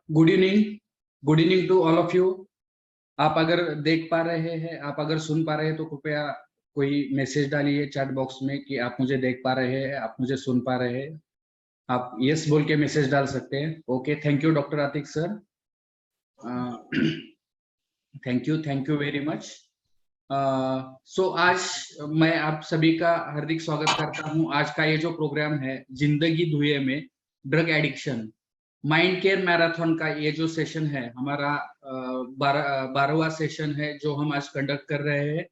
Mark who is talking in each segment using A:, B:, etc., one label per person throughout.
A: Good evening. Good evening to all of you. आप अगर देख पा रहे हैं, आप अगर सुन पा रहे हैं तो कृपया कोई मैसेज डालिए चैट बॉक्स में कि आप मुझे देख पा रहे हैं, आप मुझे सुन पा रहे हैं। आप यस बोल के मैसेज डाल सकते हैं। Okay, thank you doctor Aatiq sir. Thank you very much. So आज मैं आप सभी का हार्दिक स्वागत करता हूं। आज का ये जो प्रोग्राम है जिंदगी धुएं में drug addiction mind care marathon का ये जो सेशन है हमारा 12वां सेशन है जो हम आज कंडक्ट कर रहे हैं।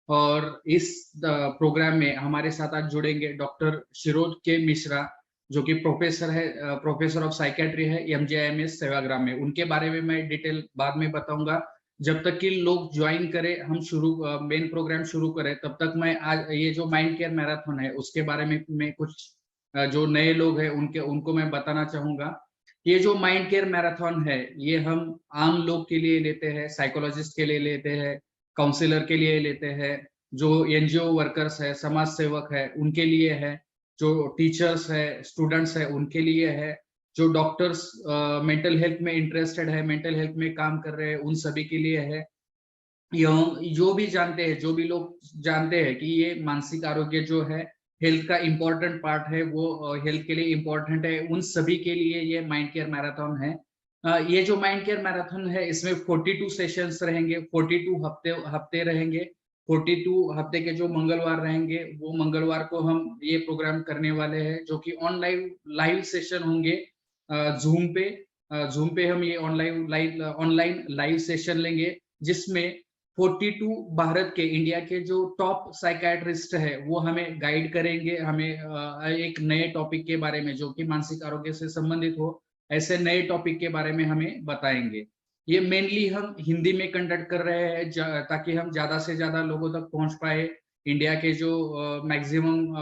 A: और इस प्रोग्राम में हमारे साथ आज जुड़ेंगे डॉक्टर शिरोज के मिश्रा जो कि प्रोफेसर है, प्रोफेसर ऑफ साइकेट्री है एमजीआईएमएस सेवाग्राम में। उनके बारे में मैं डिटेल बाद में बताऊंगा। जब तक कि लोग ज्वाइन करें, हम शुरू मेन प्रोग्राम शुरू करें, तब तक मैं आज ये जो माइंड केयर मैराथन है उसके बारे में मैं कुछ जो नए लोग हैं उनको मैं बताना चाहूंगा। ये जो माइंड केयर मैराथन है ये हम आम लोग के लिए लेते हैं, साइकोलॉजिस्ट के लिए लेते हैं, काउंसलर के लिए लेते हैं, जो एनजीओ वर्कर्स है, समाज सेवक है उनके लिए है, जो टीचर्स है, स्टूडेंट्स है उनके लिए है, जो डॉक्टर्स मेंटल हेल्थ में इंटरेस्टेड है, मेंटल हेल्थ में काम कर रहे हैं उन सभी के लिए है। जो भी जानते हैं, जो भी लोग जानते हैं कि ये मानसिक आरोग्य जो है हेल्थ का इंपॉर्टेंट पार्ट है, वो हेल्थ के लिए इंपॉर्टेंट है, उन सभी के लिए ये माइंड केयर मैराथन है। ये जो माइंड केयर मैराथन है इसमें 42 सेशंस रहेंगे, 42 हफ्ते हफ्ते रहेंगे। 42 हफ्ते के जो मंगलवार रहेंगे वो मंगलवार को हम ये प्रोग्राम करने वाले हैं जो कि ऑनलाइन लाइव सेशन होंगे। जूम पे हम ये ऑनलाइन लाइव सेशन लेंगे जिसमें 42 भारत के, इंडिया के जो टॉप साइकाट्रिस्ट है वो हमें गाइड करेंगे, हमें एक नए टॉपिक के बारे में जो कि मानसिक आरोग्य से संबंधित हो, ऐसे नए टॉपिक के बारे में हमें बताएंगे। ये मेनली हम हिंदी में कंडक्ट कर रहे हैं ताकि हम ज्यादा से ज्यादा लोगों तक पहुंच पाए। इंडिया के जो मैक्सिमम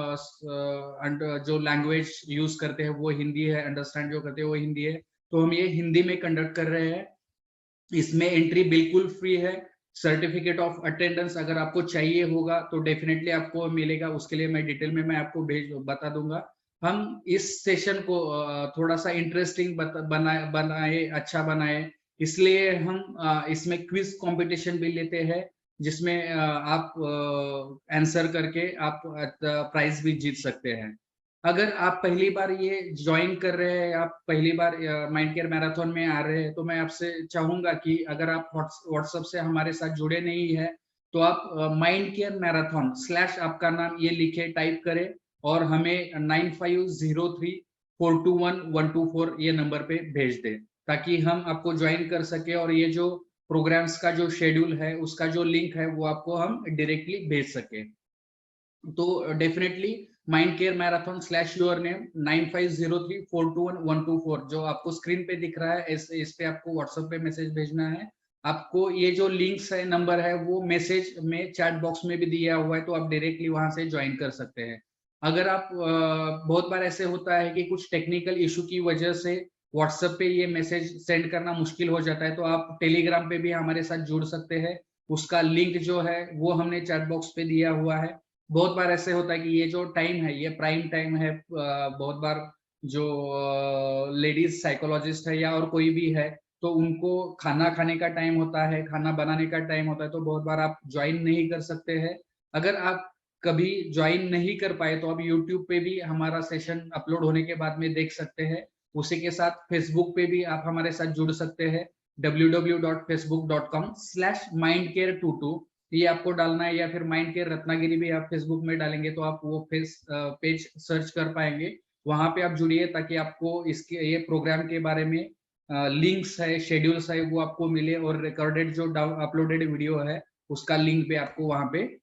A: जो लैंग्वेज यूज करते हैं वो हिंदी है, अंडरस्टैंड जो करते हैं वो हिंदी है, तो हम ये हिंदी में कंडक्ट कर रहे हैं। इसमें एंट्री बिल्कुल फ्री है। सर्टिफिकेट ऑफ अटेंडेंस अगर आपको चाहिए होगा तो डेफिनेटली आपको मिलेगा, उसके लिए मैं डिटेल में मैं आपको बता दूंगा। हम इस सेशन को थोड़ा सा इंटरेस्टिंग बनाए, अच्छा बनाए, इसलिए हम इसमें क्विज कंपटीशन भी लेते हैं जिसमें आप आंसर करके आप प्राइज भी जीत सकते हैं। अगर आप पहली बार ये ज्वाइन कर रहे हैं, आप पहली बार माइंड केयर मैराथन में आ रहे हैं, तो मैं आपसे चाहूंगा कि अगर आप व्हाट्सएप से हमारे साथ जुड़े नहीं है तो आप माइंड केयर मैराथन / आपका नाम ये लिखे, टाइप करें और हमें 9503421124 ये नंबर पे भेज दें ताकि हम आपको ज्वाइन कर सके और ये जो प्रोग्राम्स का जो शेड्यूल है उसका जो लिंक है वो आपको हम डायरेक्टली भेज सके। तो definitely mind care marathon / your name 9503421124 जो आपको स्क्रीन पे दिख रहा है, इस पे आपको व्हाट्सएप पे मैसेज भेजना है। आपको ये जो लिंक्स है, नंबर है, वो मैसेज में चैट बॉक्स में भी दिया हुआ है, तो आप डायरेक्टली वहां से ज्वाइन कर सकते हैं। अगर आप बहुत बार ऐसे होता है कि कुछ टेक्निकल इशू की वजह से व्हाट्सएप पे ये मैसेज सेंड करना मुश्किल हो जाता है, तो आप टेलीग्राम पे भी हमारे साथ जुड़ सकते हैं। उसका लिंक जो है वो हमने चैट बॉक्स पे दिया हुआ है। बहुत बार ऐसे होता है कि ये जो टाइम है ये प्राइम टाइम है, बहुत बार जो लेडीज साइकोलॉजिस्ट है या और कोई भी है तो उनको खाना खाने का टाइम होता है, खाना बनाने का टाइम होता है, तो बहुत बार आप ज्वाइन नहीं कर सकते हैं। अगर आप कभी ज्वाइन नहीं कर पाए तो आप यूट्यूब पे भी हमारा सेशन अपलोड होने के बाद में देख सकते हैं। उसी के साथ फेसबुक पे भी आप हमारे साथ जुड़ सकते हैं, www.facebook.com/mindcare22 ये आपको डालना है, या फिर माइंड केयर रत्नागिरी भी आप फेसबुक में डालेंगे तो आप वो पेज सर्च कर पाएंगे। वहां पे आप जुड़िए ताकि आपको इसके ये प्रोग्राम के बारे में लिंक्स है, शेड्यूल्स है, वो आपको मिले, और रिकॉर्डेड जो अपलोडेड वीडियो है उसका लिंक भी आपको वहां पे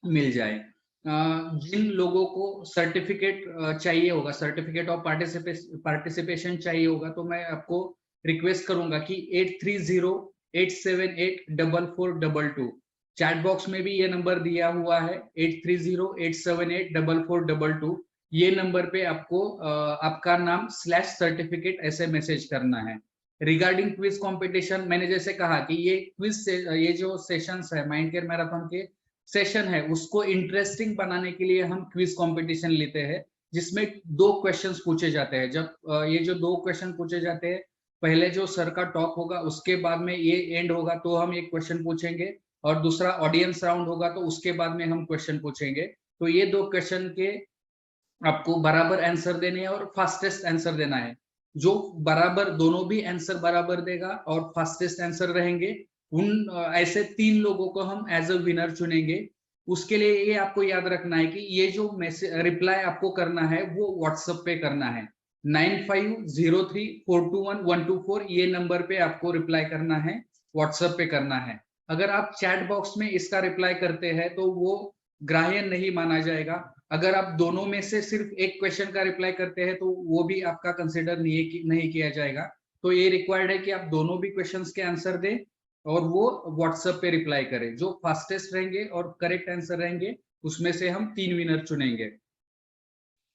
A: मिल जाए। जिन लोगों को सर्टिफिकेट चाहिए होगा, सर्टिफिकेट ऑफ पार्टिसिपेशन चाहिए होगा, तो मैं आपको रिक्वेस्ट करूंगा कि 8308784422 चैट बॉक्स में भी ये नंबर दिया हुआ है, 8308784422 ये नंबर पे आपको आपका नाम / सर्टिफिकेट ऐसे मैसेज करना है। रिगार्डिंग क्विज कंपटीशन, मैंने जैसे कहा कि ये क्विज से ये जो सेशंस है माइंड केयर मैराथन के सेशन है उसको इंटरेस्टिंग बनाने के लिए हम क्विज कंपटीशन लेते हैं जिसमें 2 क्वेश्चंस पूछे जाते हैं। जब ये जो 2 क्वेश्चन पूछे जाते हैं पहले जो सर का टॉक होगा उसके बाद में ये एंड होगा तो हम एक क्वेश्चन पूछेंगे, और दूसरा ऑडियंस राउंड होगा तो उसके बाद में हम क्वेश्चन पूछेंगे। तो ये 2 क्वेश्चन के आपको बराबर आंसर देने हैं और फास्टेस्ट आंसर देना है। जो बराबर दोनों भी आंसर बराबर देगा और फास्टेस्ट आंसर रहेंगे, उन ऐसे 3 लोगों को हम एज अ विनर चुनेंगे। उसके लिए ये आपको याद रखना है कि ये जो मैसेज रिप्लाई आपको करना है वो व्हाट्सएप पे करना है। 9503421124 ये नंबर पे आपको रिप्लाई करना है, व्हाट्सएप पे करना है। अगर आप चैट बॉक्स में इसका रिप्लाई करते हैं तो वो ग्राह्य नहीं माना जाएगा। अगर आप दोनों में से सिर्फ एक क्वेश्चन का रिप्लाई करते हैं तो वो भी आपका कंसिडर नहीं किया जाएगा। तो ये रिक्वायर्ड है कि आप दोनों भी क्वेश्चंस के आंसर दें और वो व्हाट्सएप पे रिप्लाई करें। जो फास्टेस्ट रहेंगे और करेक्ट आंसर रहेंगे उसमें से हम 3 विनर चुनेंगे।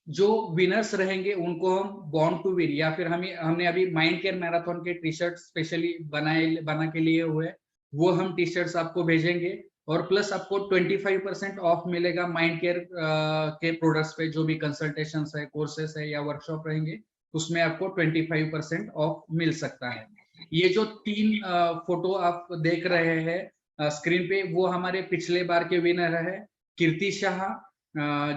A: जो विनर्स रहेंगे उनको हम बॉर्न टू विन या फिर हमने अभी माइंड केयर मैराथन के टी शर्ट स्पेशली बना के लिए हुए, वो हम टी शर्ट्स आपको भेजेंगे। और प्लस आपको 25% ऑफ मिलेगा माइंड केयर के प्रोडक्ट्स पे, जो भी कंसल्टेशंस है, कोर्सेस है या वर्कशॉप रहेंगे उसमें आपको 25% ऑफ मिल सकता है। ये जो 3 फोटो आप देख रहे हैं स्क्रीन पे, वो हमारे पिछले बार के विनर है। कीर्ति शाह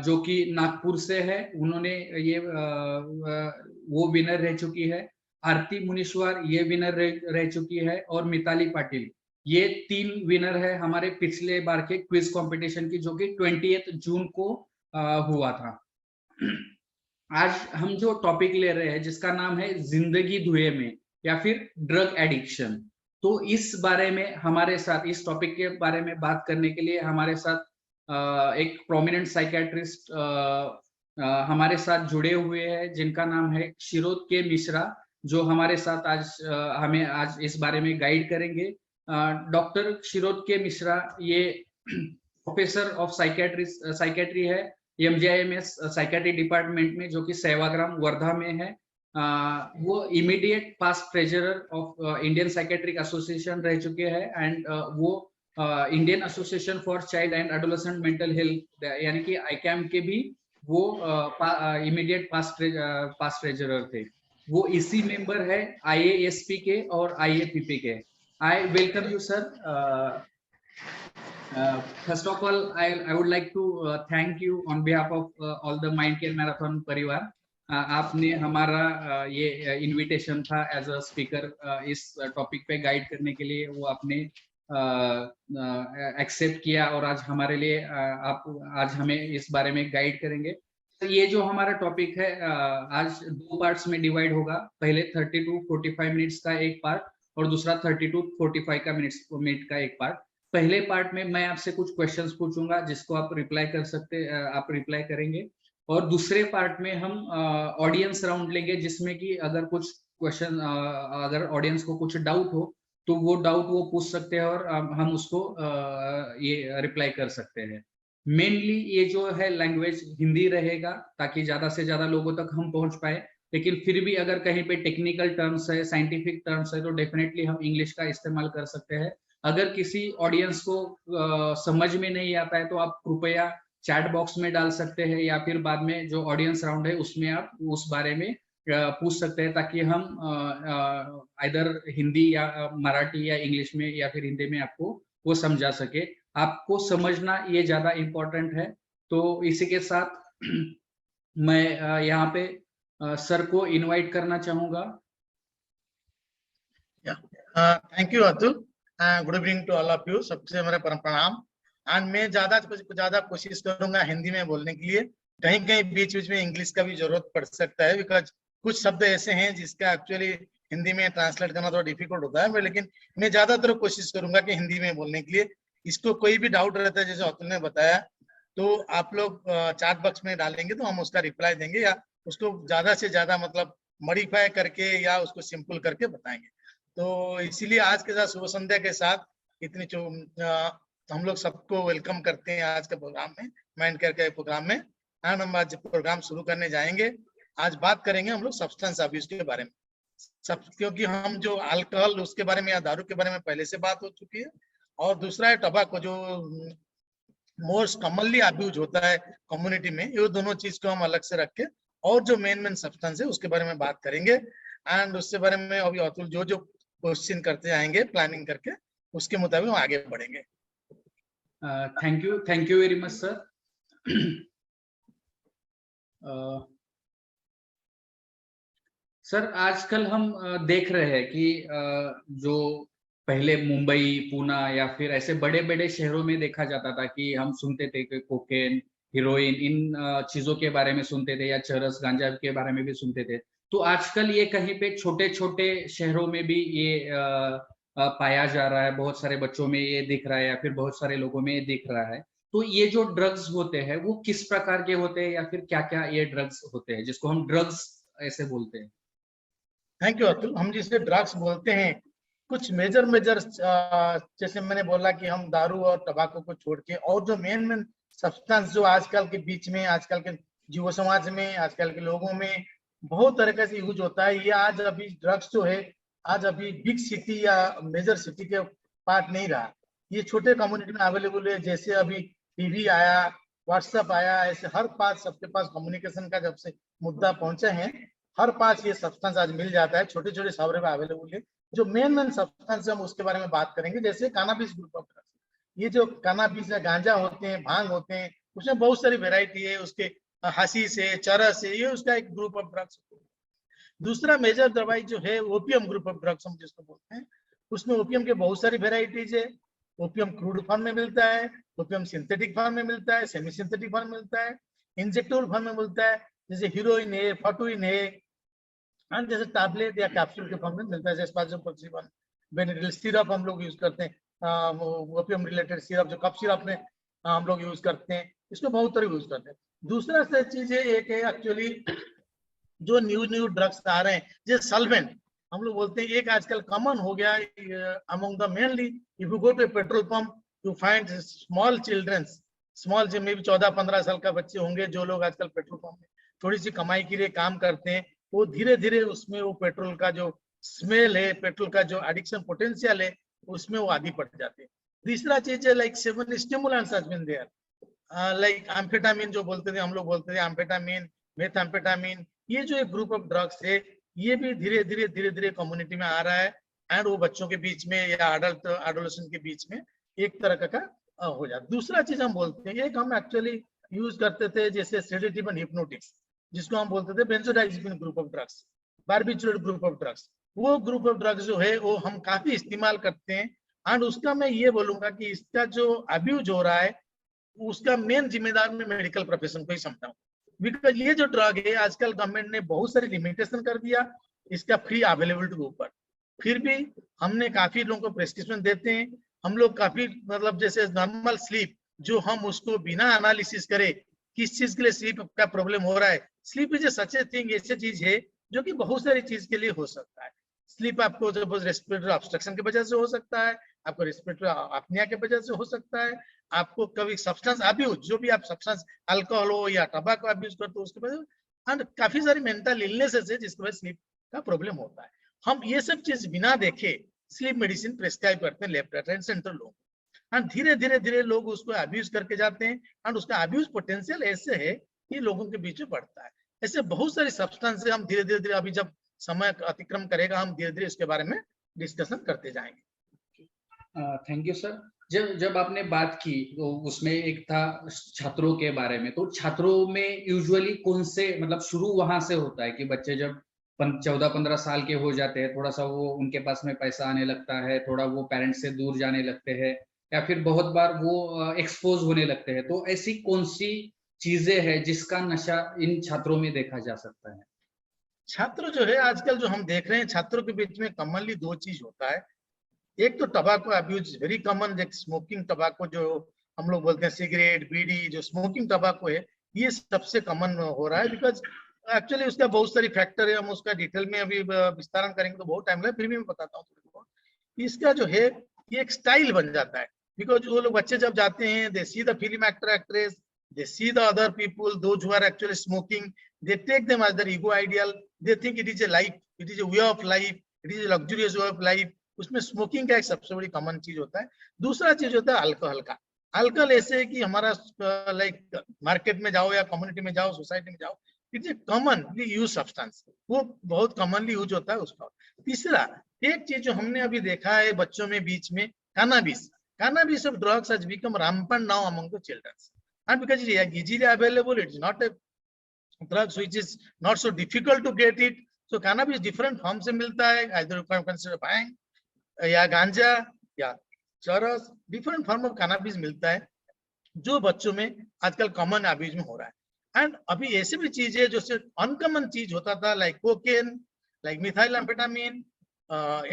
A: जो कि नागपुर से है, उन्होंने ये वो विनर रह चुकी है। आरती मुनीश्वर ये विनर रह चुकी है, और मिताली पाटिल, ये 3 विनर है हमारे पिछले बार के क्विज कंपटीशन की, जो कि 20 जून को हुआ था। आज हम जो टॉपिक ले रहे हैं जिसका नाम है जिंदगी धुएं में या फिर ड्रग एडिक्शन, तो इस बारे में हमारे साथ, इस टॉपिक के बारे में बात करने के लिए हमारे साथ एक प्रोमिनेंट साइकेट्रिस्ट हमारे साथ जुड़े हुए हैं, जिनका नाम है क्षिरोद के मिश्रा, जो हमारे साथ आज हमें आज इस बारे में गाइड करेंगे। डॉक्टर क्षिरोद के मिश्रा ये प्रोफेसर ऑफ साइकेट्री है MJIMS साइकेट्री डिपार्टमेंट में, जो कि सेवाग्राम वर्धा में है। वो immediate past treasurer of Indian psychiatric association रह चुके हैं, एंड वो Indian association for child and adolescent mental health यानी कि ICAM के भी वो इमीडिएट पास्ट ट्रेजरर थे। वो इसी मेंबर है IASP के और IAPP के। I welcome you, sir. First of all, I would like to thank you on behalf of all the Mind Care Marathon परिवार। आपने हमारा ये इनविटेशन था एज अ स्पीकर इस टॉपिक पे गाइड करने के लिए, वो आपने एक्सेप्ट किया और आज हमारे लिए आप आज हमें इस बारे में गाइड करेंगे। तो ये जो हमारा टॉपिक है आज 2 पार्ट्स में डिवाइड होगा। पहले 30 to 45 मिनट्स का एक पार्ट और दूसरा 30 to 45 का मिनट का एक पार्ट। पहले पार्ट में मैं आपसे कुछ क्वेश्चंस पूछूंगा जिसको आप रिप्लाई करेंगे, और दूसरे पार्ट में हम ऑडियंस राउंड लेंगे, जिसमें कि अगर कुछ क्वेश्चन अगर ऑडियंस को कुछ डाउट हो तो वो डाउट वो पूछ सकते हैं और हम उसको ये रिप्लाई कर सकते हैं। मेनली ये जो है लैंग्वेज हिंदी रहेगा ताकि ज्यादा से ज्यादा लोगों तक हम पहुंच पाए, लेकिन फिर भी अगर कहीं पे टेक्निकल टर्म्स है, साइंटिफिक टर्म्स है, तो डेफिनेटली हम इंग्लिश का इस्तेमाल कर सकते हैं। अगर किसी ऑडियंस को समझ में नहीं आता है तो आप कृपया चैट बॉक्स में डाल सकते हैं, या फिर बाद में जो ऑडियंस राउंड है उसमें आप उस बारे में पूछ सकते हैं, ताकि हम इधर हिंदी या मराठी या इंग्लिश में या फिर हिंदी में आपको वो समझा सके। आपको समझना ये ज्यादा इम्पोर्टेंट है। तो इसी के साथ मैं यहाँ पे सर को इनवाइट करना चाहूंगा।
B: Thank you Atul. Good evening to all of you. सबसे मेरा प्रणाम। एंड मैं ज्यादा कोशिश करूंगा हिंदी में बोलने के लिए। कहीं कहीं बीच बीच में इंग्लिश का भी जरूरत पड़ सकता है, बिकॉज कुछ शब्द ऐसे हैं जिसका एक्चुअली हिंदी में ट्रांसलेट करना थोड़ा डिफिकल्ट होता है, लेकिन मैं ज्यादातर कोशिश करूंगा कि हिंदी में बोलने के लिए। इसको कोई भी डाउट रहता है, जैसे अतुल ने बताया, तो आप लोग चैट बॉक्स में डालेंगे तो हम उसका रिप्लाई देंगे, या उसको ज्यादा से ज्यादा मतलब मॉडिफाई करके या उसको सिंपल करके बताएंगे। तो इसीलिए आज के साथ शुभ संध्या के साथ इतनी हम लोग सबको वेलकम करते हैं आज के प्रोग्राम में, माइंड केयर के प्रोग्राम में। एंड हम आज प्रोग्राम शुरू करने जाएंगे। आज बात करेंगे हम लोग सब्सटेंस अब्यूज के बारे में। क्योंकि हम जो अल्कोहल उसके बारे में या दारू के बारे में पहले से बात हो चुकी है, और दूसरा है टबाको जो मोस्ट कॉमनली अब्यूज होता है कम्युनिटी में। ये दोनों चीज को हम अलग से रख के और जो मेन सब्सटेंस है उसके बारे में बात करेंगे। एंड उससे बारे में अभी अतुल जो जो क्वेश्चन करते आएंगे प्लानिंग करके उसके मुताबिक हम आगे बढ़ेंगे।
A: Thank you very much sir. Sir आजकल हम देख रहे हैं कि जो पहले मुंबई, पूना या फिर ऐसे बड़े बड़े शहरों में देखा जाता था कि हम सुनते थे कि कोकेन, हीरोइन, इन चीजों के बारे में सुनते थे, या चरस, गांजा के बारे में भी सुनते थे। तो आजकल ये कहीं पे छोटे छोटे शहरों में भी ये पाया जा रहा है, बहुत सारे बच्चों में ये दिख रहा है, या फिर बहुत सारे लोगों में ये दिख रहा है। तो ये जो ड्रग्स होते हैं वो किस प्रकार के होते हैं, या फिर क्या क्या ये ड्रग्स होते हैं जिसको हम ड्रग्स ऐसे बोलते हैं?
B: Thank you Atul. हम जिसे ड्रग्स बोलते हैं, कुछ मेजर जैसे मैंने बोला कि हम दारू और टबाको को छोड़ के और जो मेन सब्सटेंस जो आजकल के बीच में, आजकल के युवा समाज में, आजकल के लोगों में बहुत तरीके से यूज होता है, ये आज अभी ड्रग्स जो है आज अभी बिग सिटी या मेजर सिटी के पार्ट नहीं रहा। ये छोटे कम्युनिटी में अवेलेबल है। जैसे अभी टीवी आया, व्हाट्सएप आया, ऐसे हर पास सबके पास कम्युनिकेशन का जब से मुद्दा पहुंचे हैं, हर पास ये सब्सटेंस आज मिल जाता है, छोटे छोटे शहरों में अवेलेबल है। जो मेन सब्सटेंस हम उसके बारे में बात करेंगे, जैसे कानाबिस ग्रुप ऑफ ड्रग्स। ये जो कानाबिस या गांजा होते हैं, भांग होते हैं, उसमें बहुत सारी वेराइटी है, उसके हसीस है, चरस है, ये उसका एक ग्रुप ऑफ ड्रग्स। दूसरा मेजर दवाई जो है ओपियम ग्रुप ऑफ ड्रग्स हम जिसको बोलते हैं, उसमें ओपियम के बहुत सारी वेराइटीज है। ओपियम क्रूड फॉर्म में मिलता है, ओपियम सिंथेटिक फॉर्म में मिलता है, सेमी सिंथेटिक फॉर्म में मिलता है, इंजेक्टेबल फॉर्म में मिलता है, जैसे हीरोइन है, फटुइन है, एंड जैसे टैबलेट या कैप्सूल के फॉर्म में मिलता है, जैसे स्पाइरोक्सिबन, बेनिड्रिल सिरप हम लोग यूज करते हैं, ओपियम रिलेटेड सिरप जो कफ सिरप में हम लोग यूज करते हैं, इसको बहुत तरह यूज करते हैं। दूसरा चीज है, एक है एक्चुअली जो न्यू ड्रग्स आ रहे हैं, जैसे सल्वेंट हम लोग बोलते हैं, एक आजकल कॉमन हो गया among the mainly if you go to petrol pump you find small childrens, small में भी 14-15 साल का बच्चे होंगे, जो लोग आजकल पेट्रोल पंप में थोड़ी सी कमाई के लिए काम करते हैं, वो धीरे धीरे उसमें वो पेट्रोल का जो स्मेल है, पेट्रोल का जो एडिक्शन पोटेंशियल है, उसमें वो आदी पड़ जाते हैं। तीसरा चीज है like seven stimulants has been there, like amphetamine जो बोलते थे, हम लोग बोलते थे एम्फेटामिन, मेथाम्फेटामिन, ये जो एक ग्रुप ऑफ ड्रग्स है, ये भी धीरे धीरे कम्युनिटी में आ रहा है, एंड वो बच्चों के बीच में या एडोलेसेंट के बीच में एक तरह का हो जाता है। दूसरा चीज हम बोलते हैं, एक हम एक्चुअली यूज करते थे जैसे सेडेटिव एंड हिप्नोटिक्स, जिसको हम बोलते थे benzodiazepine group of drugs, बार्बिट्रेट group of drugs. वो ग्रुप ऑफ ड्रग्स जो है वो हम काफी इस्तेमाल करते हैं, एंड उसका मैं ये बोलूंगा कि इसका जो अब्यूज हो रहा है उसका मेन जिम्मेदार मैं मेडिकल प्रोफेशन को ही समझता हूँ, बिकॉज ये जो ड्रग है आजकल गवर्नमेंट ने बहुत सारी लिमिटेशन कर दिया इसका फ्री अवेलेबिलिटी के ऊपर, फिर भी हमने काफी लोगों को प्रेस्क्रिप्शन देते हैं। हम लोग काफी मतलब जैसे नॉर्मल स्लीप जो हम उसको बिना एनालिसिस करे किस चीज के लिए स्लीप का प्रॉब्लम हो रहा है, sleep is such a thing, ऐसी चीज है जो कि बहुत सारी चीज के लिए हो सकता है। स्लीप आपको जब रेस्पिरेटरी ऑब्स्ट्रक्शन की वजह से हो सकता है, आपको रेस्पिरेटरी अपनिया की वजह से हो सकता है, आपको कभी सब्सटेंस अब्यूज, जो भी आप सब्सटेंस अल्कोहल हो या टबाको अब्यूज करते हो उसकी वजह से, एंड काफी सारी मेंटल इलनेसेस है जिसकी वजह से स्लीप का प्रॉब्लम होता है। हम ये सब चीज बिना देखे स्लीप मेडिसिन प्रेस्क्राइब करते हैं लेफ्ट राइट एंड सेंटर लोग, एंड धीरे धीरे लोग उसको अब्यूज करके जाते हैं, एंड उसका अब्यूज पोटेंशियल ऐसे है कि लोगों के बीच में बढ़ता है। ऐसे बहुत सारी सब्सटेंस है, हम धीरे धीरे अभी जब समय अतिक्रम करेगा हम धीरे धीरे इसके बारे में डिस्कशन करते जाएंगे।
A: Thank you sir. जब आपने बात की तो उसमें एक था छात्रों के बारे में, तो छात्रों में यूजुअली कौन से, मतलब शुरू वहां से होता है कि बच्चे जब 14-15 साल के हो जाते हैं, थोड़ा सा वो उनके पास में पैसा आने लगता है, थोड़ा वो पेरेंट्स से दूर जाने लगते हैं, या फिर बहुत बार वो एक्सपोज होने लगते हैं, तो ऐसी कौन सी चीजें हैं जिसका नशा इन छात्रों में देखा जा सकता है?
B: छात्र जो है आजकल जो हम देख रहे हैं छात्रों के बीच में कॉमनली दो चीज होता है, एक तो टबाको अब्यूज वेरी कॉमन, स्मोकिंग टबाको जो हम लोग बोलते हैं सिगरेट बीड़ी, जो स्मोकिंग टबाको है ये सबसे कॉमन हो रहा है, बिकॉज एक्चुअली उसका बहुत सारी फैक्टर है, हम उसका डिटेल में अभी विस्तारण करेंगे तो बहुत टाइम लगेगा, फिर भी मैं बताता हूँ। इसका जो है ये एक स्टाइल बन जाता है, बिकॉज वो लोग बच्चे जब जाते हैं they see the film actor actress, they see the other people, those who are actually smoking, they take them as their ego ideal, they think it is a life, it is a way of life, it is a luxurious way of life। उसमें smoking का एक सबसे बड़ी common चीज होता है। दूसरा चीज होता है अल्कोहल का। अल्कोहल ऐसे है कि हमारा लाइक मार्केट में जाओ या कम्युनिटी में जाओ, सोसाइटी में जाओ, it is commonly use substance, वो बहुत कॉमनली यूज होता है उसका। तीसरा एक चीज जो हमने अभी देखा है बच्चों में बीच में, cannabis of drugs has become rampant now among the children, and because it is easily available, it is not a drugs which is not so difficult to get it. So cannabis different form से मिलता है, either you can consider bhang या गांजा या चरस, different form of cannabis मिलता है जो बच्चों में आजकल कॉमन अब्यूज में हो रहा है। एंड अभी ऐसे भी चीजें जो अनकॉमन चीज होता था, like cocaine, like methyl amphetamine,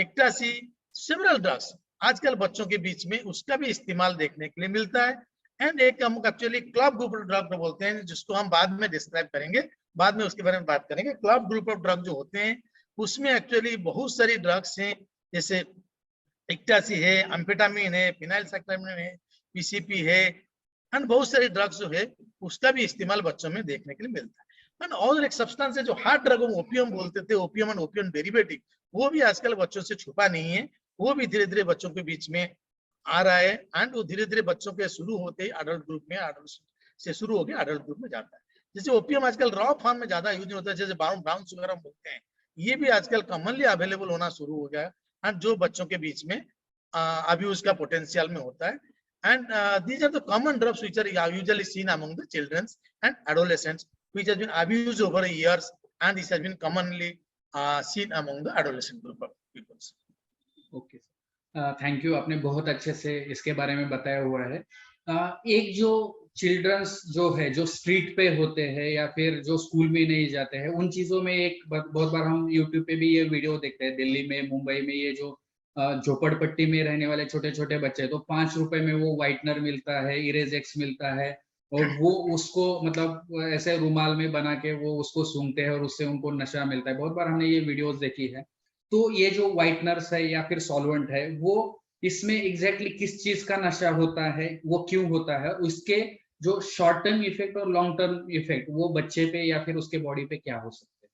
B: एक्टासी, several drugs, आजकल बच्चों के बीच में उसका भी इस्तेमाल देखने के लिए मिलता है। एंड एक हम एक्चुअली क्लब ग्रुप ड्रग बोलते हैं, जिसको हम बाद में डिस्क्राइब करेंगे, बाद में उसके बारे में बात करेंगे। क्लब ग्रुप ऑफ ड्रग जो होते हैं उसमें एक्चुअली बहुत सारी ड्रग्स हैं, जैसे एक्टासी है, एम्फेटामिन है, फिनाइल साइक्लामिन है, पीसीपी है, एंड बहुत सारे ड्रग्स जो है उसका भी इस्तेमाल बच्चों में देखने के लिए मिलता है। एंड और एक सब्सटेंस है जो हार्ड ड्रग ओपियम बोलते थे, ओपियम एंड ओपियम डेरिवेटिव, वो भी आजकल बच्चों से छुपा नहीं है, वो भी धीरे धीरे बच्चों के बीच में आ रहा है। एंड वो धीरे धीरे बच्चों के शुरू होते ही अडल्ट ग्रुप में, अडल्ट से शुरू होकर अडल्ट ग्रुप में जाता है। जैसे ओपियम आजकल रॉ फॉर्म में ज्यादा यूज होता है, जैसे ब्राउन शुगर हम बोलते हैं, ये भी आजकल कॉमनली अवेलेबल होना शुरू हो गया है, एंड जो बच्चों के बीच में अब्यूज का पोटेंशियल में होता है। And these are the common drugs which are usually seen among the children and adolescents, which has been abused over the years, and this has been commonly seen among the adolescent group of people.
A: Okay, thank you, आपने बहुत अच्छे से इसके बारे में बताया हुआ है। एक जो चिल्ड्रंस जो है, जो स्ट्रीट पे होते हैं या फिर जो स्कूल में नहीं जाते हैं, उन चीजों में एक बहुत बार हम यूट्यूब पे भी ये वीडियो देखते हैं, दिल्ली में, मुंबई में, ये जो झोपड़पट्टी में रहने वाले छोटे छोटे बच्चे, तो 5 रुपए में वो व्हाइटनर मिलता है, इरेजेक्स मिलता है, और वो उसको मतलब ऐसे रुमाल में बना के वो उसको सूंघते हैं और उससे उनको नशा मिलता है। बहुत बार हमने ये वीडियोस देखी है। तो ये जो व्हाइटनर्स है या फिर सॉल्वेंट है, वो इसमें एग्जैक्टली किस चीज का नशा होता है, वो क्यों होता है, उसके जो शॉर्ट टर्म इफेक्ट और लॉन्ग टर्म इफेक्ट वो बच्चे पे या फिर उसके बॉडी पे क्या हो सकते हैं?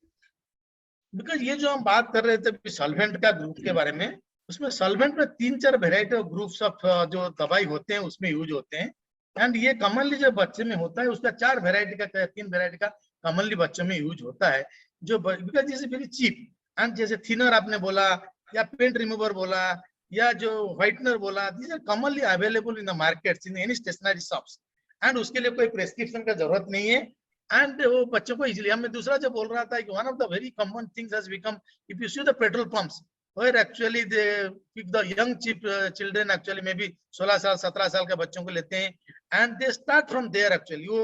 B: बिकॉज ये जो हम बात कर रहे थे सॉल्वेंट का ग्रुप के बारे में, उसमें सॉल्वेंट में 3-4 वेराइटी ऑफ ग्रुप्स ऑफ जो दवाई होते हैं उसमें यूज होते हैं। एंड ये कॉमनली जो बच्चे में होता है उसका 3 वेराइटी का कॉमनली बच्चों में यूज होता है, जो because this is very cheap. And जैसे थिनर आपने बोला, या पेंट रिमूवर बोला, या जो व्हाइटनर बोला, these are commonly available in the markets, in any stationery shops, and उसके लिए कोई प्रेस्क्रिप्शन का जरूरत नहीं है। एंड वो बच्चों को इजीली, मैं दूसरा जो बोल रहा था कि one of the very common things has become, if you see the petrol pumps where actually they pick the young cheap children, actually maybe 16 साल 17 साल के बच्चों को लेते हैं, and they start from there actually वो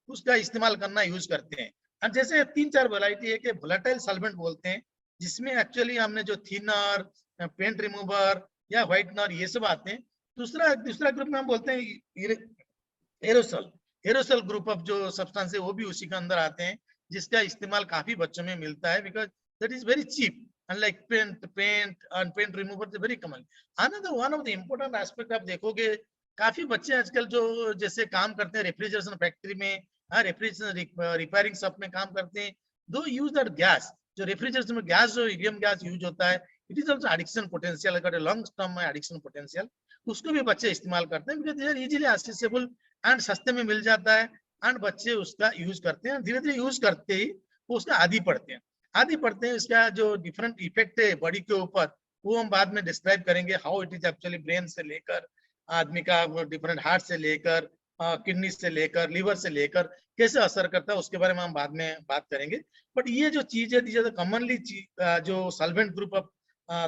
B: उसका इस्तेमाल करना यूज करते हैं। और जैसे 3-4 वैरायटी है कि वोलेटाइल सॉल्वेंट बोलते हैं, जिसमें एक्चुअली हमने जो थिनर, पेंट रिमूवर या व्हाइटनर ये सब आते हैं। दूसरा ग्रुप में हम बोलते हैं एरोसोल ग्रुप ऑफ जो सब्सटेंस है, वो भी उसी के अंदर आते हैं, जिसका इस्तेमाल काफी बच्चों में मिलता है, because that is very cheap, unlike paint and paint remover is very common. Another one of the important aspect आप देखोगे, काफी बच्चे आजकल जो जैसे काम करते हैं रेफ्रिजरेशन फैक्ट्री में, रेफ्रिजरेशन रिपेयरिंग शॉप में काम करते हैं, दो यूज दैट गैस, जो रेफ्रिजरेशन में गैस जो हीलियम गैस यूज होता है, it is also addiction potential, अगर लॉन्ग टर्म में एडिक्शन पोटेंशियल, उसको भी बच्चे इस्तेमाल करते हैं, because they are easily accessible and सस्ते में मिल जाता है, एंड बच्चे उसका यूज करते हैं। धीरे धीरे यूज करते ही वो उसका आदी पड़ते हैं। इसका जो डिफरेंट इफेक्ट है बॉडी के ऊपर, वो हम बाद में डिस्क्राइब करेंगे, how it is actually brain से लेकर आदमी का डिफरेंट हार्ट से लेकर किडनी से लेकर लिवर से लेकर कैसे असर करता है, उसके बारे में हम बाद में बात करेंगे। बट ये जो चीज है, कॉमनली जो सॉल्वेंट ग्रुप ऑफ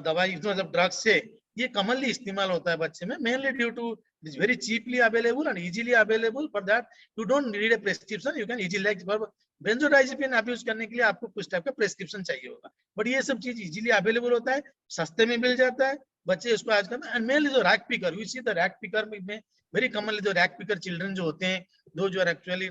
B: दवाई मतलब ड्रग्स से ये कॉमनली इस्तेमाल होता है बच्चे में, mainly due to it is very cheaply available and easily available, for that you don't need a prescription, you can easily, like benzodiazepine आप यूज करने के लिए आपको कुछ टाइप का प्रेस्क्रिप्शन चाहिए होगा, बट ये सब चीज इजीली अवेलेबल होता है, सस्ते में मिल जाता है, बच्चे उसको आज करना। एंड मेनली जो rack picker, you see the rack picker में वेरी कॉमनली जो रैक पिकर चिल्ड्रन जो होते हैं, दो जो एक्चुअली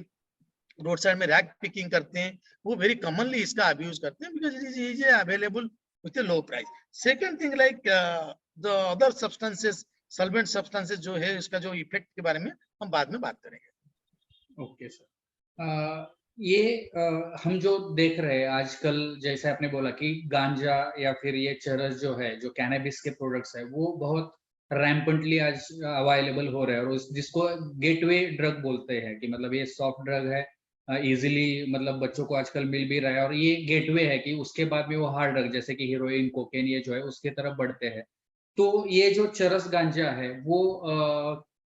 B: रोड साइड में रैक पिकिंग करते हैं, वो वेरी कॉमनली इसका अब्यूज करते हैं, because it is easy available with A low price. Second thing, like the other substances, solvent substances जो है, इसका जो इफेक्ट के बारे में हम बाद में बात करेंगे।
A: ओके सर, ये हम जो देख रहे हैं आजकल, जैसे आपने बोला कि गांजा या फिर ये चरस जो है, जो कैनबिस के प्रोडक्ट्स है, वो बहुत रैम्पेंटली आज अवेलेबल हो रहे हैं, और जिसको गेटवे ड्रग बोलते हैं, कि मतलब ये सॉफ्ट ड्रग है इजीली मतलब बच्चों को आजकल मिल भी रहा है, और ये गेटवे है कि उसके बाद में वो हार्ड ड्रग जैसे कि हीरोइन, कोकेन ये जो है उसके तरफ बढ़ते हैं। तो ये जो चरस गांजा है वो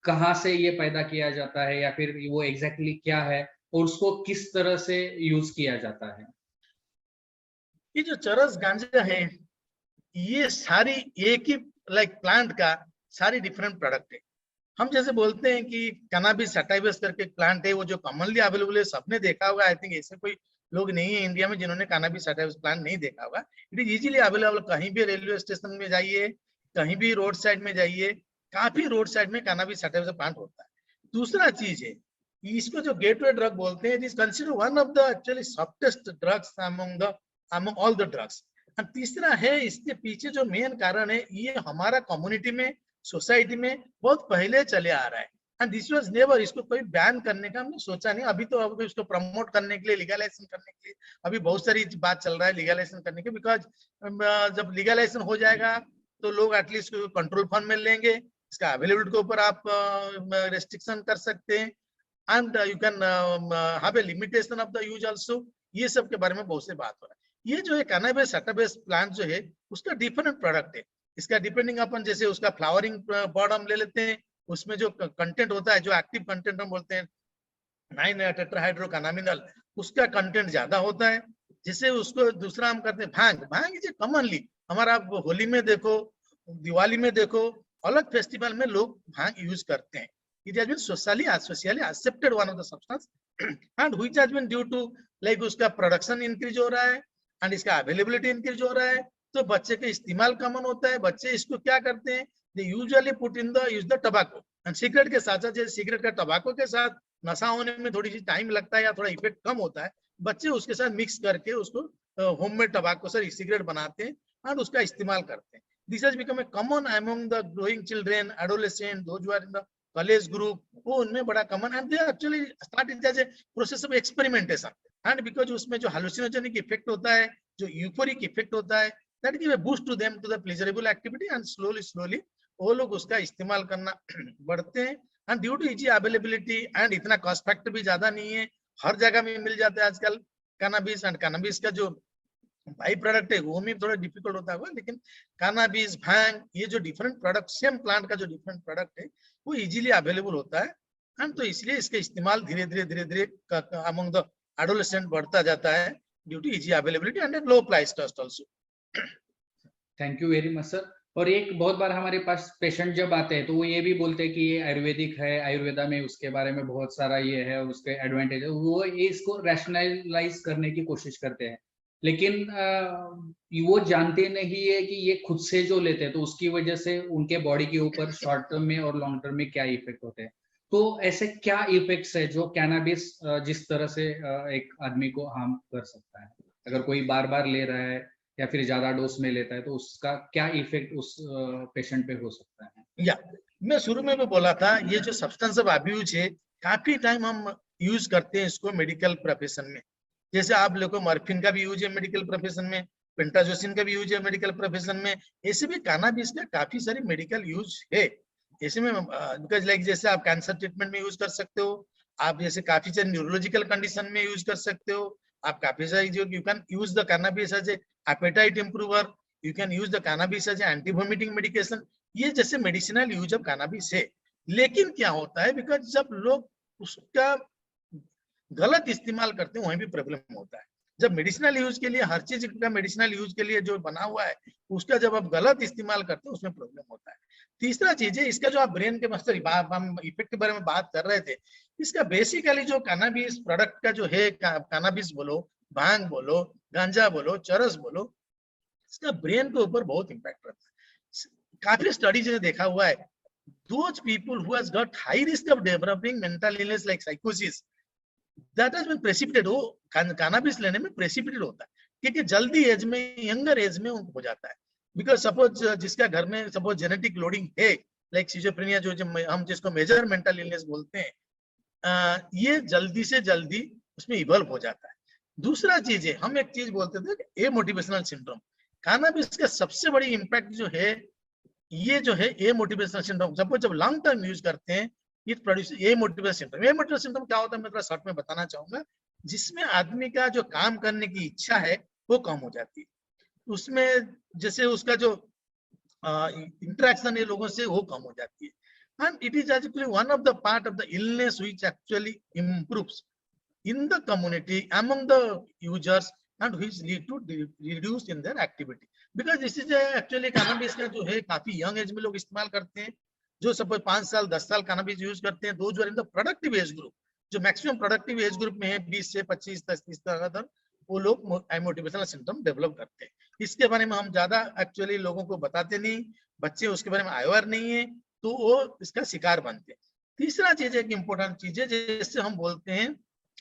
A: कहाँ से ये पैदा किया जाता है, या फिर वो एग्जैक्टली क्या है और उसको किस तरह से यूज किया जाता है?
B: ये जो चरस गांजा है, ये सारी एक ही प्लांट का सारी डिफरेंट प्रोडक्ट है। हम जैसे बोलते हैं कि कैनाबिस सटाइवस करके एक प्लांट है, वो जो कॉमनली अवेलेबल है, सबने देखा होगा। आई थिंक ऐसे कोई लोग नहीं है इंडिया में जिन्होंने कैनाबिस सटाइवस प्लांट नहीं देखा होगा। इट इज इजीली अवेलेबल, कहीं भी रेलवे स्टेशन में जाइए, कहीं भी रोड साइड में जाइए, काफी रोड साइड में कैनाबिस सटाइवस प्लांट होता है। दूसरा चीज है, इसको जो गेटवे ड्रग बोलते हैं, it is consider one of the actually softest drugs among all the drugs. और तीसरा है, इसके पीछे जो मेन कारण है, ये हमारा कम्युनिटी में, सोसाइटी में बहुत पहले चले आ रहा है। एंड दिस वाज नेवर, इसको कोई बैन करने का हमने सोचा नहीं। अभी तो अब इसको प्रमोट करने के लिए, लीगलाइजेशन करने के लिए अभी बहुत सारी बात चल रहा है लीगलाइजेशन करने के, बिकॉज जब लीगलाइजेशन हो जाएगा तो लोग एटलीस्ट कंट्रोल फंड में लेंगे, इसका अवेलेबिलिटी के ऊपर आप रेस्ट्रिक्शन कर सकते हैं, and you can have a limitation of the use also. ये सब के बारे में बहुत से बात हो रहा है। ये जो है कैनाबिस सटाइवस प्लांट जो है, उसका डिफरेंट प्रोडक्ट है। इसका डिपेंडिंग अपन जैसे उसका फ्लावरिंग बर्ड हम ले लेते हैं, उसमें जो कंटेंट होता है, जो एक्टिव कंटेंट हम बोलते हैं 9 टेट्राहाइड्रोकैनाबिनॉल, उसका कंटेंट ज्यादा होता है। जिससे उसको दूसरा हम करते हैं भांग। भांग जो कॉमनली हमारा होली में देखो, दिवाली में देखो, अलग फेस्टिवल में लोग भांग यूज करते हैं। It has been socially accepted one of the substance and which has been due to उसका प्रोडक्शन इंक्रीज हो रहा है एंड इसका अवेलेबिलिटी इंक्रीज हो रहा है, तो बच्चे के इस्तेमाल कॉमन होता है। बच्चे इसको क्या करते हैं, they usually put in the use the टबाको and cigarette के साथ साथ, जैसे सिगरेट का टबाको के साथ नशा होने में थोड़ी सी टाइम लगता है या थोड़ा इफेक्ट कम होता है, बच्चे उसके साथ मिक्स करके उसको होममेड टबाको से सिगरेट बनाते हैं और उसका इस्तेमाल करते हैं। This has become a common among the growing children, adolescent, those who are in the college group, वो उनमें बड़ा common, and they actually start it as a process of experimentation. And because उसमें जो हालुसिनोजेनिक इफेक्ट होता है, जो euphoric effect होता है, that give a boost to them to the pleasurable activity, and slowly slowly वो लोग उसका इस्तेमाल करना बढ़ते हैं। And due to easy availability and इतना कॉस्ट फैक्टर भी ज्यादा नहीं है, हर जगह में मिल जाता है आजकल कैनाबिस। एंड कैनाबिस का जो बाई प्रोडक्ट है वो भी थोड़ा डिफिकल्ट होता है, लेकिन कैनाबिस, भांग, ये जो डिफरेंट प्रोडक्ट, सेम प्लांट का जो डिफरेंट प्रोडक्ट है, वो इजीली अवेलेबल होता है। एंड तो इसलिए इसका इस्तेमाल धीरे धीरे अमंग द एडोलेसेंट बढ़ता जाता है due to easy availability and low price cost also.
A: Thank you very much sir. और एक बहुत बार हमारे पास पेशेंट जब आते हैं तो वो ये भी बोलते हैं कि ये आयुर्वेदिक है, आयुर्वेदा में उसके बारे में बहुत सारा ये है, उसके एडवांटेज है, वो इसको रैशनलाइज करने की कोशिश करते हैं, लेकिन वो जानते नहीं है कि ये खुद से जो लेते हैं तो उसकी वजह से उनके बॉडी के ऊपर शॉर्ट टर्म में और लॉन्ग टर्म में क्या इफेक्ट होते हैं। तो ऐसे क्या इफेक्ट्स है जो कैनाबिस जिस तरह से एक आदमी को हार्म कर सकता है, अगर कोई बार बार ले रहा है या फिर ज्यादा डोज में लेता है, तो उसका क्या इफेक्ट उस पेशेंट पे हो सकता है?
B: या मैं शुरू में भी बोला था, ये जो सब्सटेंस ऑफ अब्यूज है, काफी टाइम हम यूज करते हैं इसको मेडिकल प्रोफेशन में। जैसे आप लोगों को मॉर्फिन का भी यूज है मेडिकल प्रोफेशन में, पेंटाजोसिन का भी यूज है मेडिकल प्रोफेशन में, ऐसे भी कैनाबिस का काफी सारी मेडिकल यूज है। ऐसे में बिकॉज लाइक जैसे आप कैंसर ट्रीटमेंट में यूज कर सकते हो, आप जैसे काफी सारी न्यूरोलॉजिकल कंडीशन में यूज कर सकते हो, आप काफी सारी जो you can use the cannabis as a appetite improver, you can use the cannabis as anti vomiting medication. ये जैसे मेडिसिनल यूज ऑफ कैनाबिस है। लेकिन क्या होता है, बिकॉज जब लोग उसका गलत इस्तेमाल करते हैं वहीं भी प्रॉब्लम होता है। जब मेडिसिनल यूज के लिए, हर चीज का मेडिसिनल यूज के लिए जो बना हुआ है, उसका जब आप गलत इस्तेमाल करते हैं उसमें प्रॉब्लम होता है। तीसरा चीज है, इसका जो आप ब्रेन के मस्तर हम इफेक्ट के बारे में बात कर रहे थे, इसका बेसिकली जो कैनाबिस प्रोडक्ट का जो है, कैनाबिस बोलो, भांग बोलो, गांजा बोलो, चरस बोलो, इसका ब्रेन के ऊपर बहुत इंपैक्ट रहता है। काफी स्टडीज ने देखा हुआ है, those people who has got high risk of developing mental illness like psychosis, that has been precipitated, वो कैनाबिस लेने में प्रेसिपिटेट होता है, क्योंकि जल्दी एज में, यंगर एज में उनको हो जाता है। बिकॉज सपोज जिसका घर में सपोज जेनेटिक लोडिंग है, लाइक सिजोफ्रेनिया, जो हम जिसको मेजर मेंटल इलनेस बोलते हैं, ये जल्दी से जल्दी उसमें इवॉल्व हो जाता है। दूसरा चीज है, हम एक चीज बोलते थे, ए मोटिवेशनल सिंड्रोम। कैनाबिस का सबसे बड़ी इंपैक्ट जो है, ये जो है ए मोटिवेशनल सिंड्रोम, सपोज जब लॉन्ग टर्म यूज करते हैं, it produce a motivational syndrome. A motivational syndrome क्या होता है, मैं थोड़ा शॉर्ट में बताना चाहूंगा। जिसमें आदमी का जो काम करने की इच्छा है वो कम हो जाती है, उसमें जैसे उसका जो इंटरेक्शन है लोगों से वो कम हो जाती है, and it is actually one of the part of the illness which actually improves in the community among the users and which lead to reduce in their activity, because this is actually cannabis का जो है काफी young age में लोग इस्तेमाल करते हैं, जो सपोज 5 साल 10 साल cannabis यूज करते हैं, those are in the productive age group, जो मैक्सिमम प्रोडक्टिव एज ग्रुप में है 20 से 25 30 तक, वो लोग मोटिवेशनल सिम्टम डेवलप करते हैं। इसके बारे में हम ज्यादा एक्चुअली लोगों को बताते नहीं, बच्चे उसके बारे में अवेयर नहीं है, तो वो इसका शिकार बनते हैं। तीसरा चीज एक इंपॉर्टेंट चीज है जिससे हम बोलते हैं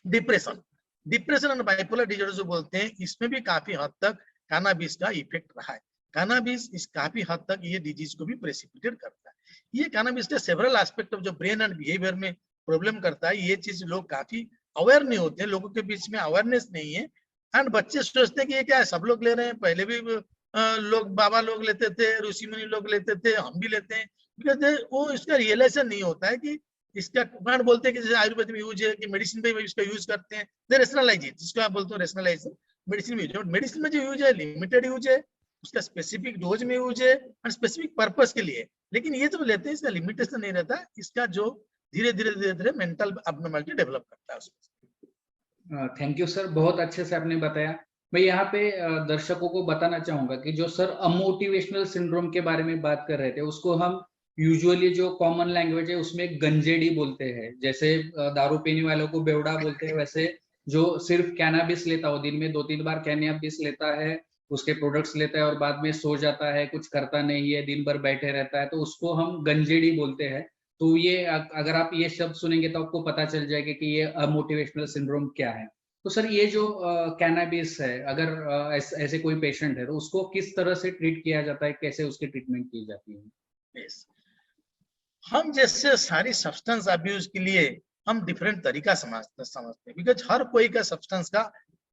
B: डिप्रेशन और बाइपोलर डिसऑर्डर जो बोलते हैं, इसमें भी काफी हद तक कैनाबिस का इफेक्ट रहा है। कैनाबिस इस काफी हद तक ये डिजीज को भी प्रेसिपिटेट करता है। ये कैनाबिस के सेवरल एस्पेक्ट ऑफ जो ब्रेन एंड बिहेवियर में प्रॉब्लम करता है, ये चीज लोग काफी अवेयर नहीं होते, लोगों के बीच में अवेयरनेस नहीं है, एंड बच्चे सोचते हैं कि ये क्या है, सब लोग ले रहे हैं, पहले भी लोग बाबा लोग लेते थे, ऋषि मुनि लोग लेते थे, हम भी लेते हैं, बिकॉज वो इसका रियलाइजेशन नहीं होता है कि इसका कारण बोलते हैं कि जैसे आयुर्वेद में यूज है, कि मेडिसिन में इसका यूज करते हैं, दे रेशनलाइज इट, जिसको आप बोलते हो रेशनलाइजेशन, मेडिसिन में यूज है, मेडिसिन में जो यूज है लिमिटेड यूज है, उसका स्पेसिफिक डोज में यूज है और स्पेसिफिक पर्पस के लिए, लेकिन ये जो लेते हैं इसका लिमिटेशन नहीं रहता, इसका जो धीरे धीरे मेंटल अबनॉर्मलिटी डेवलप करता है उसमें।
A: थैंक यू सर, बहुत अच्छे से आपने बताया। मैं यहाँ पे दर्शकों को बताना चाहूंगा कि जो सर अमोटिवेशनल सिंड्रोम के बारे में बात कर रहे थे, उसको हम यूजुअली जो कॉमन लैंग्वेज है उसमें गंजेड़ी बोलते हैं, जैसे दारू पीने वालों को बेवड़ा बोलते हैं, वैसे जो सिर्फ कैनाबिस लेता हो, दिन में 2-3 बार कैनाबिस लेता है, उसके प्रोडक्ट्स लेता है और बाद में सो जाता है, कुछ करता नहीं है, दिन भर बैठे रहता है, तो उसको हम गंजेड़ी बोलते हैं। तो ये अगर आप ये शब्द सुनेंगे तो आपको पता चल जाएगा कि ये अमोटिवेशनल सिंड्रोम क्या है। तो सर ये जो कैनाबिस है, अगर ऐसे कोई पेशेंट है तो उसको किस तरह से ट्रीट किया जाता है, कैसे उसकी ट्रीटमेंट की जाती है?
B: yes. हम जैसे सारी सब्सटेंस अब्यूज के लिए हम डिफरेंट तरीका समझते हैं, बिकॉज हर कोई का सब्सटेंस का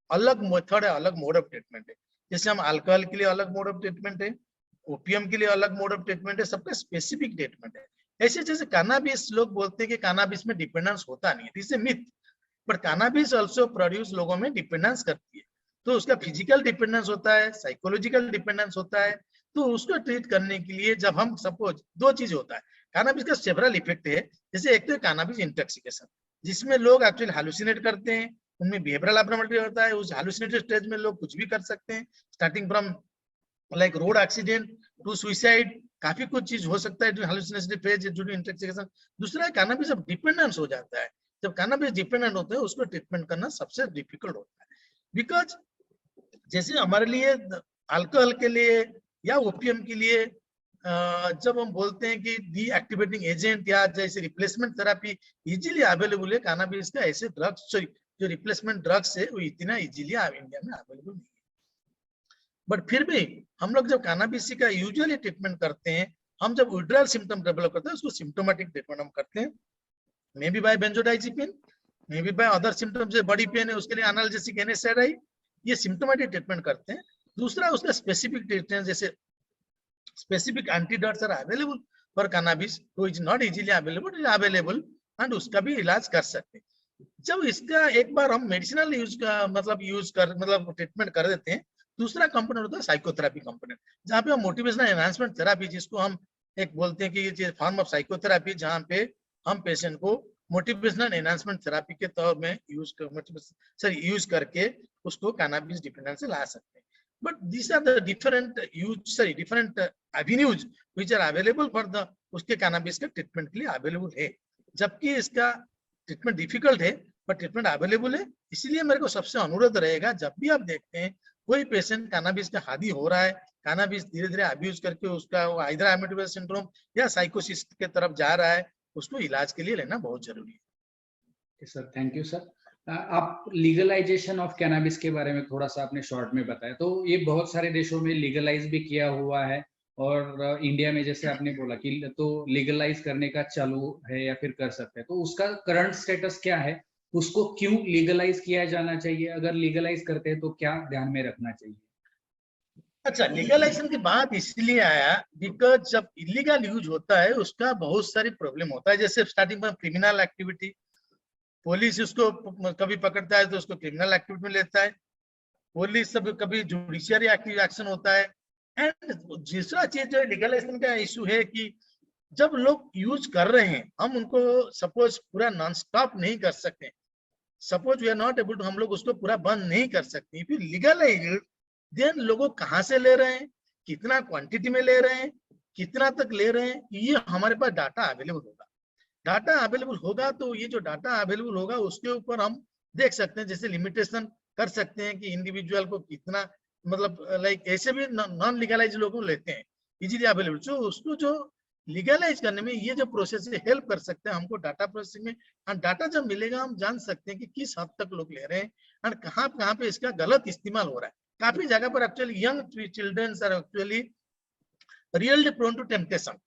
B: अलग मेथड है, अलग मोड ऑफ ट्रीटमेंट है। जैसे हम अल्कोहल के लिए अलग मोड ऑफ ट्रीटमेंट है, ओपियम के लिए अलग मोड ऑफ ट्रीटमेंट है, सबका स्पेसिफिक ट्रीटमेंट है। ऐसे जैसे कैनाबिस, लोग बोलते हैं कि कैनाबिस में डिपेंडेंस होता नहीं है, this is myth, but cannabis also produce लोगों में डिपेंडेंस करती है, तो उसका फिजिकल डिपेंडेंस होता है, साइकोलॉजिकल डिपेंडेंस होता है। तो उसको ट्रीट करने के लिए जब हम सपोज दो चीज होता है, कैनाबिस का सेवरल इफेक्ट है, जैसे एक तो कैनाबिस इंटॉक्सिकेशन, जिसमें लोग एक्चुअली हालुसिनेट करते हैं, उनमें बिहेवियरल एब्नॉर्मलिटी होता है, उस हालुसिनेटेड स्टेज में लोग कुछ भी कर सकते हैं, starting from like road accident to suicide, काफी कुछ चीज हो सकता है hallucination phase due to intoxication. दूसरा कैनाबिस जब डिपेंडेंस हो जाता है, जब कैनाबिस डिपेंडेंट होता है, उसको ट्रीटमेंट करना सबसे डिफिकल्ट होता है, बिकॉज जैसे हमारे लिए अल्कोहल के लिए या ओपियम के लिए जब हम बोलते हैं कि डीएक्टिवेटिंग एजेंट या जैसे रिप्लेसमेंट थेरेपी इजीली अवेलेबल है, कैनाबिस का ऐसे ड्रग्स जो रिप्लेसमेंट ड्रग्स है वो इतना इजीली इंडिया में अवेलेबल नहीं है। बट फिर भी हम लोग जब कैनाबिस का यूजुअली ट्रीटमेंट करते हैं, हम जब विड्रॉल सिम्टम डेवलप करते हैं उसको सिम्टोमेटिक ट्रीटमेंट हम करते हैं, maybe by benzodiazepine, maybe by other symptoms, जैसे बॉडी पेन है उसके लिए एनाल्जेसिक एनेस्थेटिक, ये सिम्टोमेटिक ट्रीटमेंट करते हैं। दूसरा उसका स्पेसिफिक ट्रीटमेंट, जैसे specific antidotes are available for cannabis, तो is not easily available, is available, and उसका भी इलाज कर सकते हैं। जब इसका एक बार हम मेडिसिनल यूज का मतलब ट्रीटमेंट कर देते हैं, दूसरा कंपोनेंट होता है साइकोथेरेपी कंपोनेंट, जहाँ पे हम मोटिवेशनल एनहांसमेंट थेरेपी, जिसको हम एक बोलते हैं कि ये फॉर्म ऑफ साइकोथेरेपी, जहाँ पे हम पेशेंट को मोटिवेशनल एनहांसमेंट थेरेपी के तौर में यूज करके उसको कैनाबिस डिपेंडेंस से ला सकते हैं। But these are the different avenues which are available for the उसके कैनाबिस के ट्रीटमेंट के लिए अवेलेबल है, जबकि इसका ट्रीटमेंट डिफिकल्ट है पर ट्रीटमेंट अवेलेबल है। इसलिए मेरे को सबसे अनुरोध रहेगा, जब भी आप देखते हैं कोई पेशेंट कैनाबिस का हादी हो रहा है, कैनाबिस धीरे धीरे अब्यूज करके उसका आइदर एमिटिबस सिंड्रोम या साइकोसिस के तरफ जा रहा है, उसको इलाज के लिए लेना बहुत जरूरी है।
A: Sir thank you sir. आप लीगलाइजेशन ऑफ कैनाबिस के बारे में थोड़ा सा आपने शॉर्ट में बताया, तो ये बहुत सारे देशों में लीगलाइज भी किया हुआ है, और इंडिया में जैसे आपने बोला कि तो लीगलाइज करने का चालू है या फिर कर सकते हैं, तो उसका करंट स्टेटस क्या है, उसको क्यों लीगलाइज किया जाना चाहिए, अगर लीगलाइज करते हैं तो क्या ध्यान में रखना चाहिए?
B: अच्छा, लीगलाइजेशन की बात इसलिए आया बिकॉज जब इलीगल यूज होता है उसका बहुत सारी प्रॉब्लम होता है, जैसे स्टार्टिंग में क्रिमिनल एक्टिविटी, पुलिस उसको कभी पकड़ता है तो उसको क्रिमिनल एक्टिविटी में लेता है, पुलिस सब कभी जुडिशियरी एक्शन होता है। एंड दूसरा चीज जो लीगलाइजेशन का इशू है कि जब लोग यूज कर रहे हैं हम उनको सपोज पूरा नॉन स्टॉप नहीं कर सकते, suppose we are not able to, हम लोग उसको पूरा बंद नहीं कर सकते। इफ यू लीगलाइज देन लोगों कहाँ से ले रहे हैं, कितना क्वांटिटी में ले रहे हैं, कितना तक ले रहे हैं, ये हमारे पास डाटा अवेलेबल होगा। डाटा अवेलेबल होगा तो ये जो डाटा अवेलेबल होगा उसके ऊपर हम देख सकते हैं, जैसे लिमिटेशन कर सकते हैं कि इंडिविजुअल को कितना, मतलब लाइक ऐसे भी नॉन लीगलाइज लोगों को लेते हैं इजीली अवेलेबल, तो उसको जो लीगलाइज करने में ये जो प्रोसेस है हेल्प कर सकते हैं हमको डाटा प्रोसेसिंग में। एंड डाटा जब मिलेगा हम जान सकते हैं कि किस हद तक लोग ले रहे हैं एंड कहाँ पे इसका गलत इस्तेमाल हो रहा है। काफी जगह पर actually young childrens are actually really prone to temptation,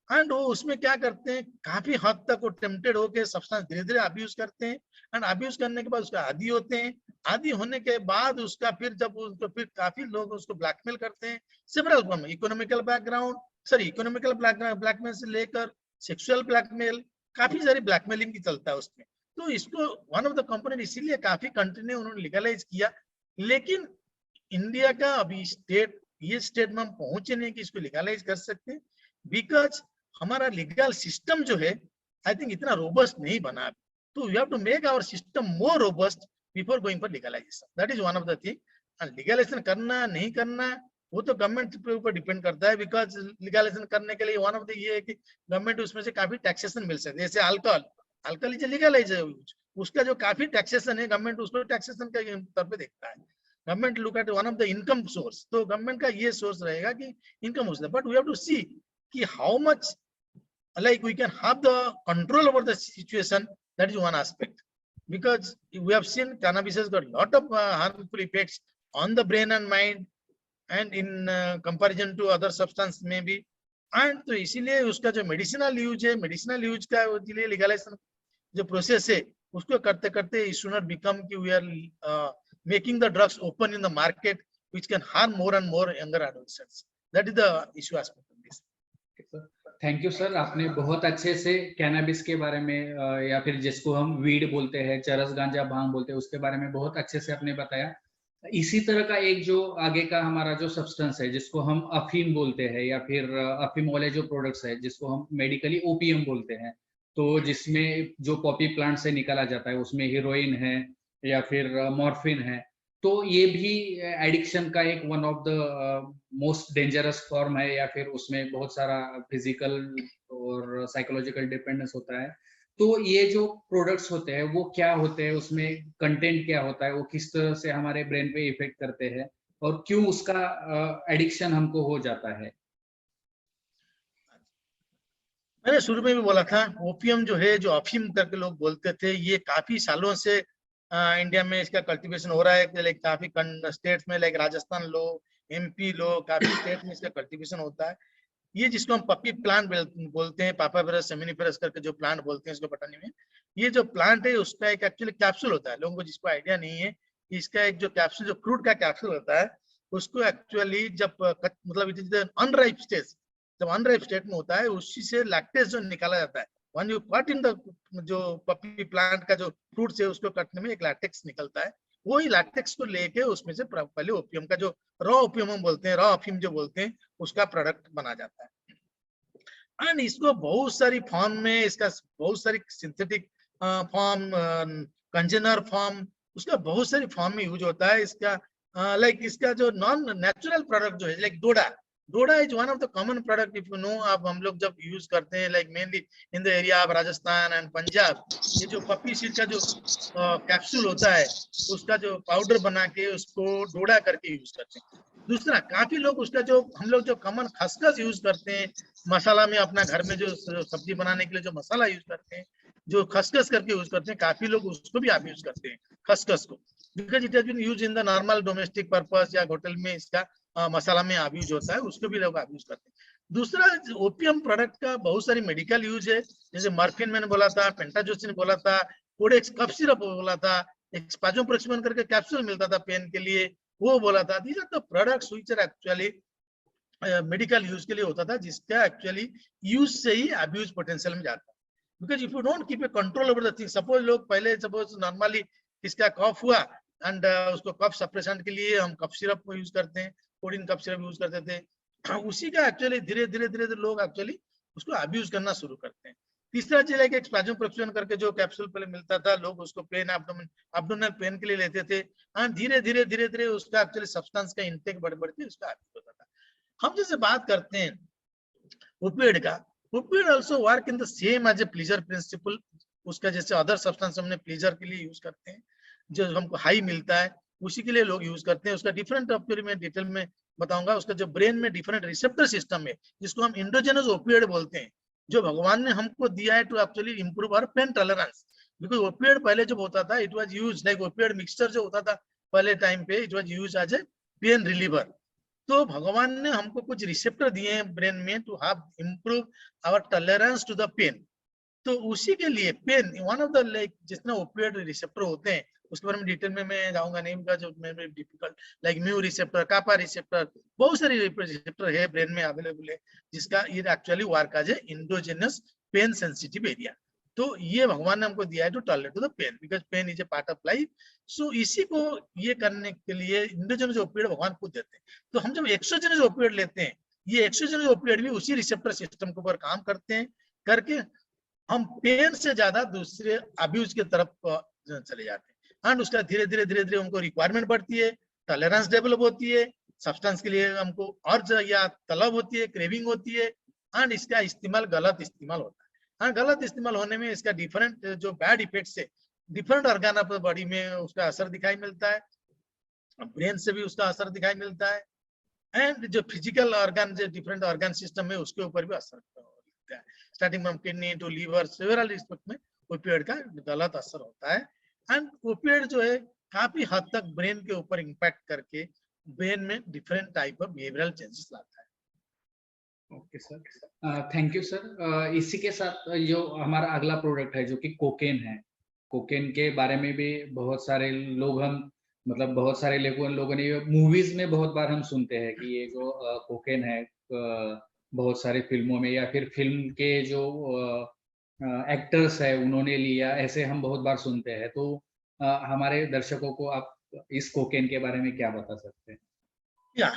B: and वो उसमें क्या करते हैं काफी हद तक वो टेम्पटेड होकर सब्सटेंस धीरे धीरे अब्यूज करते हैं, एंड अब्यूज करने के बाद उसका आदी होते हैं। आदी होने के बाद उसका फिर जब उसको फिर काफी लोग उसको ब्लैकमेल करते हैं, several form, economical background, sorry economical blackmail से लेकर सेक्सुअल ब्लैकमेल, काफी सारी ब्लैकमेलिंग की चलता है उसमें। तो इसको वन ऑफ द कंपोनेंट इसीलिए काफी कंट्री ने उन्होंने लीगलाइज किया, लेकिन इंडिया का अभी स्टेट, ये स्टेट में हम पहुंचे नहीं कि इसको लीगलाइज कर सकते हैं, बिकॉज हमारा लीगल सिस्टम जो है आई थिंक इतना रोबस्ट नहीं बना। तो we have to make our system more robust before going for legalisation, that is one of the thing. And legalisation करना नहीं करना वो तो गवर्नमेंट के ऊपर डिपेंड करता है, बिकॉज लीगलाइजेशन करने के लिए वन ऑफ द ये है कि गवर्नमेंट उसमें से काफी टैक्सेशन मिल सकती है। जैसे अल्कोहल, अल्कोहल इज लीगलाइज है, उसका जो काफी टैक्सेशन है गवर्नमेंट उसको टैक्सेशन का तौर पे देखता है। Government look at one of the income source, तो गवर्नमेंट का ये सोर्स रहेगा कि इनकम हो सकता है, बट वी हैव टू सी कि how much like we can have the control over the situation. That is one aspect, because we have seen cannabis has got a lot of harmful effects on the brain and mind, and in comparison to other substance maybe, and तो इसीलिए उसका जो medicinal use है, medicinal use का लिए legalisation जो process है उसको करते करते it should not become कि we are making the drugs open in the market which can harm more and more younger adolescents. That is the issue aspect of this.
A: Thank you sir, आपने बहुत अच्छे से cannabis के बारे में या फिर जिसको हम वीड बोलते हैं, चरस गांजा भांग बोलते हैं, उसके बारे में बहुत अच्छे से आपने बताया। इसी तरह का एक जो आगे का हमारा जो सब्सटेंस है जिसको हम अफीम बोलते हैं, या फिर अफीम वाले जो प्रोडक्ट्स है जिसको हम मेडिकली ओपीएम बोलते हैं, तो जिसमें जो पॉपी प्लांट से निकाला जाता है उसमें हीरोइन है या फिर मॉर्फिन है, तो ये भी एडिक्शन का एक one of the most dangerous form है, या फिर उसमें बहुत सारा फिजिकल और साइकोलॉजिकल डिपेंडेंस होता है। तो ये जो प्रोडक्ट्स होते हैं वो क्या होते हैं, उसमें कंटेंट क्या होता है, वो किस तरह से हमारे ब्रेन पे इफेक्ट करते हैं और क्यों उसका एडिक्शन हमको हो जाता है?
B: मैंने शुरू में भी बोला था ओपियम जो है, जो अफीम करके लोग बोलते थे, ये काफी सालों से इंडिया में इसका कल्टीवेशन हो रहा है। लाइक काफी स्टेट्स में, लाइक राजस्थान लो, एमपी लो, काफी स्टेट में इसका कल्टीवेशन होता है। ये जिसको हम पपी प्लांट बोलते हैं, पापावेरस सेमिनिफेरस करके जो प्लांट बोलते हैं इसको बटानी में, ये जो प्लांट है उसका एक एक्चुअली कैप्सूल होता है। लोगों को जिसको आइडिया नहीं है, इसका एक जो कैप्सूल, जो फ्रूट का कैप्सूल होता है, उसको एक्चुअली जब मतलब इट इज अनराइप स्टेज, जब अनराइप स्टेट में होता है उसी से लैक्टेज जो निकाला जाता है। One you cut in the जो पपी प्लांट का जो फ्रूट है उसको कटने में एक लैटेक्स निकलता है, वही लैटेक्स को लेके उसमें से पहले ओपियम का जो रॉ ओपियम हम बोलते हैं, रॉ अफीम जो बोलते हैं, उसका प्रोडक्ट बना जाता है। एंड इसको बहुत सारी फॉर्म में, इसका बहुत सारी सिंथेटिक फॉर्म, कंजेनर फॉर्म, उसका बहुत सारी फॉर्म में यूज होता है। इसका लाइक इसका जो नॉन नेचुरल प्रोडक्ट जो है, like Doda, Doda is one of the common product if you know. अब हम लोग जब यूज करते हैं like mainly in the area of Rajasthan and Punjab, ये जो पपी सीड का जो कैप्सूल होता है उसका जो पाउडर बना के उसको डोडा करके यूज करते हैं। दूसरा, काफी लोग उसका जो हम लोग जो कॉमन खसखस यूज करते हैं मसाला में, अपना घर में जो सब्जी बनाने के लिए जो मसाला यूज करते हैं, जो खसखस करके यूज करते हैं, काफी लोग उसको भी आप यूज करते हैं खसखस को, because it has been use in the normal domestic purpose, या होटल में इसका मसाला में आप यूज होता है, उसको भी लोग आप यूज करते हैं। दूसरा, ओपियम प्रोडक्ट का बहुत सारी मेडिकल यूज है, जैसे मॉर्फिन मैंने बोला था, पेंटाजोसिन बोला था, कोडेक्स कफ सिरप बोला था, एक स्पाजोप्रोक्सिमन करके कैप्सूल मिलता था पेन के लिए, वो बोला था। These are the products which are actually medical use के लिए होता था, जिसका एक्चुअली यूज से ही अब्यूज पोटेंशियल में जाता है। because if you don't keep a control over the thing, suppose लोग पहले suppose normally किसका कफ हुआ and उसको कफ सप्रेशन के लिए हम कफ सिरप यूज करते हैं, कोडिन कफ सिरप यूज करते थे, उसी का एक्चुअली धीरे धीरे लोग एक्चुअली उसको अब्यूज करना शुरू करते हैं। तीसरा चीज है कि स्पैजम प्रोक्सियन करके जो कैप्सूल पहले मिलता था, लोग उसको पेन एब्डोमिनल पेन के लिए लेते थे एंड धीरे धीरे उसका एक्चुअली सब्सटेंस का इंटेक बढ़ उसका अब्यूज होता था। हम जैसे बात करते हैं ओपियोइड का, opioid also work in the same as a pleasure principle. उसका जैसे अदर सब्सटेंस हमने प्लेजर के लिए यूज करते हैं, जो हमको हाई मिलता है उसी के लिए लोग यूज करते हैं। उसका डिफरेंट में डिटेल में बताऊंगा। उसका जो ब्रेन में डिफरेंट रिसेप्टर सिस्टम है जिसको हम इंडोजेनस ओपियोइड बोलते हैं, जो भगवान ने हमको दिया है to actually improve our pain tolerance. Because opioid पहले जब होता था it was used like opioid mixture जो होता था पहले टाइम पे, it was used as a pain reliever. तो भगवान ने हमको कुछ रिसेप्टर दिए हैं ब्रेन में to have improve our tolerance to the pain. तो उसी के लिए pain one of the like जितने ओपियोइड रिसेप्टर होते हैं उसके बारे में डिटेल में मैं जाऊंगा नहीं, का जो डिफिकल्ट लाइक म्यू रिसेप्टर, कापा रिसेप्टर, बहुत सारे रिसेप्टर है ब्रेन में अवेलेबल है जिसका ये actually work as a endogenous pain sensitive area. तो ये भगवान ने हमको दिया है to tolerate to the pain because pain is a part of life. So इसी को ये करने के लिए इंडोजेनस ओपियोइड भगवान खुद देते हैं। तो हम जब एक्सोजेनस ओपियोइड लेते हैं, ये एक्सोजेनस ओपियोइड भी उसी रिसेप्टर सिस्टम के ऊपर काम करते हैं, करके हम पेन से ज्यादा दूसरे अब्यूज की तरफ चले जाते हैं एंड उसका धीरे धीरे उनको रिक्वायरमेंट बढ़ती है, टॉलरेंस डेवलप होती है, सब्सटेंस के लिए हमको और या तलब होती है, क्रेविंग होती है एंड इसका इस्तेमाल गलत इस्तेमाल होता है। एंड गलत इस्तेमाल होने में इसका डिफरेंट जो बैड इफेक्ट है डिफरेंट ऑर्गन ऑफ बॉडी में उसका असर दिखाई मिलता है, ब्रेन से भी उसका असर दिखाई मिलता है एंड जो फिजिकल ऑर्गन जो डिफरेंट ऑर्गन सिस्टम है उसके ऊपर भी असर होता है, starting from kidney to liver several respect में ओपियोइड का गलत असर होता है। एंड ओपियोइड जो है काफी हद तक ब्रेन के ऊपर इंपैक्ट करके ब्रेन में different type of behavioural changes लाता है।
A: Okay sir, thank you sir. इसी के साथ जो हमारा अगला प्रोडक्ट है जो कि कोकेन है, कोकेन के बारे में भी बहुत सारे लोग हम मतलब बहुत सारे लोगों ने मूवीज में बहुत बार हम सुनते हैं कि ये जो कोकेन है बहुत सारे फिल्मों में या फिर फिल्म के जो एक्टर्स है उन्होंने लिया, ऐसे हम बहुत बार सुनते हैं। तो हमारे दर्शकों को आप इस कोकेन के बारे में क्या बता सकते हैं?
B: या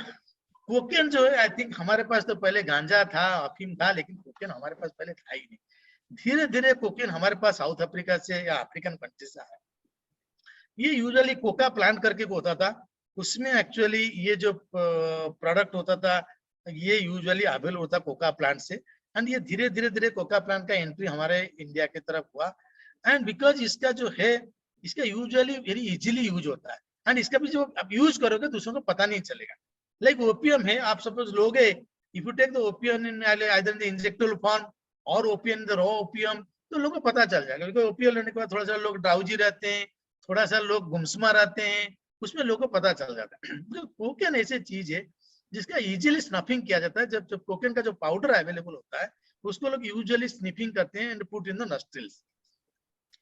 B: कोकेन जो है आई थिंक हमारे पास तो पहले गांजा था, अफीम था, लेकिन कोकेन हमारे पास पहले था ही नहीं। धीरे धीरे कोकेन हमारे पास साउथ अफ्रीका से या अफ्रीकन कंट्री से आया। ये यूजुअली कोका प्लांट करके होता था, उसमें एक्चुअली ये जो प्रोडक्ट होता था ये यूजुअली अवेलेबल होता कोका प्लांट से एंड ये धीरे धीरे कोका प्लांट का एंट्री हमारे इंडिया की तरफ हुआ एंड बिकॉज इसका जो है इसका यूजुअली वेरी इजीली यूज होता है एंड इसका भी जो आप यूज करोगे दूसरों को पता नहीं चलेगा। लाइक ओपियम है, आप सपोज लोगे, if you take the opium in either in the injectable form और ओपियम द रॉ ओपियम, तो लोगों को पता चल जाएगा। बिकॉज ओपियम लेने के बाद थोड़ा सा लोग ड्राउजी रहते हैं, थोड़ा सा लोग गुमसुमा रहते हैं, उसमें लोगों को पता चल जाता है। जो कोकेन ऐसी चीज है जिसका इजीली स्नफिंग किया जाता है। जब कोकेन का जो पाउडर अवेलेबल होता है उसको लोग यूजुअली स्निफिंग करते हैं and put in the nostrils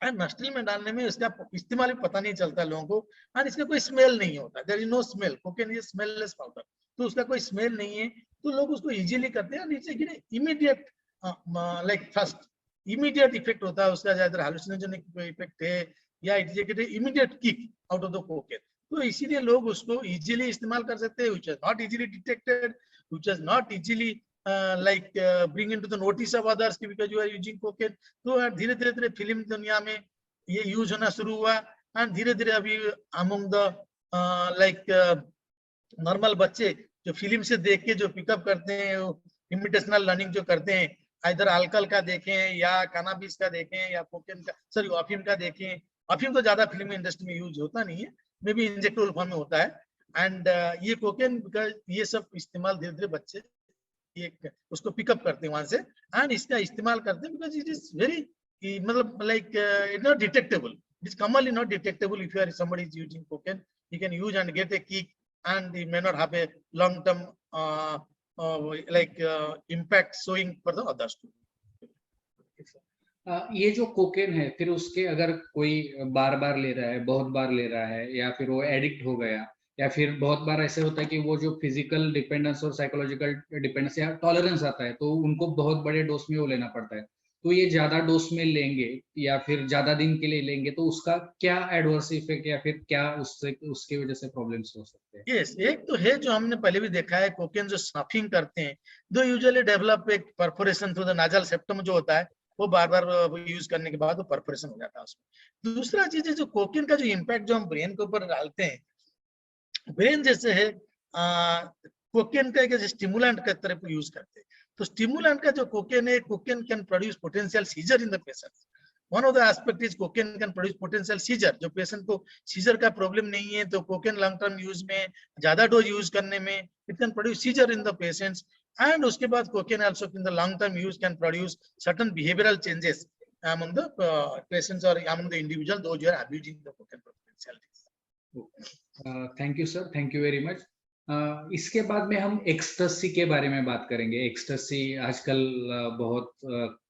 B: and nostril में डालने में इसका इस्तेमाल भी पता नहीं चलता लोगों को एंड इसका कोई स्मेल नहीं होता, there is no smell, cocaine is smellless powder, तो उसका कोई स्मेल नहीं है, तो लोग उसको इजीली करते हैं। नीचे गिरे immediate like first immediate effect होता है उसका, ज्यादा हालुसिनोजेनिक इफेक्ट है या immediate kick out of the cocaine, तो इसीलिए लोग उसको इजीली इस्तेमाल कर सकते हैं, which is not easily detected, which is not easily bring into the notice of others because you are using cocaine। तो धीरे धीरे फिल्म दुनिया में ये यूज होना शुरू हुआ एंड धीरे धीरे अभी among the नॉर्मल बच्चे जो फिल्म से देख के जो पिकअप करते हैं, इमिटेशनल लर्निंग जो करते हैं, इधर अल्कोहल का देखें या कैनाबिस का देखें या कोकेन का सॉरी अफीम का देखें। अफीम तो ज्यादा फिल्म इंडस्ट्री में यूज होता नहीं है, मे बी इंजेक्टेबल फॉर्म में होता है एंड ये कोकेन ये सब इस्तेमाल धीरे धीरे बच्चे ये उसको पिकअप करते हैं वहां से एंड इसका इस्तेमाल करते हैं बिकॉज इट इज वेरी मतलब like it not detectable, it is commonly not detectable. If you are somebody is using cocaine, you can use and get a kick and it may not have a long term impact showing for the others too।
A: ये जो cocaine है फिर उसके अगर कोई बार बार ले रहा है, बहुत बार ले रहा है या फिर वो एडिक्ट हो गया या फिर बहुत बार ऐसे होता है कि वो जो फिजिकल डिपेंडेंस और साइकोलॉजिकल डिपेंडेंस या टॉलरेंस आता है तो उनको बहुत बड़े डोज में वो लेना पड़ता है, तो ये ज्यादा डोज में लेंगे या फिर ज्यादा दिन के लिए लेंगे तो उसका क्या एडवर्स इफेक्ट या फिर क्या उससे उसकी वजह से प्रॉब्लम्स हो सकते हैं?
B: यस, एक तो है जो हमने पहले भी देखा है, कोकेन जो स्नफिंग करते हैं, दो यूजुअली डेवलप एक परफोरेशन थ्रू द नाजल सेप्टम जो होता है, वो बार बार यूज करने के बाद वो परफोरेशन हो जाता है उसमें। दूसरा चीज है जो कोकेन का जो इम्पैक्ट जो हम ब्रेन के ऊपर डालते हैं, ब्रेन जैसे है कोकेन का एक स्टिमुलेंट के तरह यूज करते हैं। तो स्टिमुलेंट का जो कोकेन है, cocaine can produce potential seizure in the patient. One of the aspect is cocaine can produce potential seizure. जो पेशेंट को सीजर का प्रॉब्लम नहीं है तो कोकेन लॉन्ग टर्म यूज में, ज्यादा डोज यूज करने में, it can produce seizure in the patients. And उसके बाद cocaine also in the long term use can produce certain behavioural changes among the patients or among the individual those who are abusing the cocaine potentialities.
A: Thank you sir, thank you very much. इसके बाद में हम ecstasy के बारे में बात करेंगे। Ecstasy आजकल बहुत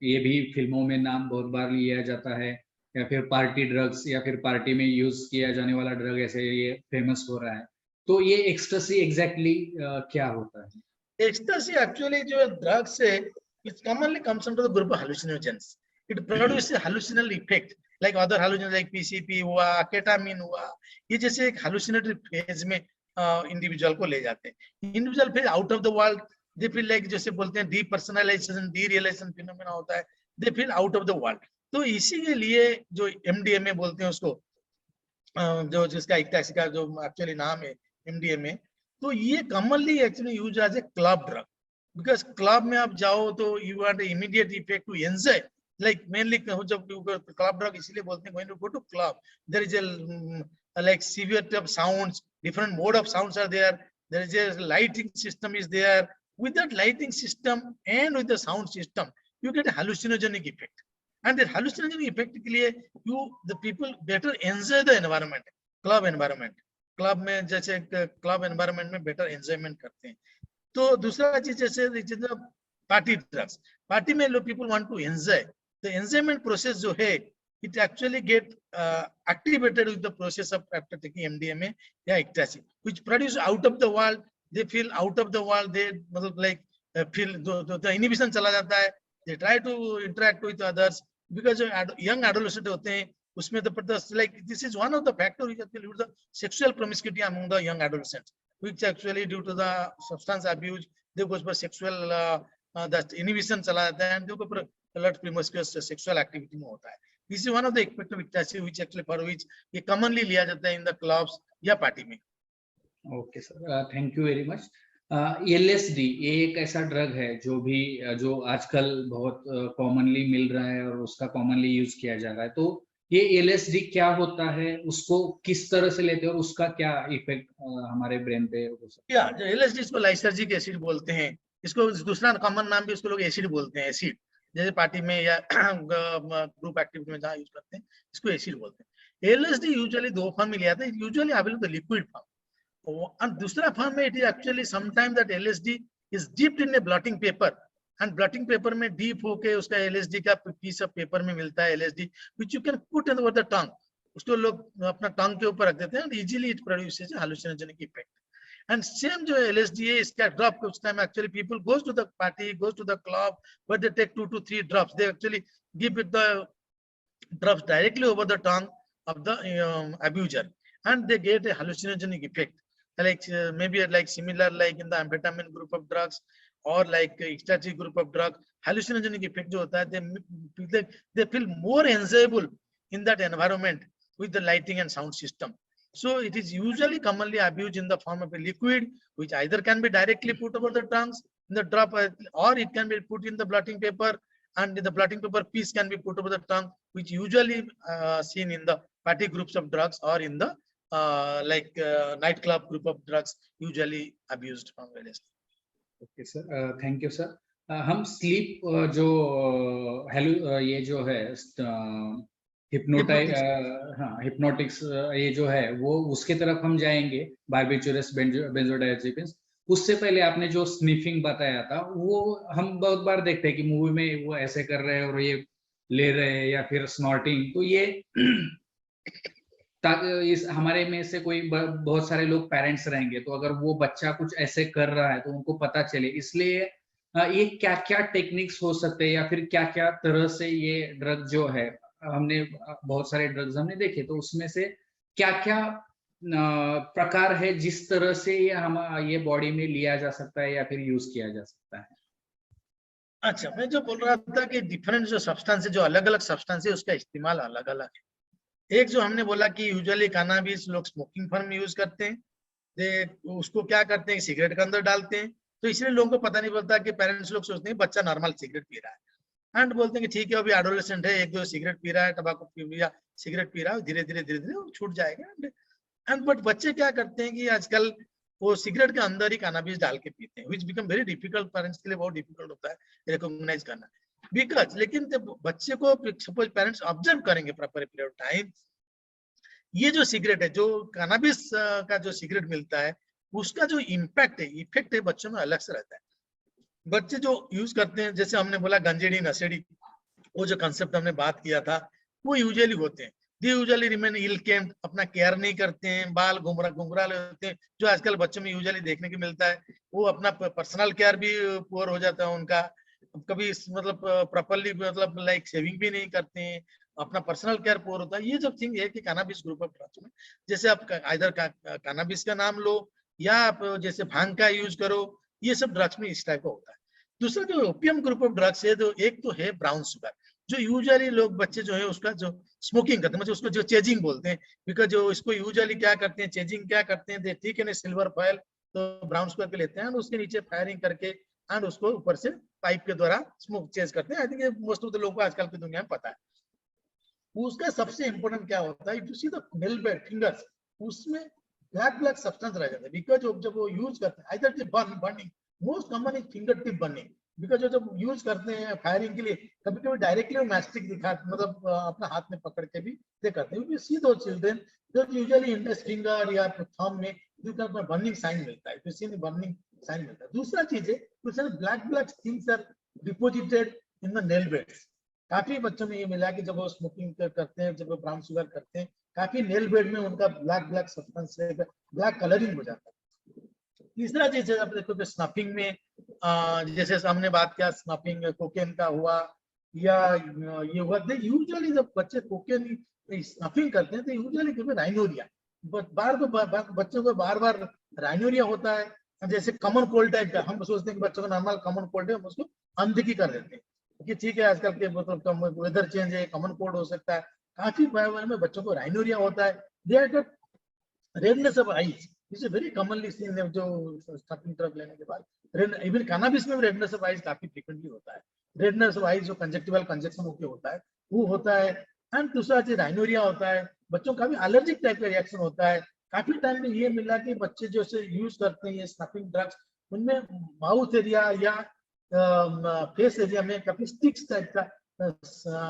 A: ये भी फिल्मों में नाम बहुत बार लिया जाता है, या फिर पार्टी ड्रग्स या फिर पार्टी में यूज किया जाने वाला ड्रग ऐसे ये फेमस हो रहा है। तो ये एक्सटेसी एग्जैक्टली क्या होता है?
B: Ecstasy actually जो drugs है, it commonly comes under the group of hallucinogens. It produces a hallucinal effect like other hallucinogens like PCP हुआ, ketamine हुआ, ये जैसे एक hallucinatory phase में इंडिविजुअल को ले जाते हैं। इंडिविजुअल फिर out of the world, they feel like, जैसे बोलते हैं डीपर्सनलाइजेशन, डीरियलाइजेशन फिनोमेना होता है, they feel out of the world. तो इसी के लिए जो एमडीएमए बोलते हैं उसको, जो जिसका एक्टेसी का जो एक्चुअली नाम है एमडीएमए, तो ये commonly actually use as a club drug. Because club में आप जाओ तो you want immediate effect to enjoy, like mainly जब क्लब ड्रग इसलिए बोलते हैं, when you go to club there is a like severe of sounds, different mode of sounds are there is a lighting system is there. With that lighting system and with the sound system you get a hallucinogenic effect, and that hallucinogenic effect के लिए you the people better enjoy the environment, club environment। Club में जैसे club environment में better enjoyment करते हैं। तो दूसरा चीज जैसे पार्टी ड्रग्स, पार्टी में लोग people want to enjoy, the enjoyment process जो है it actually get activated with the process of after taking MDMA या ecstasy, which produce out of the world, they feel out of the world, they मतलब like feel the inhibition चला जाता है, they try to interact with others because young adolescent होते हैं उसमें the like this is one of the factors which actually lead to the sexual promiscuity among the young adolescents, which actually due to the substance abuse they goes for sexual that inhibition चला जाता है and जो ऊपर alert promiscuous sexual activity में होता है। This is one of the effect of ecstasy which actually for which ये commonly लिया जाता है in the clubs या पार्टी में।
A: Okay sir, thank you very much. LSD ये एक ऐसा ड्रग है जो भी जो आजकल बहुत कॉमनली मिल रहा है और उसका कॉमनली यूज किया जा रहा है। तो ये LSD क्या होता है, उसको किस तरह से लेते हैं और उसका क्या इफेक्ट हमारे ब्रेन पे हो सकता है?
B: या जो LSD इसको लाइसर्जिक एसिड बोलते हैं, इसको दूसरा कॉमन नाम भी इसको लोग एसिड बोलते हैं, एसिड जैसे पार्टी में या ग्रुप एक्टिविटी में जहाँ यूज करते हैं इसको एसिड बोलते हैं। LSD यूजुअली दो फॉर्म में लिया था, यूजुअली अवेलेबल लिक्विड फॉर्म, और दूसरा फॉर्म में it is actually sometime that LSD is dipped in A blotting paper, and blotting paper में डीप होके उसका LSD का पीस ऑफ पेपर में मिलता है LSD which you can put over the tongue, उसको लोग अपना टंग के ऊपर रख देते हैं and easily it produces a hallucinogenic effect. And same जो LSD है इसका drop उस time actually people goes to the party, goes to the club, but they take 2 to 3 drops. They actually give it the drops directly over the tongue of the abuser, and they get a hallucinogenic effect. Like maybe like similar like in the amphetamine group of drugs or like ecstasy group of drug, hallucinogenic effect जो होता है, they feel more enjoyable in that environment with the lighting and sound system. So it is usually commonly abused in the form of a liquid, which either can be directly put over the tongues in the drop, or it can be put in the blotting paper, and the blotting paper piece can be put over the tongue, which usually seen in the party groups of drugs or in the nightclub group of drugs usually abused from LSD.
A: Okay sir, thank you sir. हम sleep जो ये जो है hypnotics ये जो है वो उसके तरफ हम जाएंगे, बार्बिटूरस बेंजोडाइजेपिन्स। उससे पहले आपने जो स्निफिंग बताया था वो हम बहुत बार देखते हैं कि मूवी में वो ऐसे कर रहे हैं और ये ले रहे हैं या फिर स्नॉटिंग। तो ये इस हमारे में से कोई बहुत सारे लोग पेरेंट्स रहेंगे, तो अगर वो बच्चा कुछ ऐसे कर रहा है तो उनको पता चले, इसलिए ये क्या क्या टेक्निक्स हो सकते हैं या फिर क्या क्या तरह से ये ड्रग जो है, हमने बहुत सारे ड्रग्स हमने देखे, तो उसमें से क्या क्या प्रकार है जिस तरह से ये बॉडी में लिया जा सकता है या फिर यूज किया जा सकता है?
B: अच्छा, मैं जो बोल रहा था कि डिफरेंट जो सब्सटेंस है, जो अलग अलग सब्सटेंस है, उसका इस्तेमाल अलग अलग है। एक जो हमने बोला कि यूजुअली कैनाबिस लोग स्मोकिंग फॉर्म में यूज करते हैं, उसको क्या करते हैं, सिगरेट के अंदर डालते हैं, तो इसलिए लोगों को पता नहीं पड़ता कि पेरेंट्स लोग सोचते हैं बच्चा नॉर्मल सिगरेट पी रहा है, एंड बोलते हैं कि ठीक है अभी एडोलेसेंट है, एक दो सिगरेट पी रहा है, टबाको पी या सिगरेट पी रहा है, धीरे धीरे वो छूट जाएगा। एंड बट बच्चे क्या करते हैं कि आजकल वो सिगरेट के अंदर ही कैनाबिस डाल के पीते हैं, विच बिकम वेरी डिफिकल्ट, पेरेंट्स के लिए बहुत डिफिकल्ट होता है रिकॉग्नाइज करना, बिकॉज लेकिन जब बच्चे को सपोज पेरेंट्स ऑब्जर्व करेंगे प्रॉपर पीरियड ऑफ टाइम, ये जो सिगरेट है, जो कैनाबिस का जो सिगरेट मिलता है, उसका जो इम्पैक्ट है, इफेक्ट है, बच्चों में अलग से रहता है। बच्चे जो यूज करते हैं, जैसे हमने बोला गंजेड़ी नशेड़ी, वो जो कंसेप्ट हमने बात किया था, वो यूजुअली होते हैं, दे यूजुअली रिमेन इल केम्ड, अपना केयर नहीं करते हैं, बाल घुंघरा होते हैं, जो आजकल बच्चों में यूजुअली देखने को मिलता है। वो अपना पर्सनल केयर भी पुअर हो जाता है उनका, कभी मतलब प्रॉपरली मतलब लाइक सेविंग भी नहीं करते हैं, अपना पर्सनल केयर पुअर होता है। ये जब थिंग है कि कैनाबिस ग्रुप ऑफ ड्रग्स में, जैसे आप इधर कैनाबिस का नाम लो या आप जैसे भांग का यूज करो, ये सब ड्रग्स में इस टाइप का होता है। दूसरा जो ओपियम ग्रुप ऑफ ड्रग्स है, तो एक तो है ब्राउन शुगर, जो यूजुअली लोग बच्चे जो है उसका जो स्मोकिंग करते हैं, मतलब उसको जो चेजिंग बोलते हैं, बिकॉज जो इसको यूजुअली क्या करते हैं, चेजिंग क्या करते हैं, ठीक है ना, सिल्वर फॉयल तो ब्राउन शुगर पे लेते हैं और उसके नीचे फायरिंग करके एंड उसको ऊपर से पाइप के द्वारा स्मोक चेज करते हैं। आई थिंक ये मोस्ट ऑफ द लोगों को आजकल की दुनिया में पता है। उसका सबसे इंपॉर्टेंट क्या होता है, if you see the nail bed fingers, उसमें ब्लैक ब्लैक सब्सटेंस रह जाता है, बिकॉज जब वो यूज करते हैं either burning, most common is finger tip burning, because जब यूज करते हैं फायरिंग के लिए, कभी कभी डायरेक्टली मैस्टिक दिखा, मतलब अपना हाथ में पकड़ के भी दे करते हैं। सी दो चिल्ड्रन जो यूजुअली इंडेक्स फिंगर या थंब में बर्निंग साइन मिलता है, सी बर्निंग साइन मिलता है। दूसरा चीज है black black things are deposited in the nail beds. काफी बच्चों में ये मिला कि जब वो स्मोकिंग करते हैं, जब वो ब्राउन शुगर करते हैं, काफी नेल बेड में उनका black black substance black colouring हो जाता है। तीसरा चीज है, आप देखो कि स्नफिंग में जैसे हमने बात किया, स्नफिंग कोकेन का हुआ या ये हुआ, यूजुअली जब बच्चे कोकेन स्नफिंग करते हैं तो यूजुअली राइनोरिया, बच्चों को बार बार राइनोरिया होता है, जैसे कॉमन कोल्ड टाइप का। हम सोचते हैं कि बच्चों को नॉर्मल कॉमन कोल्ड है, हम उसको अनदेखी कर देते हैं कि ठीक है आजकल के मतलब वेदर चेंज है, कॉमन कोल्ड हो सकता है। काफी में बच्चों को राइनोरिया होता है, they are got redness of eyes, is very commonly seen है, जो स्टार्टिंग ड्रग लेने के बाद इवन कैनाबिस में भी रेडनेस ऑफ आईज काफी फ्रीक्वेंटली होता है। रेडनेस ऑफ आईज जो कंजक्टिवल कंजक्शन होके होता है, वो होता है। एंड दूसरा चीज राइनोरिया होता है, बच्चों का भी एलर्जिक टाइप का रिएक्शन होता है। काफी टाइम में ये मिला कि बच्चे जो से यूज करते हैं ये स्नफिंग ड्रग्स, उनमें माउथ एरिया या फेस एरिया में काफी स्टिक्स टाइप का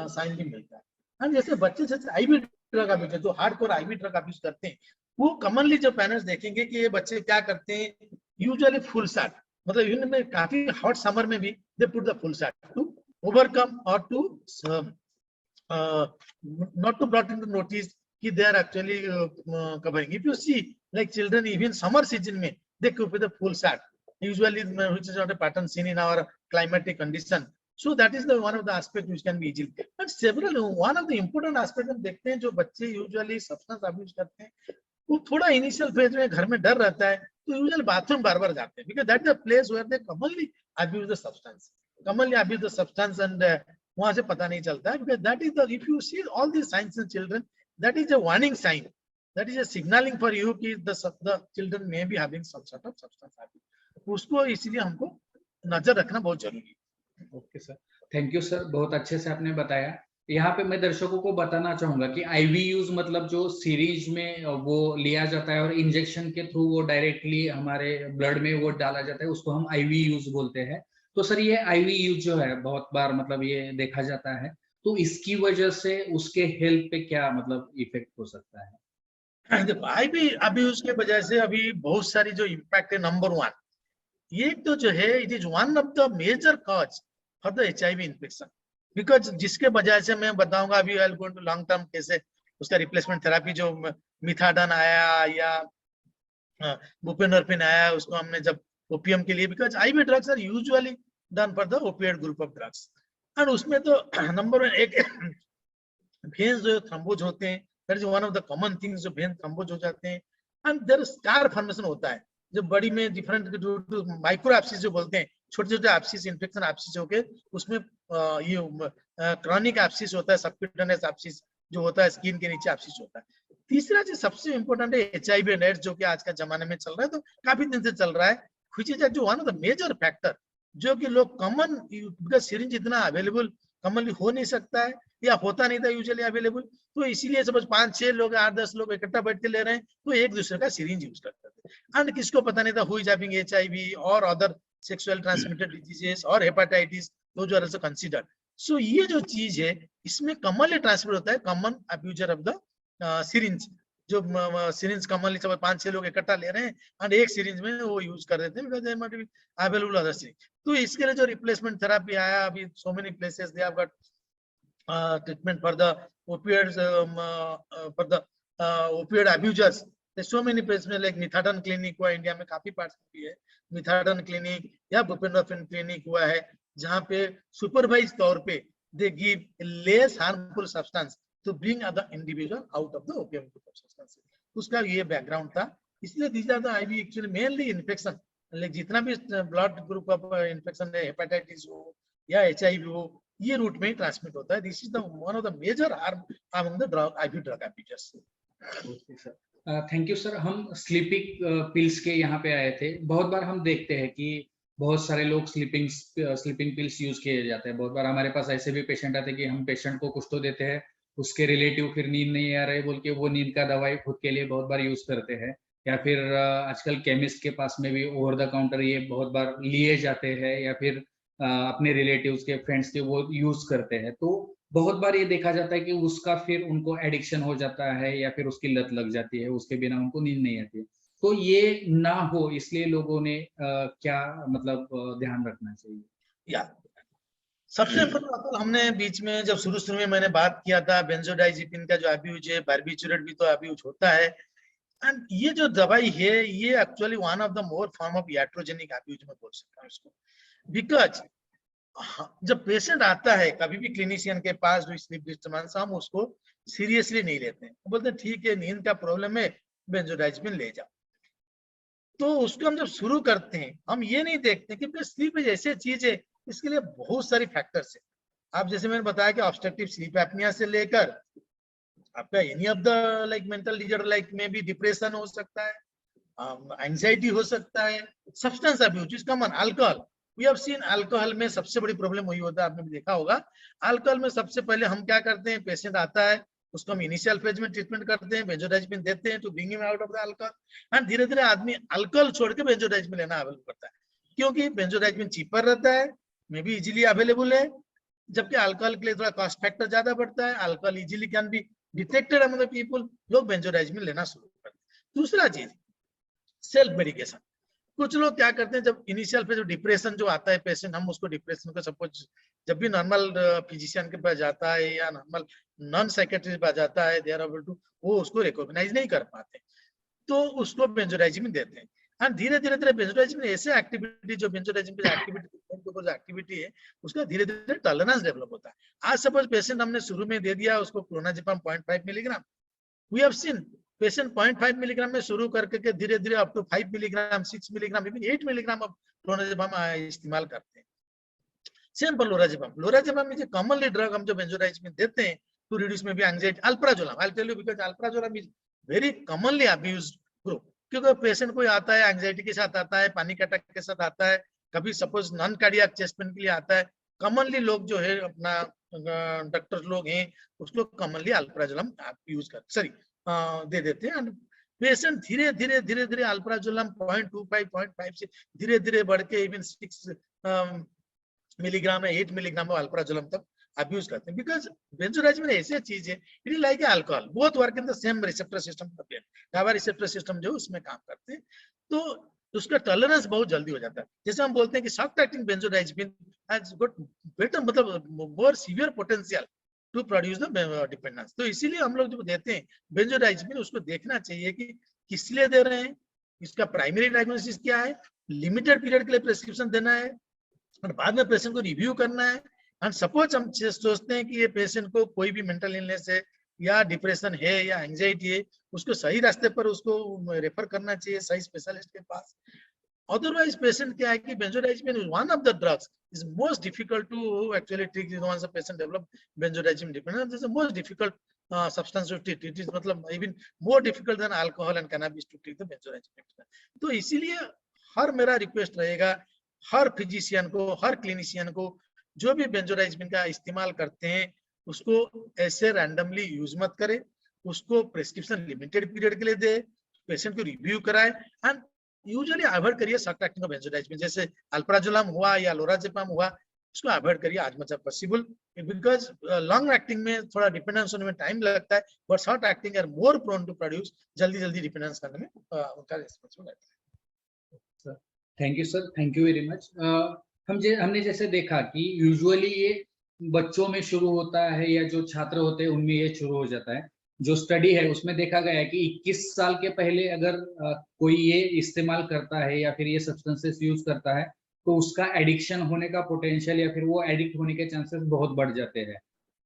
B: साइन भी मिलता है। एंड जैसे बच्चे जैसे आईवी ड्रग अभी जो हार्डकोर आईवी ड्रग यूज करते हैं, वो कॉमनली जो पेरेंट्स देखेंगे कि ये बच्चे क्या करते हैं, यूजुअली फुल शॉट, मतलब इनमें काफी हॉट समर में भी they put the full shot to overcome और to not to brought into notice कि they are actually covering. If you see like children even summer season में they cook with a full shot, usually which is not a pattern seen in our climatic condition. So that is the one of the aspect which can be easily. But several one of the important aspect हम देखते हैं, जो बच्चे usually substance abuse करते हैं, वो थोड़ा initial phase में घर में डर रहता है, तो यूजुअली बाथरूम बार बार जाते हैं, because that is the place where they commonly abuse the substance, and वहां से पता नहीं चलता है, because that is the, if you see all these signs in children, that is a warning sign, that is a signaling for you कि the children may be having some sort of substance abuse. उसको इसलिए हमको नजर रखना बहुत जरूरी है।
A: Okay sir, thank you sir, बहुत अच्छे से आपने बताया। यहाँ पे मैं दर्शकों को बताना चाहूंगा कि आईवी यूज मतलब जो सीरीज में वो लिया जाता है और इंजेक्शन के थ्रू वो डायरेक्टली हमारे ब्लड में वो डाला जाता है, उसको हम आईवी यूज बोलते हैं। तो सर ये आईवी यूज जो है बहुत बार मतलब ये देखा जाता है, तो इसकी वजह से उसके हेल्थ पे क्या मतलब इफेक्ट हो सकता है?
B: देखो आईवी अब्यूज के वजह से अभी बहुत सारी जो इम्पैक्ट है, नंबर वन, ये तो जो है it is one of the major cause for the HIV infection, because जिसके वजह से मैं बताऊंगा अभी I will go to long term कैसे उसका रिप्लेसमेंट थेरापी जो मिथाडन आया या बुप्रेनोर्फिन आया, उसको हमने जब ओपियम के लिए, because IV drugs are usually done for the opiate group of drugs. And उसमें तो नंबर वन एक वेन्स जो थ्रोम्बोज होते हैं, that is one of the common things, जो वेन थ्रोम्बोज हो जाते हैं। एंड देयर स्कार फॉर्मेशन होता है, जो बड़ी में डिफरेंट माइक्रो एप्सिस जो बोलते हैं, छोटे छोटे एप्सिस, इन्फेक्शन एप्सिस होके उसमें ये क्रॉनिक एप्सिस होता है, सबक्यूटेनियस एप्सिस जो होता है, स्किन के नीचे एप्सिस होता है। तीसरा चीज सबसे इंपॉर्टेंट है HIV एंड एड्स, जो कि आज का जमाने में चल रहा है, तो काफी दिन से चल रहा है, व्हिच इज जो one of the major factor, जो कि लोग कॉमन, बिकॉज सिरिंज इतना अवेलेबल कॉमनली हो नहीं सकता है, या होता नहीं था यूजुअली अवेलेबल, तो इसीलिए सपोज 5-6 लोग 8-10 लोग इकट्ठा बैठ के ले रहे हैं, तो एक दूसरे का सिरिंज यूज करते थे। एंड किसको पता नहीं था हु इज हैविंग HIV और अदर सेक्सुअल ट्रांसमिटेड डिजीजेस और hepatitis, those are also considered. So ये जो चीज है, इसमें कॉमनली ट्रांसफर होता है, common abuser of the syringe, जो सिरिंज कॉमनली सब 5-6 लोग इकट्ठा ले रहे हैं एंड एक सिरिंज में वो यूज कर रहे थे, because there might be available other syringe. तो इसके लिए जो रिप्लेसमेंट थेरेपी आया, अभी so many places they have got treatment for the opiates, for the opiate abusers. So many places में, लाइक मिथाडन क्लिनिक हुआ इंडिया में, काफी पार्ट्स में भी है मिथाडन क्लिनिक, या बुपेंद्रफिन क्लिनिक हुआ है, जहाँ पे सुपरवाइज तौर पे they give less harmful substance to bring other individual out of the opium group of substances। उसका ये बैकग्राउंड था। इसलिए these are the IV actually mainly infection, like जितना भी ब्लड ग्रुप ऑफ इन्फेक्शन है, हेपेटाइटिस हो या HIV हो, ये रूट में ही ट्रांसमिट होता है। This is the one of the major harm among the drug IV drug abusers.
A: Okay sir, thank you sir. हम स्लीपिंग पिल्स के यहाँ पे आए थे। बहुत बार हम देखते हैं कि बहुत सारे लोग स्लीपिंग पिल्स यूज किए जाते हैं। बहुत बार हमारे पास ऐसे भी पेशेंट आते हैं कि हम पेशेंट को कुछ तो देते हैं, उसके रिलेटिव फिर नींद नहीं आ रहे बोल के वो नींद का दवाई खुद के लिए बहुत बार यूज करते हैं, या फिर आजकल केमिस्ट के पास में भी ओवर द काउंटर ये बहुत बार लिए जाते हैं, या फिर अपने रिलेटिव्स के, फ्रेंड्स के वो यूज करते हैं। तो बहुत बार ये देखा जाता है कि उसका फिर उनको एडिक्शन हो जाता है, या फिर उसकी लत लग जाती है, उसके बिना उनको नींद नहीं आती है। तो ये ना हो, इसलिए लोगों ने क्या मतलब ध्यान रखना चाहिए?
B: या सबसे इम्पोर्टेंट, हमने बीच में जब शुरू में मैंने बात किया था, बेंजोडाइजिपिन का जो अब्यूज है, बार्बिचुरेट भी तो अब्यूज होता है। एंड ये जो दवाई है, ये actually one of the more form of iatrogenic abuse में बोल सकता हूँ इसको, बिकॉज जब पेशेंट आता है कभी भी क्लिनिशियन के पास जो स्लीप डिस्टर्बेंस, हम उसको सीरियसली नहीं लेते हैं, बोलते हैं ठीक है नींद का प्रॉब्लम है, बेंजोडाइजिपिन ले जाओ। तो उसको हम जब शुरू करते हैं, हम ये नहीं देखते कि स्लीप एक ऐसी चीज है, इसके लिए बहुत सारी फैक्टर्स है। आप जैसे मैंने बताया कि ऑब्स्ट्रक्टिव स्लीप एपनिया से लेकर आपका any of the like mental disorder, like में भी डिप्रेशन हो सकता है, एंजाइटी हो सकता है, substance abuse is common, alcohol, we have seen alcohol में सबसे बड़ी प्रॉब्लम वही होता है, आपने भी देखा होगा। अल्कोहल में सबसे पहले हम क्या करते हैं, पेशेंट आता है, उसको हम इनिशियल फेज में ट्रीटमेंट करते हैं, बेंजोडाइजिपिन देते हैं to bring him out of the alcohol. And धीरे धीरे आदमी अल्कोहल छोड़ के बेंजोडाइजिपिन लेना अवेलेबल करता है, क्योंकि बेंजोडाइजिपिन चीपर रहता है, मे बी इजीली अवेलेबल है, जबकि अल्कोहल के लिए थोड़ा कॉस्ट फैक्टर ज्यादा पड़ता है। Alcohol easily can be detected among the people, लोग बेंजोडाइजिपिन लेना शुरू करते हैं। दूसरा चीज, सेल्फ मेडिकेशन। कुछ लोग क्या करते हैं, जब इनिशियल पे जो डिप्रेशन जो आता है पेशेंट, हम उसको डिप्रेशन को सपोज जब भी नॉर्मल फिजिशियन के पास जाता है या नॉर्मल नॉन साइकेट्रिस्ट पास जाता है, दे आर एबल टू, वो उसको रिकॉग्नाइज नहीं कर पाते, तो उसको बेंजोडाइजिपिन देते हैं। एंड धीरे धीरे धीरे बेंजोडाइजिपिन ऐसे एक्टिविटी, जो बेंजोडाइजिपिन एक्टिविटी है, उसका धीरे धीरे टॉलरेंस डेवलप होता है। आज सपोज पेशेंट हमने शुरू में दे दिया उसको clonazepam 0.5 milligram, we have seen patient 0.5 milligram में शुरू करके धीरे धीरे up to 5 milligram, 6 milligram, even 8 milligram अब क्लोनाजिपाम इस्तेमाल करते हैं। सेम पर lorazepam, lorazepam is commonly drug हम जो बेंजोडाइजिपिन देते हैं टू रिड्यूस में भी anxiety. Alprazolam, I tell you because alprazolam is very commonly abused group, क्योंकि पेशेंट कोई आता है एंजाइटी के साथ आता है, पैनिक अटैक के साथ आता है, कभी suppose non cardiac chest pain के लिए आता है, कॉमनली लोग जो है अपना डॉक्टर लोग हैं उसको कॉमनली अल्प्राजोलम यूज कर सॉरी दे देते हैं। पेशेंट धीरे धीरे धीरे धीरे अल्प्राजोलम 0.25 0.5 से धीरे धीरे बढ़ के इवन 6 मिलीग्राम या 8 मिलीग्राम ऑफ अल्प्राजोलम तक अब्यूज करते हैं, बिकॉज बेंजोडाइजिपिन ऐसी चीज है, it is like alcohol, both work in the same receptor system, GABA receptor system जो उसमें काम करते हैं, तो उसका टॉलरेंस बहुत जल्दी हो जाता है। जैसे हम बोलते हैं कि short acting benzodiazepine has got better, मतलब more severe potential to produce the dependence. तो इसीलिए हम लोग जो देते हैं बेंजोडाइजिपिन, उसको देखना चाहिए कि किस लिए दे रहे हैं, इसका प्राइमरी डायग्नोसिस क्या है, लिमिटेड पीरियड के लिए प्रिस्क्रिप्शन देना है, और बाद में पेशेंट को रिव्यू करना है। एंड सपोज हम सोचते हैं कि ये पेशेंट को कोई भी मेंटल इलनेस है या डिप्रेशन है या एंजाइटी है, उसको सही रास्ते पर उसको रेफर करना चाहिए सही स्पेशलिस्ट के पास। Otherwise, patient क्या है कि benzodiazepine is one of the drugs is most difficult to actually treat. Once a patient develop benzodiazepine dependence, this is the most difficult substance to treat. It is मतलब even more difficult than alcohol and cannabis to treat the benzodiazepine. तो इसीलिए हर मेरा request रहेगा हर physician को, हर clinician को, जो भी benzodiazepine का इस्तेमाल करते हैं उसको ऐसे रैंडमली यूज मत करे, उसको प्रेस्क्रिप्शन लिमिटेड पीरियड के लिए दे, पेशेंट को रिव्यू कराए एंड यूजुअली अवॉइड करिए शॉर्ट एक्टिंग बेंजोडाइजेपिन जैसे अल्प्राजोलम हुआ या लोराजेपाम हुआ, उसको अवॉइड करिए as much possible, because long acting में थोड़ा डिपेंडेंस होने में टाइम लगता है, but short acting are more prone to produce, जल्दी जल्दी डिपेंडेंस करने में उनका रिस्पॉन्सिबल रहता है।
A: Thank you sir, thank you very much. हमने जैसे देखा कि यूजुअली ये बच्चों में शुरू होता है या जो छात्र होते हैं उनमें ये शुरू हो जाता है। जो स्टडी है उसमें देखा गया है कि 21 साल के पहले अगर कोई ये इस्तेमाल करता है या फिर ये सब्सटेंसेस यूज करता है तो उसका एडिक्शन होने का पोटेंशियल या फिर वो एडिक्ट होने के चांसेस बहुत बढ़ जाते हैं।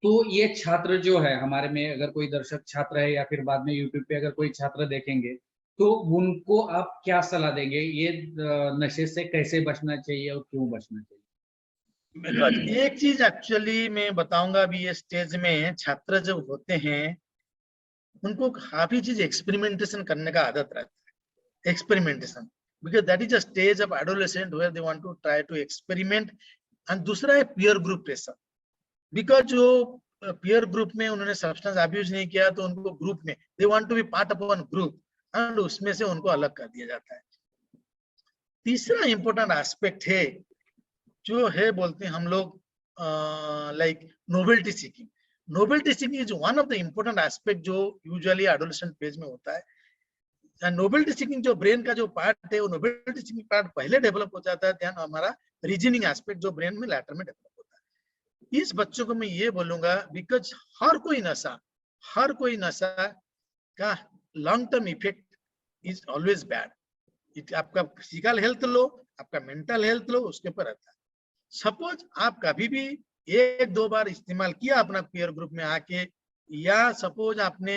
A: तो ये छात्र जो है हमारे में, अगर कोई दर्शक छात्र है या फिर बाद में यूट्यूब पे अगर कोई छात्र देखेंगे तो उनको आप क्या सलाह देंगे, ये नशे से कैसे बचना चाहिए और क्यों बचना चाहिए?
B: एक चीज एक्चुअली मैं बताऊंगा, अभी ये स्टेज में छात्र जब होते हैं उनको काफी चीज एक्सपेरिमेंटेशन करने का आदत रहता है, experimentation, because that is a stage of adolescent where they want to try to experiment. And दूसरा है पीयर ग्रुप प्रेशर, बिकॉज जो पीयर ग्रुप में उन्होंने सब्सटेंस अब्यूज नहीं किया तो उनको ग्रुप में they want to be part of one group and उसमें से उनको अलग कर दिया जाता है। तीसरा इंपॉर्टेंट एस्पेक्ट है जो है बोलते हैं हम लोग like novelty seeking. Novelty seeking is one of the important aspect जो यूजुअली एडोलेसेंट फेज में होता है। नोवेल्टी सीकिंग जो ब्रेन का जो पार्ट है वो नोवेल्टी सीकिंग पार्ट पहले डेवलप हो जाता है, ध्यान हमारा रीजनिंग एस्पेक्ट जो ब्रेन में लैटर में डेवलप होता है। इस बच्चों को मैं ये बोलूंगा बिकॉज हर कोई नशा का long term effect is always bad. आपका फिजिकल हेल्थ लो, आपका मेंटल हेल्थ लो, उसके ऊपर रहता है। सपोज आप कभी भी एक दो बार इस्तेमाल किया अपना पीयर ग्रुप में आके, या सपोज आपने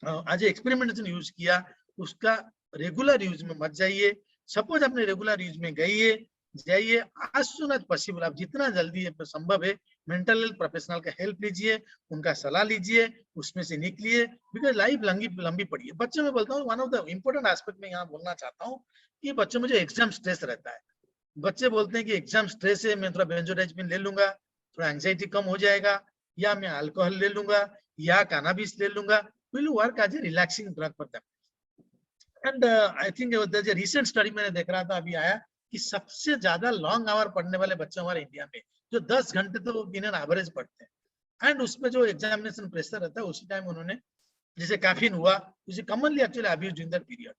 B: आज एक्सपेरिमेंटेशन यूज किया, उसका रेगुलर यूज में मत जाइए। सपोज आपने रेगुलर यूज में जाइए आज सुन एज पॉसिबल, आप जितना जल्दी संभव है मेंटल हेल्थ प्रोफेशनल का हेल्प लीजिए, उनका सलाह लीजिए, उसमें से निकलिए, बिकॉज लाइफ लंबी पड़ी है। बच्चों में बोलता हूँ one of the important aspect में यहाँ बोलना चाहता हूँ कि बच्चों में जो एग्जाम स्ट्रेस रहता है, बच्चे बोलते हैं कि एग्जाम स्ट्रेस है, मैं थोड़ा बेंजोडाइजेपिन ले लूंगा, थोड़ा एंजाइटी कम हो जाएगा, या मैं अल्कोहल ले लूंगा या कैनाबिस ले लूंगा, will work as a relaxing drug for them. And I think there's a recent study मैंने देख रहा था, अभी आया कि सबसे ज्यादा लॉन्ग आवर पढ़ने वाले बच्चे हमारे इंडिया में जो 10 घंटे तो इन एन एवरेज पढ़ते हैं, एंड उसमें जो एग्जामिनेशन प्रेशर रहता है उसी टाइम उन्होंने जैसे कैफीन हुआ, उसे commonly actually abuse during that period.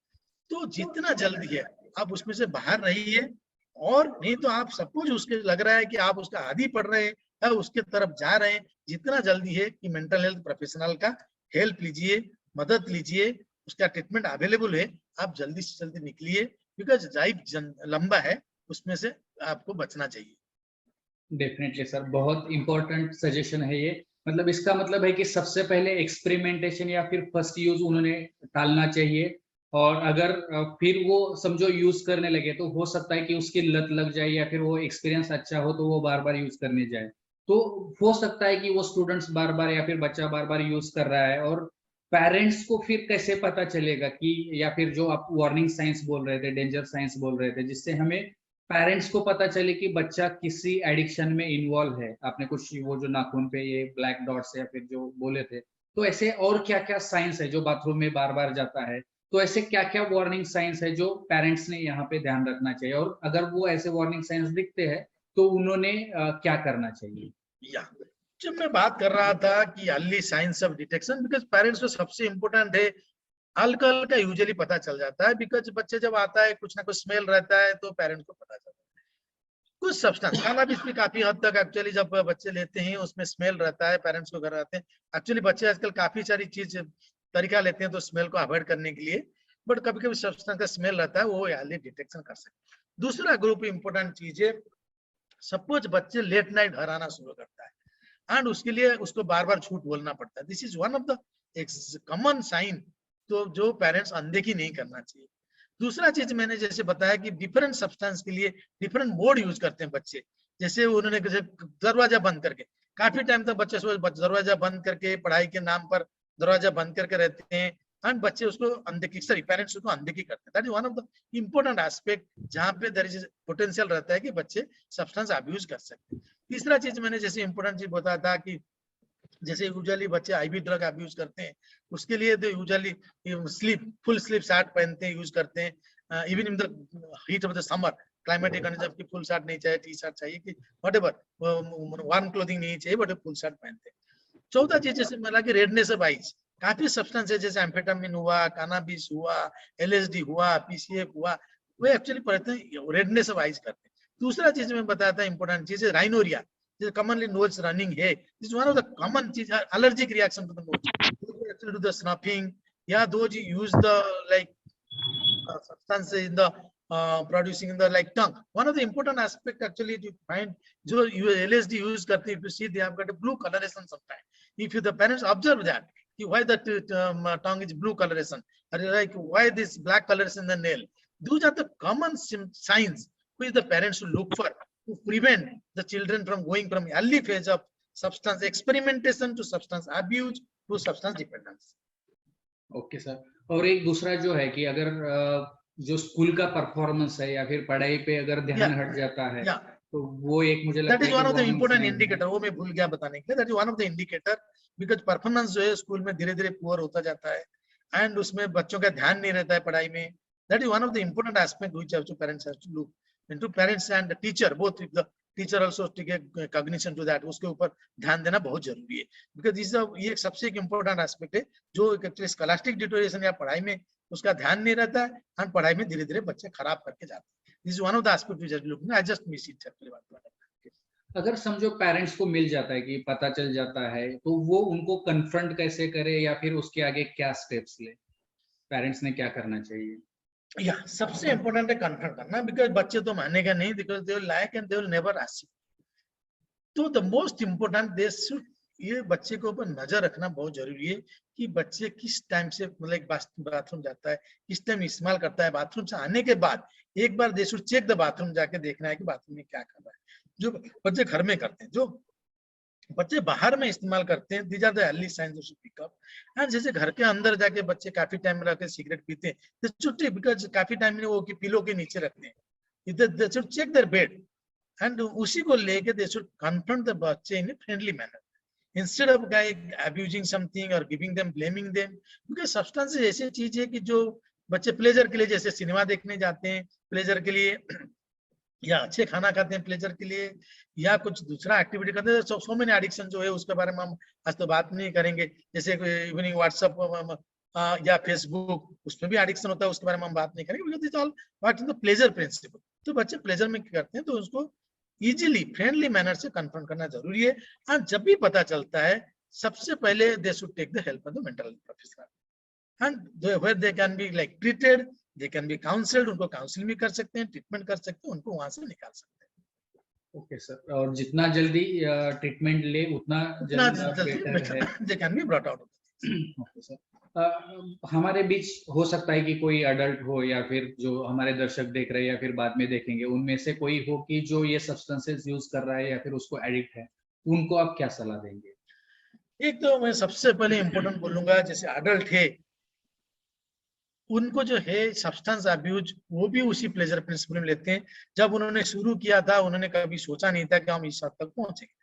B: तो जितना जल्दी है आप उसमें से बाहर रहिए, और नहीं तो आप सपोज उसके लग रहा है कि आप उसका आदी पढ़ रहे हैं या उसके तरफ जा रहे हैं, जितना जल्दी है कि मेंटल हेल्थ प्रोफेशनल का हेल्प लीजिए, मदद लीजिए, उसका ट्रीटमेंट अवेलेबल है, आप जल्दी से जल्दी निकलिए, बिकॉज लाइफ लंबा है, उसमें से आपको बचना चाहिए।
A: डेफिनेटली सर, बहुत इंपॉर्टेंट सजेशन है ये। मतलब इसका मतलब है कि सबसे पहले एक्सपेरिमेंटेशन या फिर फर्स्ट यूज उन्होंने टालना चाहिए, और अगर फिर वो समझो यूज करने लगे तो हो सकता है कि उसकी लत लग जाए या फिर वो एक्सपीरियंस अच्छा हो तो वो बार बार यूज करने जाए। तो हो सकता है कि वो स्टूडेंट्स बार बार या फिर बच्चा बार बार यूज कर रहा है, और पेरेंट्स को फिर कैसे पता चलेगा कि, या फिर जो आप वार्निंग साइंस बोल रहे थे, डेंजर साइंस बोल रहे थे, जिससे हमें पेरेंट्स को पता चले कि बच्चा किसी एडिक्शन में इन्वॉल्व है। आपने कुछ वो जो नाखून पे ये ब्लैक डॉट्स या फिर जो बोले थे, तो ऐसे और क्या क्या साइंस है जो बाथरूम में बार बार जाता है, तो ऐसे क्या क्या वार्निंग साइंस है जो पेरेंट्स ने यहाँ पे ध्यान रखना चाहिए, और अगर वो ऐसे वार्निंग साइंस दिखते हैं तो उन्होंने क्या करना चाहिए?
B: या जब मैं बात कर रहा था कि early signs of detection, because parents को सबसे इम्पोर्टेंट है, अल्कोहल का यूजुअली पता चल जाता है, बिकॉज बच्चे जब आता है कुछ ना कुछ स्मेल रहता है तो पेरेंट्स को पता चलता है। कुछ सब्सटेंस कैनाबिस भी काफी हद तक एक्चुअली जब बच्चे लेते हैं उसमें स्मेल रहता है, पेरेंट्स को घर आते हैं। एक्चुअली बच्चे आजकल काफी सारी चीज तरीका लेते हैं तो स्मेल को अवॉइड करने के लिए, बट कभी कभी सब्सटेंस का स्मेल रहता है, वो अर्ली डिटेक्शन कर सकते हैं। दूसरा ग्रुप इंपॉर्टेंट चीज है सपोज बच्चे लेट नाइट घर आना शुरू करता है एंड उसके लिए उसको बार बार झूठ बोलना पड़ता है, this is one of the common sign, तो जो पेरेंट्स अनदेखी नहीं करना चाहिए। दूसरा चीज मैंने जैसे बताया कि डिफरेंट सब्सटेंस के लिए डिफरेंट मोड यूज करते हैं बच्चे, जैसे उन्होंने दरवाजा बंद करके काफी टाइम तक बच्चे दरवाजा बंद करके पढ़ाई के नाम पर दरवाजा बंद करके रहते हैं एंड बच्चे उसको अनदेखी, सॉरी पेरेंट्स उसको अनदेखी करते हैं। That is one of the important aspect जहाँ पे देयर इज पोटेंशियल रहता है कि बच्चे सब्सटेंस अब्यूज कर सकते हैं। तीसरा चीज मैंने जैसे इंपॉर्टेंट चीज बताया था कि जैसे यूजुअली बच्चे आईवी ड्रग अब्यूज करते हैं, उसके लिए तो यूजुअली फुल स्लीव शर्ट पहनते हैं, यूज करते हैं even in the heat of the summer, climatic condition की फुल शर्ट नहीं चाहिए, टी शर्ट चाहिए कि व्हाटएवर वार्म क्लोथिंग नहीं चाहिए, बट फुल शर्ट पहनते हैं। चौथा चीज जैसे मिला कि रेडनेस ऑफ आईज, काफी सब्सटेंस है जैसे एम्फेटामिन हुआ, कैनाबिस हुआ, एलएसडी हुआ, पीसीएफ हुआ, वो एक्चुअली पढ़ते हैं रेडनेस ऑफ आईज करते हैं। दूसरा चीज मैं बताया था इंपॉर्टेंट चीज है rhinorrhoea, commonly nose running hair. This is one of the common allergic reaction to the nose. Those actually do the snuffing. Yeah, those you use the like substances in the producing in the like tongue. One of the important aspect actually to find, जो LSD use करते हैं, if you see they have got a blue coloration sometimes. If you, the parents observe that, why the tongue is blue coloration, or like why this black coloration in the nail. Those are the common signs which the parents should look for to prevent the children from going from early phase of substance experimentation to substance abuse to substance dependence.
A: Okay sir, और एक दूसरा जो है कि अगर जो school का performance है या फिर पढ़ाई पे अगर ध्यान हट जाता है, तो वो एक मुझे लगता है
B: that is one of the important indicator, वो मैं भूल गया बताने के लिए, that is one of the indicator because performance जो है स्कूल में धीरे धीरे पुअर होता जाता है एंड उसमें बच्चों का ध्यान नहीं रहता है पढ़ाई में, that is one of the important aspect which also parents have to look into, parents and the teacher both, if the teacher also take a cognition to that, उसके ऊपर ध्यान देना बहुत जरूरी है because this is ये सबसे एक important aspect है जो एक्चुअली स्कॉलास्टिक डिटोरिएशन या पढ़ाई में उसका ध्यान नहीं रहता है और पढ़ाई में धीरे धीरे बच्चे खराब करके जाते हैं। This is one of the aspect which I am looking, I just miss it actually बात।
A: अगर समझो पेरेंट्स को मिल जाता है कि पता चल जाता है, तो वो उनको कन्फ्रंट कैसे करे या फिर उसके आगे क्या स्टेप्स ले, पेरेंट्स ने क्या करना चाहिए?
B: या सबसे इंपॉर्टेंट है कन्फ्रंट करना, बिकॉज बच्चे तो मानेगा नहीं, because they will like and they will never ask. तो the most important they should, ये बच्चे के ऊपर नजर रखना बहुत जरूरी है कि बच्चे किस टाइम से मतलब बाथरूम जाता है, किस टाइम इस्तेमाल करता है, बाथरूम से आने के बाद एक बार they should check the bathroom, जाके देखना है कि बाथरूम में क्या कर रहा है। जो बच्चे घर में करते हैं, जो बच्चे बाहर में इस्तेमाल करते हैं, these are the early signs of pickup. And जैसे घर के अंदर जाके बच्चे काफी टाइम में रहकर सिगरेट पीते हैं, छुट्टी बिकॉज काफी टाइम में वो पिलो के नीचे रखते हैं, they should check their bed and उसी को लेके दे शुड कन्फ्रंट द बच्चे in a friendly manner instead of guy abusing something or giving them, blaming them, because substances ऐसी चीज है कि जो बच्चे प्लेजर के लिए, जैसे सिनेमा देखने जाते हैं प्लेजर के लिए, या अच्छे खाना खाते हैं प्लेजर के लिए, या कुछ दूसरा एक्टिविटी करते हैं, सो मेनी एडिक्शन जो है उसके बारे में हम आज तो बात नहीं करेंगे, जैसे इवनिंग व्हाट्सएप या फेसबुक, उसमें भी एडिक्शन होता है, उसके बारे में हम बात नहीं करेंगे, because it's all what is the pleasure principal. तो बच्चे प्लेजर में करते हैं तो उसको इजीली फ्रेंडली मैनर से कन्फ्रंट करना जरूरी है। और जब भी पता चलता है सबसे पहले they should take the help of the mental professional and where they can be like treated, they can be counselled, उनको काउंसलिंग भी कर सकते हैं, ट्रीटमेंट कर सकते हैं, उनको वहां से निकाल सकते हैं।
A: ओके सर, और जितना जल्दी ट्रीटमेंट ले उतना जल्दी बेटर है,
B: दे can be brought out.
A: Okay sir, हमारे बीच हो सकता है कि कोई अडल्ट हो या फिर जो हमारे दर्शक देख रहे हैं या फिर बाद में देखेंगे, उनमें से कोई हो कि जो ये सब्सटेंसेस यूज कर रहा है या फिर उसको एडिक्ट है, उनको आप क्या सलाह देंगे?
B: एक तो मैं सबसे पहले इंपॉर्टेंट बोलूंगा, जैसे अडल्ट है उनको जो है सब्सटेंस अब्यूज वो भी उसी प्लेजर प्रिंसिपल में लेते हैं। जब उन्होंने शुरू किया था उन्होंने कभी सोचा नहीं था कि हम इस हद तक पहुंचेंगे।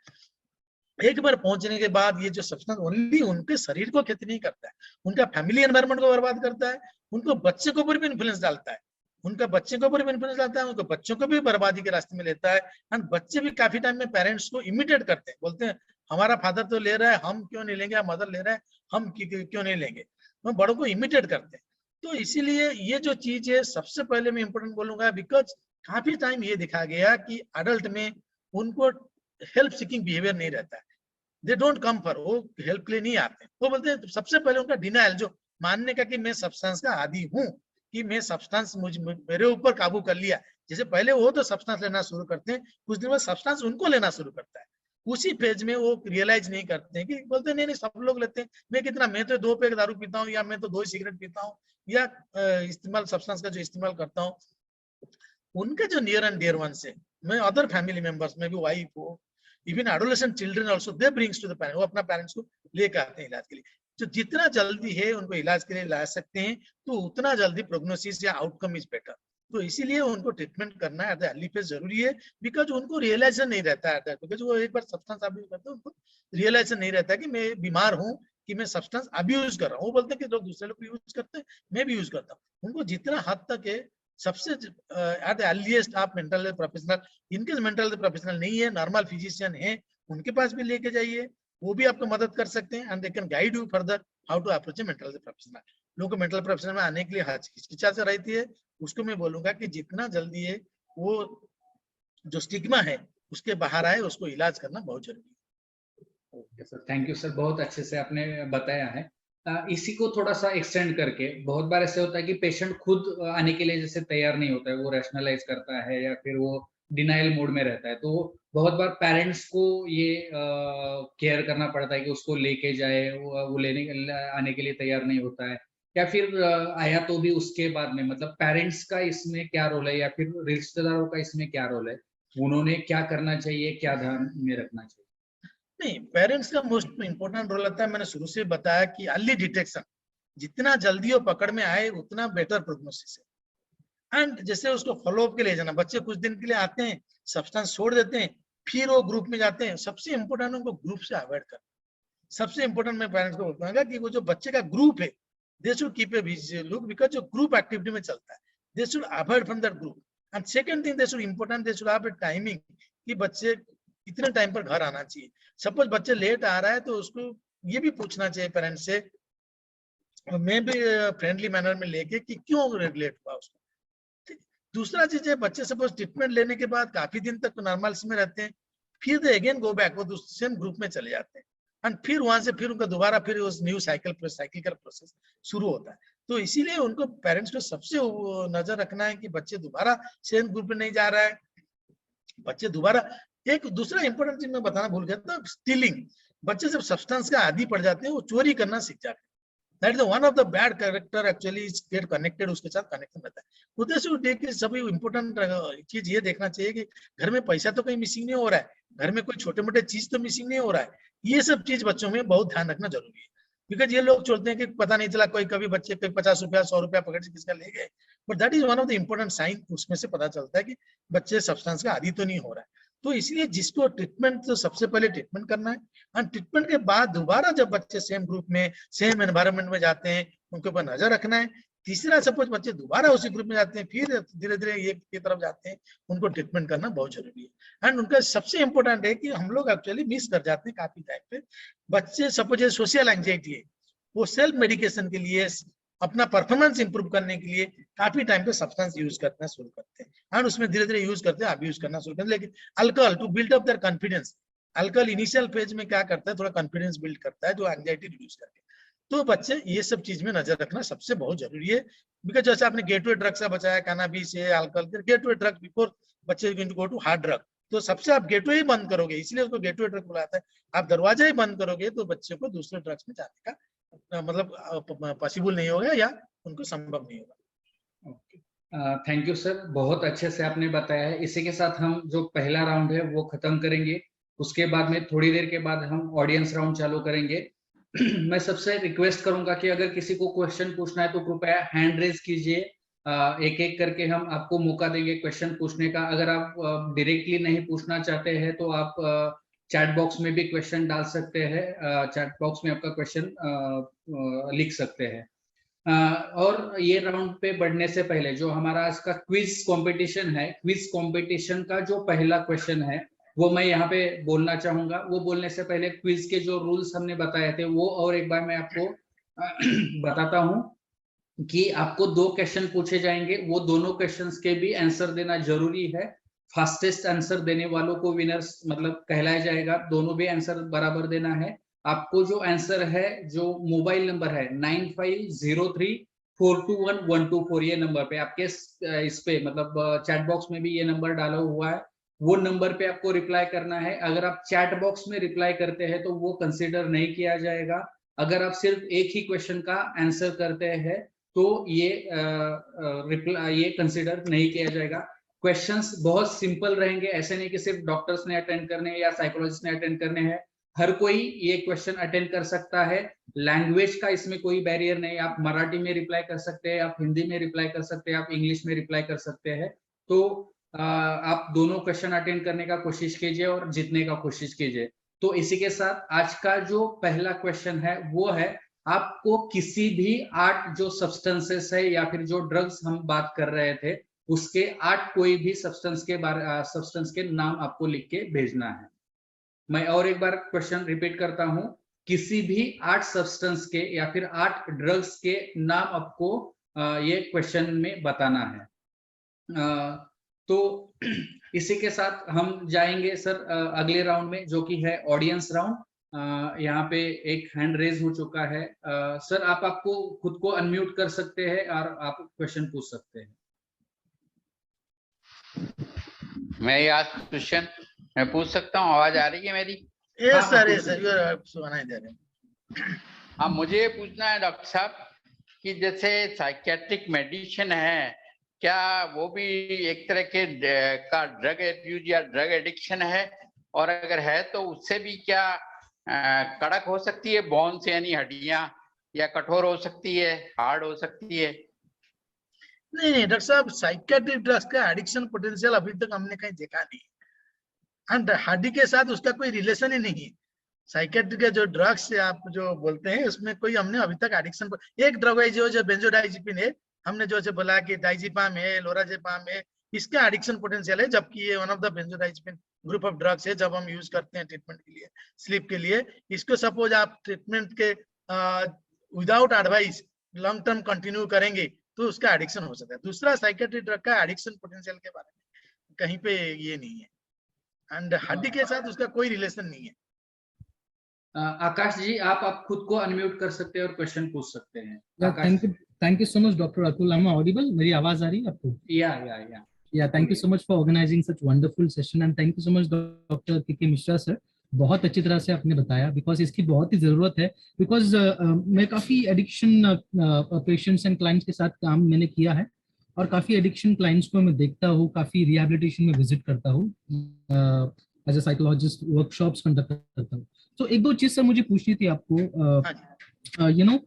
B: एक बार पहुंचने के बाद ये जो सब्सटेंस ओनली उनके शरीर को क्षति नहीं करता है, उनका फैमिली एनवायरनमेंट को बर्बाद करता है, उनको बच्चे के ऊपर भी इन्फ्लुएंस डालता है, उनका बच्चे के ऊपर भी इन्फ्लुएंस डालता है, उनको बच्चों को भी बर्बादी के रास्ते में लेता है। एंड बच्चे भी काफी टाइम में पेरेंट्स को इमिटेट करते हैं, बोलते हैं हमारा फादर तो ले रहा है, हम क्यों नहीं लेंगे, मदर ले रहा है, हम क्यों नहीं लेंगे, वो बड़ों को इमिटेट करते हैं। तो इसीलिए ये जो चीज है सबसे पहले मैं इंपोर्टेंट बोलूंगा, बिकॉज काफी टाइम ये दिखा गया कि अडल्ट में उनको हेल्प सीकिंग बिहेवियर नहीं रहता है, दे डोंट कम फॉर, वो हेल्प के लिए नहीं आते, वो बोलते हैं सबसे पहले उनका डिनायल, जो मानने का कि मैं सब्सटेंस का आदी हूँ, कि मैं सब्सटेंस मेरे ऊपर काबू कर लिया। जैसे पहले वो तो सब्सटेंस लेना शुरू करते हैं, कुछ दिन बाद सब्सटेंस उनको लेना शुरू करता है। उसी फेज में वो रियलाइज नहीं करते हैं कि बोलते हैं, नहीं नहीं सब लोग लेते हैं, मैं तो 2 पैक दारू पीता हूँ, या मैं तो 2 सिगरेट पीता हूँ, या इस्तेमाल सब्सटेंस का जो इस्तेमाल करता हूँ। उनके जो नियर एंड डियर वंस है, मैं अदर फैमिली मेंबर्स में भी वाइफ हो, even adolescent children also they brings to the parents, वो अपना पेरेंट्स को लेकर आते हैं इलाज के लिए। तो जितना जल्दी है उनको इलाज के लिए ला सकते हैं, तो उतना जल्दी प्रोग्नोसिस या आउटकम इज बेटर। तो इसीलिए उनको ट्रीटमेंट करना एट द अर्ली फेज जरूरी है, बिकॉज उनको रियलाइजेशन नहीं रहता है, बिकॉज वो एक बार सब्सटेंस अब्यूज करते हैं, उनको रियलाइजेशन नहीं रहता कि मैं बीमार हूँ, कि मैं सब्सटेंस अब्यूज कर रहा हूँ। वो बोलते हैं कि लोग दूसरे लोग यूज करते हैं, मैं भी यूज करता हूँ। उनको जितना हद तक है, सबसे एट द अर्लीस्ट आप मेंटल हेल्थ प्रोफेशनल, इनके मेंटल हेल्थ प्रोफेशनल नहीं है, नॉर्मल फिजिशियन है, उनके पास भी लेके जाइए, वो भी आपको मदद कर सकते हैं, and they can guide you further how to approach a mental health professional. लोगों को मेंटल प्रोफेशनल में आने के लिए हिचकिचाहट से रहती है, उसको मैं बोलूंगा कि जितना जल्दी है वो जो स्टिग्मा है उसके बाहर आए, उसको इलाज करना बहुत जरूरी है।
A: Okay sir, thank you sir, बहुत अच्छे से आपने बताया है। इसी को थोड़ा सा एक्सटेंड करके, बहुत बार ऐसे होता है कि पेशेंट खुद आने के लिए जैसे तैयार नहीं होता है, वो रैशनलाइज करता है या फिर वो डिनाइल मोड में रहता है, तो बहुत बार पेरेंट्स को ये केयर करना पड़ता है कि उसको लेके जाए, वो आने के लिए तैयार नहीं होता है, या फिर आया तो भी उसके बाद में, मतलब पेरेंट्स का इसमें क्या रोल है या फिर रिश्तेदारों का इसमें क्या रोल है, उन्होंने क्या करना चाहिए, क्या ध्यान में रखना चाहिए?
B: नहीं, पेरेंट्स का मोस्ट इंपोर्टेंट रोल रहता है, मैंने शुरू से बताया कि अर्ली डिटेक्शन, जितना जल्दी वो पकड़ में आए उतना बेटर प्रोग्नोसिस है। एंड जैसे उसको फॉलोअप के लिए जाना, बच्चे कुछ दिन के लिए आते हैं, सब्सटेंस छोड़ देते हैं, फिर वो ग्रुप में जाते हैं, सबसे इंपॉर्टेंट उनको ग्रुप से अवॉइड करना। सबसे इंपॉर्टेंट मैं पेरेंट्स को बोलूंगा कि वो जो बच्चे का ग्रुप है, they should keep a look, because जो ग्रुप एक्टिविटी में चलता है, they should avoid from that group. And second thing, they should important, they should have a timing कि बच्चे इतने टाइम पर घर आना चाहिए। सपोज बच्चे लेट आ रहा है तो उसको ये भी पूछना चाहिए पेरेंट्स से, मैं भी फ्रेंडली मैनर में लेके कि क्यों लेट हुआ उसको। दूसरा चीज है, बच्चे सपोज ट्रीटमेंट लेने के बाद काफी दिन तक नॉर्मल में रहते हैं, फिर दे अगेन गो बैक, वो सेम ग्रुप में चले जाते हैं, एंड फिर वहां से फिर उनका दोबारा फिर उस न्यू साइकिल का प्रोसेस शुरू होता है। तो इसीलिए उनको पेरेंट्स को सबसे नजर रखना है कि बच्चे दोबारा सेम ग्रुप में नहीं जा रहा है, बच्चे दोबारा। एक दूसरा इंपॉर्टेंट चीज मैं बताना भूल गया था, स्टीलिंग। बच्चे जब सब्सटेंस का आदी पड़ जाते हैं, वो चोरी करना सीख जाते हैं। That is one of the bad character, actually is get connected, उसके साथ कनेक्शन रहता है। उधर से देख के सभी इंपॉर्टेंट चीज ये देखना चाहिए कि घर में पैसा तो कहीं मिसिंग नहीं हो रहा है, घर में कोई छोटे मोटे चीज तो मिसिंग नहीं हो रहा है। ये सब चीज बच्चों में बहुत ध्यान रखना जरूरी है, बिकॉज ये लोग चलते हैं कि पता नहीं चला, कोई कभी बच्चे कोई 50 रुपया 100 रुपया पकड़ से किसका ले गए, but that is one of the important sign, उसमें से पता चलता है कि बच्चे सब्सटेंस का आदी तो नहीं हो रहा है। तो इसलिए जिसको ट्रीटमेंट, तो सबसे पहले ट्रीटमेंट करना है, और ट्रीटमेंट के बाद दोबारा जब बच्चे सेम ग्रुप में सेम एनवायरनमेंट में जाते हैं, उनके ऊपर नजर रखना है। तीसरा, सपोज बच्चे दोबारा उसी ग्रुप में जाते हैं, फिर धीरे धीरे ये की तरफ जाते हैं, उनको ट्रीटमेंट करना बहुत जरूरी है। एंड उनका सबसे इंपॉर्टेंट है कि हम लोग एक्चुअली मिस कर जाते हैं काफी टाइम पे, बच्चे सपोज सोशल एंजाइटी है, वो सेल्फ मेडिकेशन के लिए, अपना परफॉर्मेंस इंप्रूव करने के लिए काफी टाइम पे सब्सटेंस यूज करना शुरू करते हैं, और उसमें धीरे धीरे यूज करते हैं, अब यूज करना शुरू करते हैं। लेकिन alcohol to build up their confidence, alcohol initial phase में क्या करता है, थोड़ा कॉन्फिडेंस बिल्ड करता है, जो एंजाइटी रिड्यूस करके। तो बच्चे ये सब चीज में नजर रखना सबसे बहुत जरूरी है, बिकॉज जैसे आपने गेटवे ड्रग्स का बताया, कैनाबिस है, अल्कोहल, गेटवे ड्रग्स बिफोर बच्चे गो टू हार्ड ड्रग। तो सबसे आप गेटवे ही बंद करोगे, इसलिए उसको गेटवे ड्रग बुलाता है। आप दरवाजा ही बंद करोगे तो बच्चे को दूसरे ड्रग्स में जाने का मतलब पॉसिबल नहीं होगा, या उनको संभव नहीं होगा।
A: थैंक यू सर, बहुत अच्छे से आपने बताया है। इसी के साथ हम जो पहला राउंड है वो खत्म करेंगे, उसके बाद में थोड़ी देर के बाद हम ऑडियंस राउंड चालू करेंगे। मैं सबसे रिक्वेस्ट करूंगा कि अगर किसी को क्वेश्चन पूछना है तो कृपया हैंड रेज कीजिए, एक एक करके हम आपको मौका देंगे क्वेश्चन पूछने का। अगर आप डायरेक्टली नहीं पूछना चाहते हैं तो आप चैट बॉक्स में भी क्वेश्चन डाल सकते हैं, चैट बॉक्स में आपका क्वेश्चन लिख सकते हैं। और ये राउंड पे बढ़ने से पहले जो हमारा आज का क्विज कंपटीशन है, क्विज कंपटीशन का जो पहला क्वेश्चन है वो मैं यहाँ पे बोलना चाहूंगा। वो बोलने से पहले क्विज के जो रूल्स हमने बताए थे वो और एक बार मैं आपको बताता हूँ कि आपको 2 क्वेश्चन पूछे जाएंगे, वो दोनों क्वेश्चंस के भी आंसर देना जरूरी है। फास्टेस्ट आंसर देने वालों को विनर्स मतलब कहलाया जाएगा, दोनों भी आंसर बराबर देना है। आपको जो आंसर है, जो मोबाइल नंबर है 421124 ये नंबर पे आपके इस पे मतलब चैट बॉक्स में भी ये नंबर डाला हुआ है, वो नंबर पे आपको रिप्लाई करना है। अगर आप चैट बॉक्स में रिप्लाई करते हैं तो वो कंसिडर नहीं किया जाएगा। अगर आप सिर्फ एक ही क्वेश्चन का आंसर करते हैं तो ये रिप्लाई ये कंसिडर नहीं किया जाएगा। क्वेश्चंस बहुत सिंपल रहेंगे, ऐसे नहीं कि सिर्फ डॉक्टर्स ने अटेंड करने हैं या साइकोलॉजिस्ट ने अटेंड करने हैं। हर कोई ये क्वेश्चन अटेंड कर सकता है। लैंग्वेज का इसमें कोई बैरियर नहीं, आप मराठी में रिप्लाई कर सकते हैं, आप हिंदी में रिप्लाई कर सकते हैं, आप इंग्लिश में रिप्लाई कर सकते हैं। तो आप दोनों क्वेश्चन अटेंड करने का कोशिश कीजिए और जीतने का कोशिश कीजिए। तो इसी के साथ आज का जो पहला क्वेश्चन है वो है, आपको किसी भी 8 जो सब्सटेंसेस है या फिर जो ड्रग्स हम बात कर रहे थे उसके 8 कोई भी सब्सटेंस के नाम आपको लिख के भेजना है। मैं और एक बार क्वेश्चन रिपीट करता हूं, किसी भी 8 सब्सटेंस के या फिर 8 ड्रग्स के नाम आपको ये क्वेश्चन में बताना है। तो इसी के साथ हम जाएंगे सर अगले राउंड में, जो कि है ऑडियंस राउंड। यहाँ पे एक हैंड रेज हो चुका है। सर आप आपको खुद को अनम्यूट कर सकते हैं और आप क्वेश्चन पूछ सकते हैं।
C: मैं आज क्वेश्चन मैं पूछ सकता हूँ? आवाज आ रही है मेरी?
B: Yes sir, yes sir, you are सुनाई दे रहे हैं।
C: हाँ, मुझे ये पूछना है डॉक्टर साहब कि जैसे साइकेट्रिक मेडिसिन है, क्या वो भी एक तरह के का ड्रग एब्यूज या ड्रग एडिक्शन है? और अगर है तो उससे भी क्या कड़क हो सकती है बोन्स यानी हड्डियां, या कठोर हो सकती है, हार्ड हो सकती है?
B: नहीं नहीं डॉक्टर साहब, साइकेट्रिक ड्रग्स का एडिक्शन पोटेंशियल अभी तक हमने कहीं देखा नहीं, एंड हड्डी के साथ उसका कोई रिलेशन ही नहीं है। साइकेट्रिक के जो ड्रग्स आप जो बोलते हैं उसमें कोई हमने अभी तक एडिक्शन, एक ड्रग है जो बेंजोडाइजिपिन है, हमने जो बोला कि डाइजिपाम है, लोराजेपाम है, इसका एडिक्शन पोटेंशियल है, जबकि ये one of the benzodiazepine group of drugs है। जब हम यूज करते हैं ट्रीटमेंट के लिए, स्लीप के लिए, इसको सपोज आप ट्रीटमेंट के without advice long term continue करेंगे तो उसका एडिक्शन हो सकता है। दूसरा, साइकेट्रिक ड्रग का एडिक्शन पोटेंशियल के बारे में कहीं पे ये नहीं है, एंड हड्डी के साथ उसका कोई रिलेशन नहीं है।
A: आकाश जी आप खुद को अनम्यूट कर सकते हैं और क्वेश्चन पूछ सकते हैं।
D: Thank you so much doctor Atul. I am audible? मेरी आवाज आ रही है आपको? या thank you so much for organizing such wonderful session, and thank you so much doctor K Mishra sir, बहुत अच्छी तरह से आपने बताया, बिकॉज इसकी बहुत ही जरूरत है। बिकॉज मैं काफी एडिक्शन पेशेंट्स एंड क्लाइंट्स के साथ काम मैंने किया है, और काफी एडिक्शन क्लाइंट्स को मैं देखता हूँ, काफी रिहैबिलिटेशन में विजिट करता हूँ, as a psychologist workshops conduct करता हूँ। तो एक दो चीज सर मुझे पूछनी थी आपको। यू नो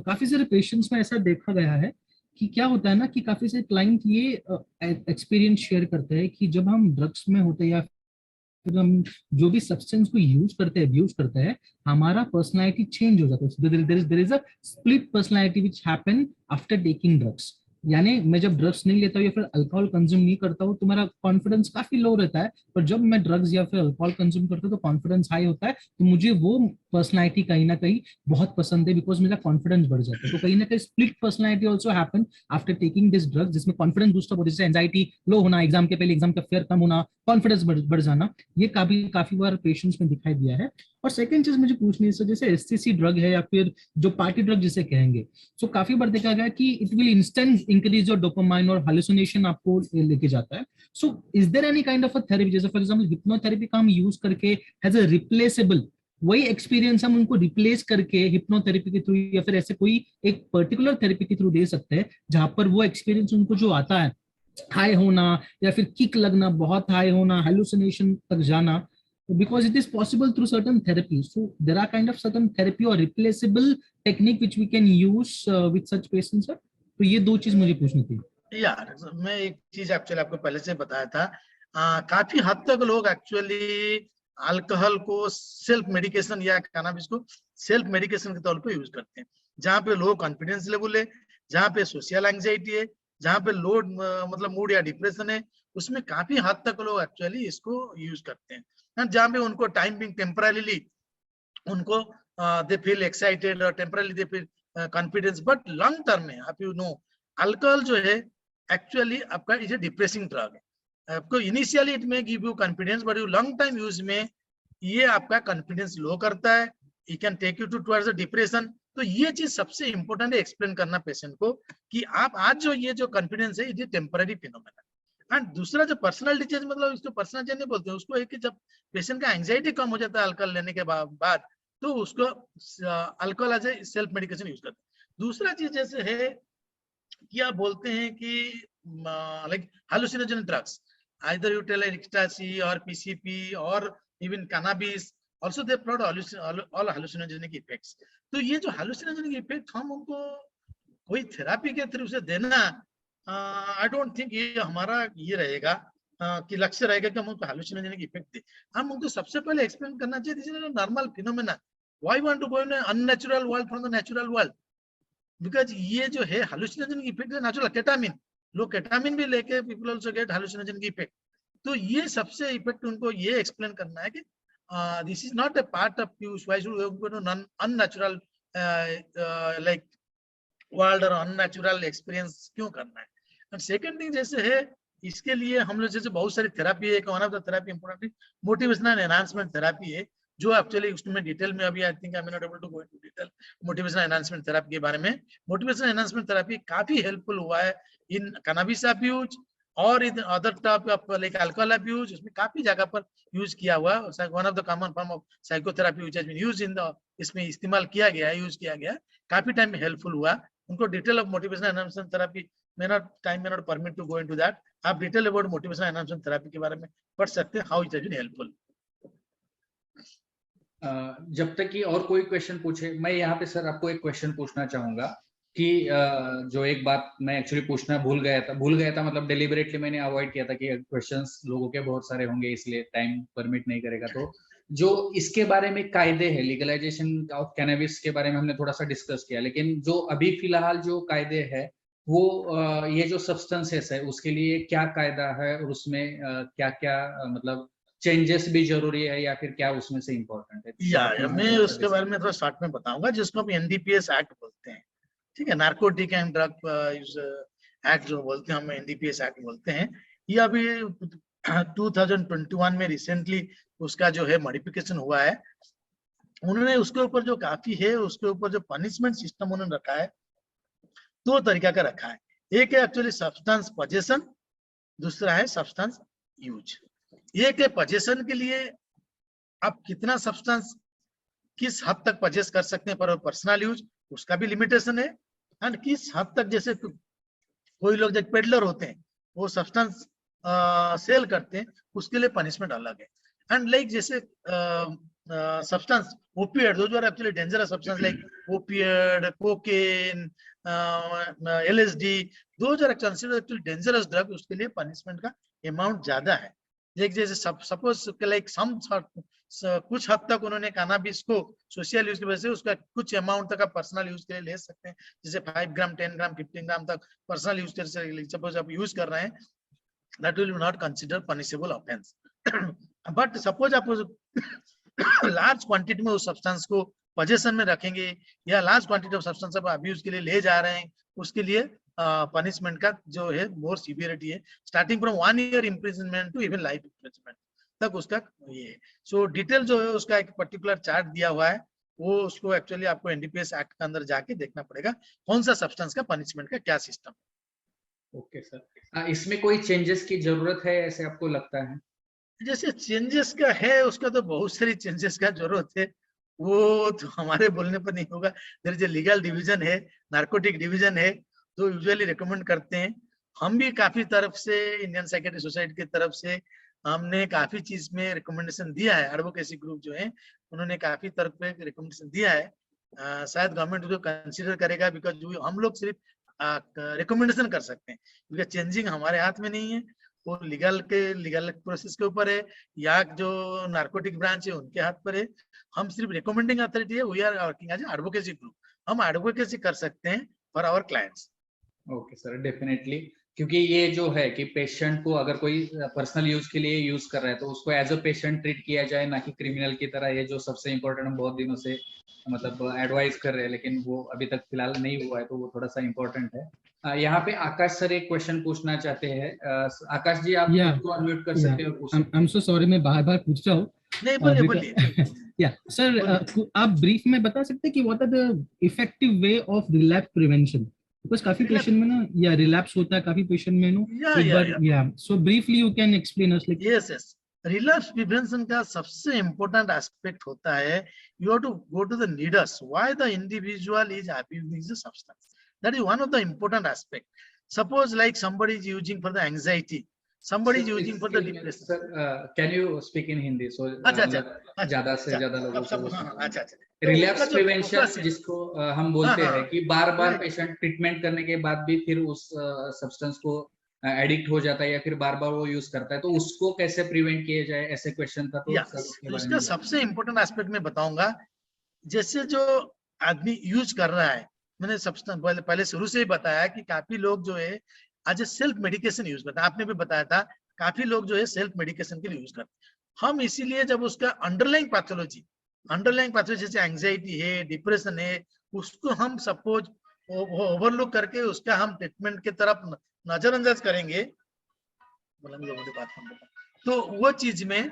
D: काफी सारे पेशेंट्स में ऐसा देखा गया है कि क्या होता है ना, कि काफी सारे क्लाइंट ये एक्सपीरियंस शेयर करते हैं कि जब हम ड्रग्स में होते हैं या फिर हम जो भी सब्सटेंस को यूज करते हैं, अब्यूज करते हैं, हमारा पर्सनालिटी चेंज हो जाता है। There is a split personality which happen after taking drugs. यानी मैं जब ड्रग्स नहीं लेता हूँ या फिर अल्कोहल कंज्यूम नहीं करता हूँ तो मेरा कॉन्फिडेंस काफी लो रहता है, पर जब मैं ड्रग्स या फिर अल्कोहल कंज्यूम करता हूँ तो कॉन्फिडेंस हाई होता है। तो मुझे वो पर्सनालिटी कहीं ना कहीं बहुत पसंद है, बिकॉज मेरा कॉन्फिडेंस बढ़ जाता है। तो कहीं ना कहीं split personality also happen after taking this drugs, जिसमें कॉन्फिडेंस बूस्ट अप होता है, जैसे एंजाइटी लो होना, एग्जाम के पहले एग्जाम का फेयर कम होना, कॉन्फिडेंस बढ़ जाना, ये काफी बार पेशेंट्स में दिखाई दिया है। और सेकंड चीज मुझे पूछनी है, जैसे एसटीसी ड्रग है या फिर जो पार्टी ड्रग जिसे कहेंगे, सो काफी बार देखा गया कि it will instant increase your dopamine और हालुसिनेशन आपको लेके जाता है। So is there any kind of a therapy, जैसे फॉर एग्जांपल हिप्नोथेरेपी का हम यूज करके एज अ रिप्लेसेबल, वही एक्सपीरियंस हम उनको रिप्लेस करके हिप्नोथेरेपी के थ्रू या फिर ऐसे कोई एक पर्टिकुलर थेरेपी के थ्रू दे सकते हैं, जहां पर वो एक्सपीरियंस उनको जो आता है, हाई होना या फिर किक लगना, बहुत हाई होना, हालुसिनेशन तक जाना, because it is possible through certain therapies. So there are kind of certain therapy or replaceable technique which we can use with such patients, sir. तो ये दो चीज मुझे पूछनी थी।
B: यार मैं एक चीज एक्चुअली आपको पहले से बताया था, काफी हद तक लोग एक्चुअली अल्कोहल को सेल्फ मेडिकेशन या कैनाबिस को सेल्फ मेडिकेशन के तौर पे यूज करते हैं, जहाँ पे लो कॉन्फिडेंस लेवल है, जहाँ पे सोशल एंजाइटी है, जहाँ पे लो मतलब मूड या डिप्रेशन है, उसमें काफी हद तक लोग एक्चुअली इसको यूज करते हैं। जहाँ पे उनको टाइम बिंग टेम्पररीली उनको दे फील एक्साइटेड और temporarily they feel confidence, but long term में आप यू नो अल्कोहल जो है एक्चुअली आपका इज ए डिप्रेसिंग ड्रग है। आपको initially it may give you confidence, but you long time use में ये आपका कॉन्फिडेंस लो करता है, you can take you to towards the depression. तो ये चीज सबसे इंपॉर्टेंट है एक्सप्लेन करना पेशेंट को कि आप आज जो ये जो कॉन्फिडेंस है, ये टेम्पररी फिनोमेना। एंड दूसरा जो पर्सनालिटी चेंज, मतलब इसको पर्सनल चेंज नहीं बोलते हैं, उसको है कि जब पेशेंट का एंजाइटी कम हो जाता है अल्कोहल लेने के बाद, तो उसको alcohol as a self medication use करते हैं। दूसरा चीज जैसे है कि आप बोलते हैं कि like hallucinogenic drugs, either you tell ecstasy or PCP or even cannabis, also they produce all hallucinogenic effects। तो ये जो hallucinogenic effect हम उनको कोई थेरापी के थ्रू से देना, आई डोंट थिंक ये हमारा ये रहेगा कि लक्ष्य रहेगा कि हम उनको hallucinogenic effect दे। हम उनको सबसे पहले एक्सप्लेन करना चाहिए this is normal phenomena, why want to go in unnatural world from the natural world, because ये जो है hallucinogenic effect है नेचुरल। केटामिन, लोग केटामिन भी लेके people also get hallucinogenic effect। तो ये सबसे इफेक्ट उनको ये एक्सप्लेन करना है कि this is not a part of use, why should we go to unnatural like world और अननेचुरल एक्सपीरियंस क्यों करना है। एंड सेकंड थिंग जैसे है, इसके लिए हम लोग जैसे बहुत सारी थेरापी है, one of the therapy important motivational enhancement therapy है, जो एक्चुअली उसमें डिटेल में अभी I think I am not able to go into detail motivational enhancement therapy के बारे में। मोटिवेशनल एनहांसमेंट थेरापी काफी हेल्पफुल हुआ है इन कैनबिस अब्यूज और in other type of like alcohol abuse, उसमें काफी जगह पर यूज किया हुआ है। One of the common form of psychotherapy which has been used in the, इसमें इस्तेमाल किया गया है, यूज किया गया है, काफी टाइम में हेल्पफुल हुआ। उनको detail of motivational enhancement therapy time में not permit to go into that. आप detail about motivational enhancement therapy के बारे में पढ़ सकते हैं, how it has been helpful.
A: जब तक कि और कोई क्वेश्चन पूछे, मैं यहाँ पे सर आपको एक क्वेश्चन पूछना चाहूंगा कि जो एक बात मैं एक्चुअली पूछना भूल गया था मतलब डेलिबरेटली मैंने अवॉइड किया था कि क्वेश्चंस लोगों के बहुत सारे होंगे इसलिए टाइम परमिट नहीं करेगा। तो जो इसके बारे में कायदे है, लीगलाइजेशन ऑफ कैनबिस के बारे में हमने थोड़ा सा डिस्कस किया, लेकिन जो अभी फिलहाल जो कायदे है वो ये जो सब्सटेंसेस है उसके लिए क्या कायदा है और उसमें क्या क्या मतलब चेंजेस भी जरूरी है या फिर क्या उसमें से इम्पोर्टेंट है?
B: या मैं उसके बारे में थोड़ा शॉर्ट में बताऊंगा, जिसको हम एनडीपीएस एक्ट बोलते हैं, ठीक है, narcotic and drug use act जो बोलते हैं, हम एनडीपीएस एक्ट बोलते हैं। ये अभी 2021 में रिसेंटली उसका जो है मॉडिफिकेशन हुआ है। उन्होंने उसके ऊपर जो काफी है, उसके ऊपर जो पनिशमेंट सिस्टम उन्होंने रखा है, दो तरीका का रखा है। एक है एक्चुअली सब्सटेंस पोजेशन, दूसरा है सब्सटेंस यूज। एक है पोजेशन के लिए आप कितना सब्सटेंस किस हद तक परचेस कर सकते हैं पर पर्सनल यूज, उसका भी लिमिटेशन है। एंड किस हद तक, जैसे कोई लोग जब पेडलर होते हैं वो सब्सटेंस सेल करते हैं, उसके लिए पनिशमेंट अलग है। एंड लाइक जैसे substance opioid, those are actually dangerous substance like opioid, cocaine, LSD, those are considered actually dangerous drug, उसके लिए पनिशमेंट का अमाउंट ज्यादा है। जैसे सपोज लाइक सम कुछ हद तक उन्होंने कैनबिस को सोशल यूज की वजह से उसका कुछ अमाउंट तक आप पर्सनल यूज के लिए ले सकते हैं, जैसे 5 ग्राम 10 ग्राम 15 ग्राम तक पर्सनल यूज के सपोज आप यूज कर रहे हैं, that will not consider punishable offence. But suppose आप लार्ज क्वांटिटी में उस सब्सटेंस को पोजेशन में रखेंगे या लार्ज क्वांटिटी ऑफ सब्सटेंस आप अब्यूज के लिए ले जा रहे हैं, उसके लिए पनिशमेंट का जो है मोर सीवियरिटी है, starting from 1 year imprisonment to even life imprisonment तक उसका ये है। सो डिटेल जो है उसका एक पर्टिकुलर चार्ट दिया हुआ है, वो उसको एक्चुअली आपको एनडीपीएस एक्ट के अंदर जाके देखना पड़ेगा कौन सा सब्सटेंस का पनिशमेंट का क्या सिस्टम।
A: ओके सर, इसमें कोई चेंजेस की जरूरत है ऐसे आपको लगता है?
B: जैसे चेंजेस का है, उसका तो बहुत सारी चेंजेस का जरूरत है, वो तो हमारे बोलने पर नहीं होगा। There is a legal division है, नार्कोटिक डिवीजन है, जो यूजुअली रिकमेंड करते हैं। हम भी काफी तरफ से इंडियन साइकियाट्रिक सोसाइटी की तरफ से हमने काफी चीज में रिकमेंडेशन दिया है। एडवोकेसी ग्रुप जो है उन्होंने काफी तरफ पे रिकमेंडेशन दिया है। शायद गवर्नमेंट उसको कंसीडर करेगा, बिकॉज हम लोग सिर्फ रिकमेंडेशन कर सकते हैं, क्योंकि चेंजिंग हमारे हाथ में नहीं है, वो लीगल प्रोसेस के ऊपर है, या जो नार्कोटिक ब्रांच है उनके हाथ पर है। हम सिर्फ रिकमेंडिंग अथॉरिटी है, we are working as advocacy group, हम एडवोकेसी कर सकते हैं for our clients.
A: Okay sir, definitely, क्योंकि ये जो है कि पेशेंट को अगर कोई पर्सनल यूज के लिए यूज कर रहा है तो उसको एज अ पेशेंट ट्रीट किया जाए, ना कि क्रिमिनल की तरह। ये जो सबसे इम्पोर्टेंट हम बहुत दिनों से मतलब एडवाइस कर रहे हैं, लेकिन वो अभी तक फिलहाल नहीं हुआ है, तो वो थोड़ा सा इम्पोर्टेंट है। यहाँ पे आकाश सर एक क्वेश्चन पूछना चाहते हैं। आकाश जी, आप खुद को अनम्यूट कर सकते हो।
D: आई एम सो सॉरी, मैं बार-बार पूछ रहा हूँ,
B: नहीं बोलिए बोलिए
D: या सर, आप ब्रीफ में बता सकते हैं कि what are the effective way of relapse prevention? Because काफी पेशेंट में ना या रिलैप्स होता है, काफी पेशेंट में नो एक बार या so briefly you can explain us like.
B: Yes yes, relapse prevention का सबसे इम्पोर्टेंट एस्पेक्ट होता है you have to go to the needs why the individual is abusing the substance, that is one of the important aspect. Suppose like somebody is using for the anxiety, somebody is using for the depression.
A: Sir can you speak in Hindi? So
B: अच्छा
A: ज्यादा से ज्यादा लोगों
B: सब
A: को
B: अच्छा
A: relapse prevention जिसको हम बोलते हैं कि बार बार
B: Right.
A: पेशेंट ट्रीटमेंट करने के बाद भी फिर उस सब्सटेंस को एडिक्ट हो जाता है या फिर बार बार वो यूज करता है, तो उसको कैसे प्रिवेंट किया जाए, ऐसे क्वेश्चन था। तो सर
B: उसका सबसे इम्पोर्टेंट एस्पेक्ट मैं बताऊंगा, जैसे जो आदमी यूज कर रहा है, मैंने सब्सटेंस पहले शुरू से ही बताया कि काफी लोग जो है आज सेल्फ मेडिकेशन यूज करते हैं, आपने भी बताया था काफी लोग जो है सेल्फ मेडिकेशन के लिए यूज करते हैं। हम इसीलिए जब उसका अंडरलाइंग पैथोलॉजी जैसे एंजाइटी है, डिप्रेशन है, उसको हम सपोज ओवरलुक करके उसका हम ट्रीटमेंट की तरफ नजरअंदाज करेंगे, तो वो चीज में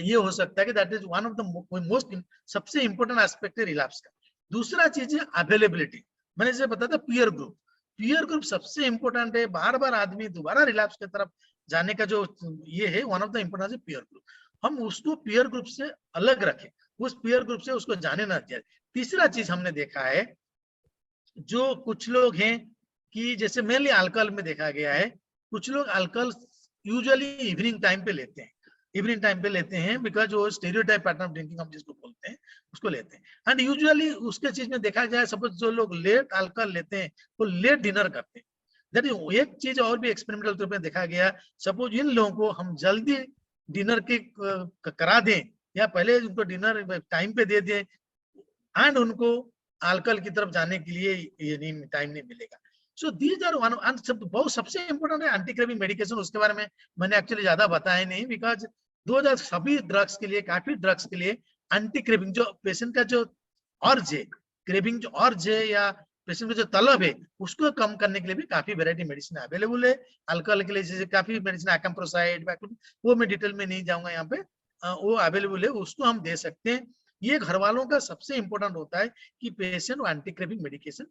B: ये हो सकता है कि that is one of the most सबसे इंपॉर्टेंट एस्पेक्ट है रिलैप्स का। दूसरा चीज है अवेलेबिलिटी, मैंने जैसे बताया था पीयर ग्रुप सबसे इंपॉर्टेंट है। बार बार आदमी दोबारा रिलैप्स की तरफ जाने का जो ये है वन ऑफ द इम्पोर्टेंस है पीयर ग्रुप, हम उसको पीयर ग्रुप से अलग रखें, उस पीयर ग्रुप से उसको जाने ना दिया। तीसरा चीज हमने देखा है जो कुछ लोग हैं कि जैसे मेनली अल्कोहल में देखा गया है, कुछ लोग अल्कोहल यूजुअली इवनिंग टाइम पे लेते हैं बिकॉज वो स्टेरियोटाइप पैटर्न ऑफ ड्रिंकिंग हम जिसको बोलते हैं उसको लेते हैं। एंड यूजुअली उसके चीज में देखा जाए, सपोज जो लोग लेट अल्कोहल लेते हैं वो लेट डिनर करते हैं। दैट इज एक चीज और भी एक्सपेरिमेंटल तौर पे देखा गया, सपोज इन लोगों को हम जल्दी डिनर के करा दें या पहले उनको डिनर टाइम पे दे दें एंड उनको अल्कोहल की तरफ जाने के लिए ये टाइम नहीं मिलेगा। सो दीज आर वन बहुत सबसे इंपॉर्टेंट है एंटी क्रेविंग मेडिकेशन। उसके बारे में मैंने एक्चुअली ज्यादा बताया नहीं बिकॉज 2000 सभी ड्रग्स के लिए, काफी ड्रग्स के लिए एंटी क्रेविंग जो पेशेंट का जो अर्ज है, क्रेविंग जो अर्ज है या पेशेंट का जो तलब है उसको कम करने के लिए भी काफी वैरायटी मेडिसिन अवेलेबल है। अल्कोहल के लिए जैसे काफी मेडिसिन अकम्प्रोसाइड, वो मैं डिटेल में नहीं जाऊंगा यहाँ पे, वो अवेलेबल है, उसको हम दे सकते हैं। ये घर वालों का सबसे इंपॉर्टेंट होता है कि patient anti craving medication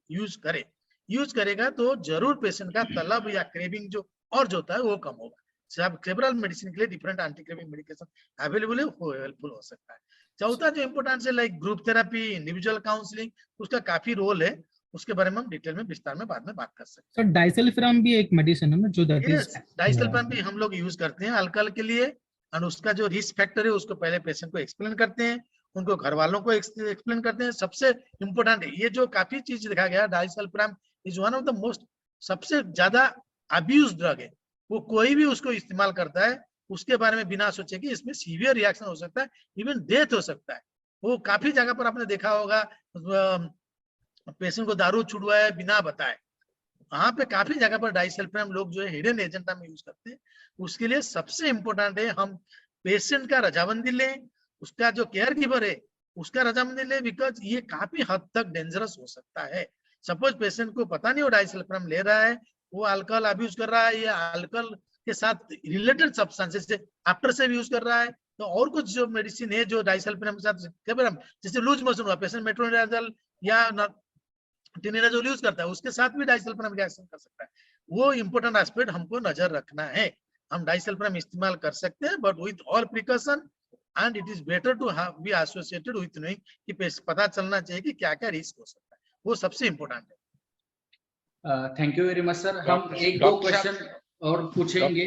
B: use करेगा तो जरूर पेशेंट का तलब या क्रेविंग जो और जो होता है वो कम होगा। सेवरल मेडिसिन के लिए different anti craving medication available है, वो हेल्पफुल हो सकता है। चौथा जो इंपॉर्टेंस है like group therapy, individual counselling, उसका काफी रोल है, उसके बारे में हम डिटेल में विस्तार में बाद में बात कर सकते हैं।
D: सर डाइसल्फाम भी एक मेडिसिन है ना जो दैट इज,
B: डाइसल्फाम भी हम लोग यूज करते हैं अल्कोहल के लिए और उसका जो रिस्क फैक्टर है उसको पहले पेशेंट को एक्सप्लेन करते हैं, उनको घर वालों को एक्सप्लेन करते हैं। सबसे इंपॉर्टेंट है ये जो काफी चीज देखा गया, disulfiram is one of the most सबसे ज्यादा अब्यूज ड्रग है। वो कोई भी उसको इस्तेमाल करता है उसके बारे में बिना सोचे कि इसमें सीवियर रिएक्शन हो सकता है, इवन डेथ हो सकता है। वो काफी जगह पर आपने देखा होगा पेशेंट को दारू छुड़वाया बिना बताए, वहां पे काफी जगह पर डाइसल्फाम लोग जो है हिडन एजेंट में यूज करते हैं। उसके लिए सबसे इंपॉर्टेंट है हम पेशेंट का रजामंदी लें, उसका जो केयर गिवर है उसका रजामंदी लें, बिकॉज ये काफी हद तक डेंजरस हो सकता है। सपोज पेशेंट को पता नहीं वो डाइसल्फाम ले रहा है, वो अल्कोहल अब्यूज कर रहा है या अल्कोहल के साथ रिलेटेड सब्सटेंसेस से आफ्टर से भी यूज कर रहा है, तो और कुछ जो मेडिसिन है जो डाइसल्फाम के साथ जैसे लूज मोशन हुआ, पेशेंट मेट्रोनिडाजोल या टिनिडाजोल यूज करता है, उसके साथ भी डाइसल्फाम रिएक्शन कर सकता है। वो इंपॉर्टेंट एस्पेक्ट हमको नजर रखना है। हम डाइसल्फाम इस्तेमाल कर सकते हैं but with all precaution and it is better to be associated with knowing कि पता चलना चाहिए कि क्या क्या रिस्क हो सकता है, वो सबसे इंपॉर्टेंट है।
A: Thank you very much sir. हम एक दो क्वेश्चन और पूछेंगे।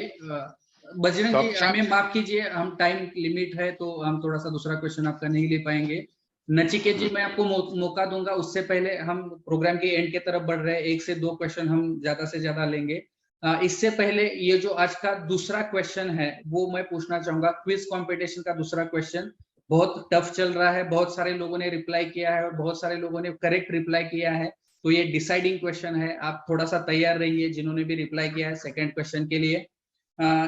A: बजरंग जी हमें माफ कीजिए, हम टाइम लिमिट है तो हम थोड़ा सा दूसरा क्वेश्चन आपका नहीं ले पाएंगे। नचिकेत जी मैं आपको मौका दूंगा, उससे पहले हम प्रोग्राम के एंड के तरफ बढ़ रहे हैं, 1 से 2 क्वेश्चन हम ज्यादा से ज्यादा लेंगे। इससे पहले ये जो आज का दूसरा क्वेश्चन है वो मैं पूछना चाहूंगा। क्विज कंपटीशन का दूसरा क्वेश्चन बहुत टफ चल रहा है, बहुत सारे लोगों ने रिप्लाई किया है और बहुत सारे लोगों ने करेक्ट रिप्लाई किया है, तो ये डिसाइडिंग क्वेश्चन है। आप थोड़ा सा तैयार रहिए जिन्होंने भी रिप्लाई किया है सेकंड क्वेश्चन के लिए।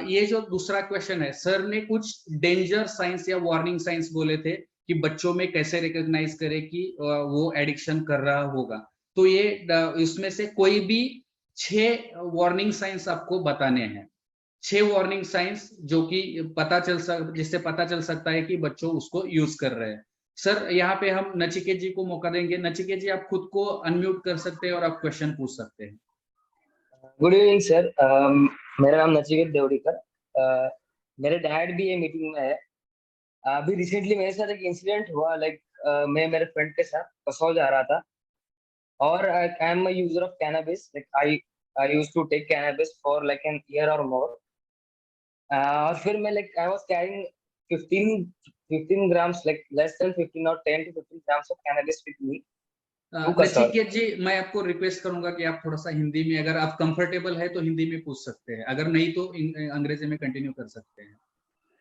A: ये जो दूसरा क्वेश्चन है, सर ने कुछ डेंजर साइंस या वार्निंग साइंस बोले थे कि बच्चों में कैसे रिकॉग्नाइज करे कि वो एडिक्शन कर रहा होगा, तो ये इसमें से कोई भी 6 वार्निंग साइंस आपको बताने हैं। 6 वार्निंग साइंस जो कि जिससे पता चल सकता है कि बच्चों उसको यूज कर रहे हैं। सर यहाँ पे हम नचिकेत जी को मौका देंगे। नचिकेत जी आप खुद को अनम्यूट कर सकते हैं और आप क्वेश्चन पूछ सकते हैं।
E: Good evening sir. मेरा नाम नचिकेत देवड़ीकर। मेरे डैड भी ये मीटिंग में है। अभी रिसेंटली मेरे साथ एक इंसिडेंट हुआ, मैं मेरे फ्रेंड के साथ कसौल जा रहा था और I am a user of cannabis. I used to take cannabis for like an year और मोर। और फिर मैं I was carrying 15 grams, like less than 15 और 10 to 15 grams of cannabis with me.
A: Nachiket ji मैं आपको रिक्वेस्ट करूंगा कि आप थोड़ा सा हिंदी में, अगर आप कंफर्टेबल है तो हिंदी में पूछ सकते हैं, अगर नहीं तो अंग्रेजी में कंटिन्यू कर सकते हैं।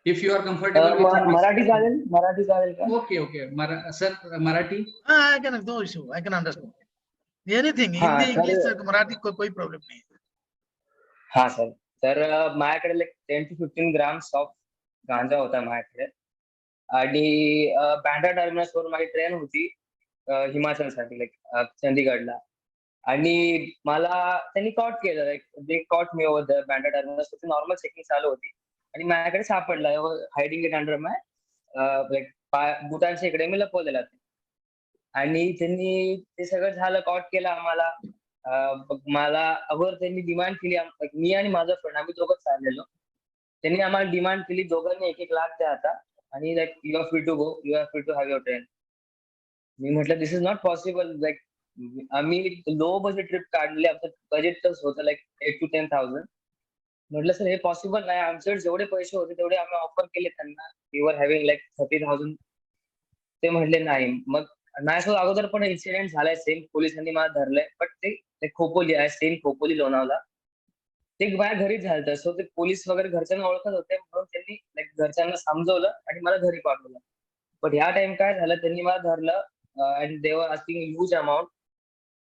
A: If you are comfortable
E: Marathi चालेल का?
A: Okay sir Marathi.
B: हाँ, I can, no issue, I can understand anything,
E: हाँ
B: हिंदी
E: सर,
B: इंग्लिश मराठी कोई प्रॉब्लम नहीं है।
E: हाँ सर माझ्याकडे लाईक 10 to 15 ग्राम्स ऑफ गांजा होता माझ्याकडे आणि बँड्रा टर्मिनसवर माझी ट्रेन होती हिमाचलसाठी, लाईक चंदीगडला. आणि मला त्यांनी कॉट केलं, like they caught me over the Bandra terminus. Normal checking चालू होती आणि माझ्याकडे सापडला hiding it under my like बुटांच्या इकडे मी लपवलेला ते. आणि त्यांनी ते सगळं झालं, कॉट केलं आम्हाला. मला अगोदर त्यांनी डिमांड केली, मी आणि माझा फ्रेंड आम्ही दोघंच चाललेलो. त्यांनी आम्हाला डिमांड केली दोघांनी 1-1 लाख द्या आता, आणि like you are free to go, you are free to have your train. मी म्हटलं this is not possible. Like आम्ही लो बजेट ट्रिप काढली, आमचं बजेटच होतं लाईक 8 to 10,000. म्हटलं सर हे पॉसिबल नाही, आमच्याकडे जेवढे पैसे होते तेवढे आम्ही ऑफर केले त्यांना. We were having like 30,000. ते म्हटले नाही. मग माझ्यासोबत अगोदर पण इन्सिडेंट झालाय सेम, पोलिसांनी मला धरलंय, बट ते खोपोली आहे, सेम खोपोली लोणावला. ते माझ्या घरीच झालं. सो ते पोलीस वगैरे घरच्यांना ओळखत होते, म्हणून त्यांनी लाईक घरच्यांना समजवलं आणि मला घरी पाठवलं. बट ह्या टाइम काय झालं, त्यांनी मला धरलं and they were asking huge amount.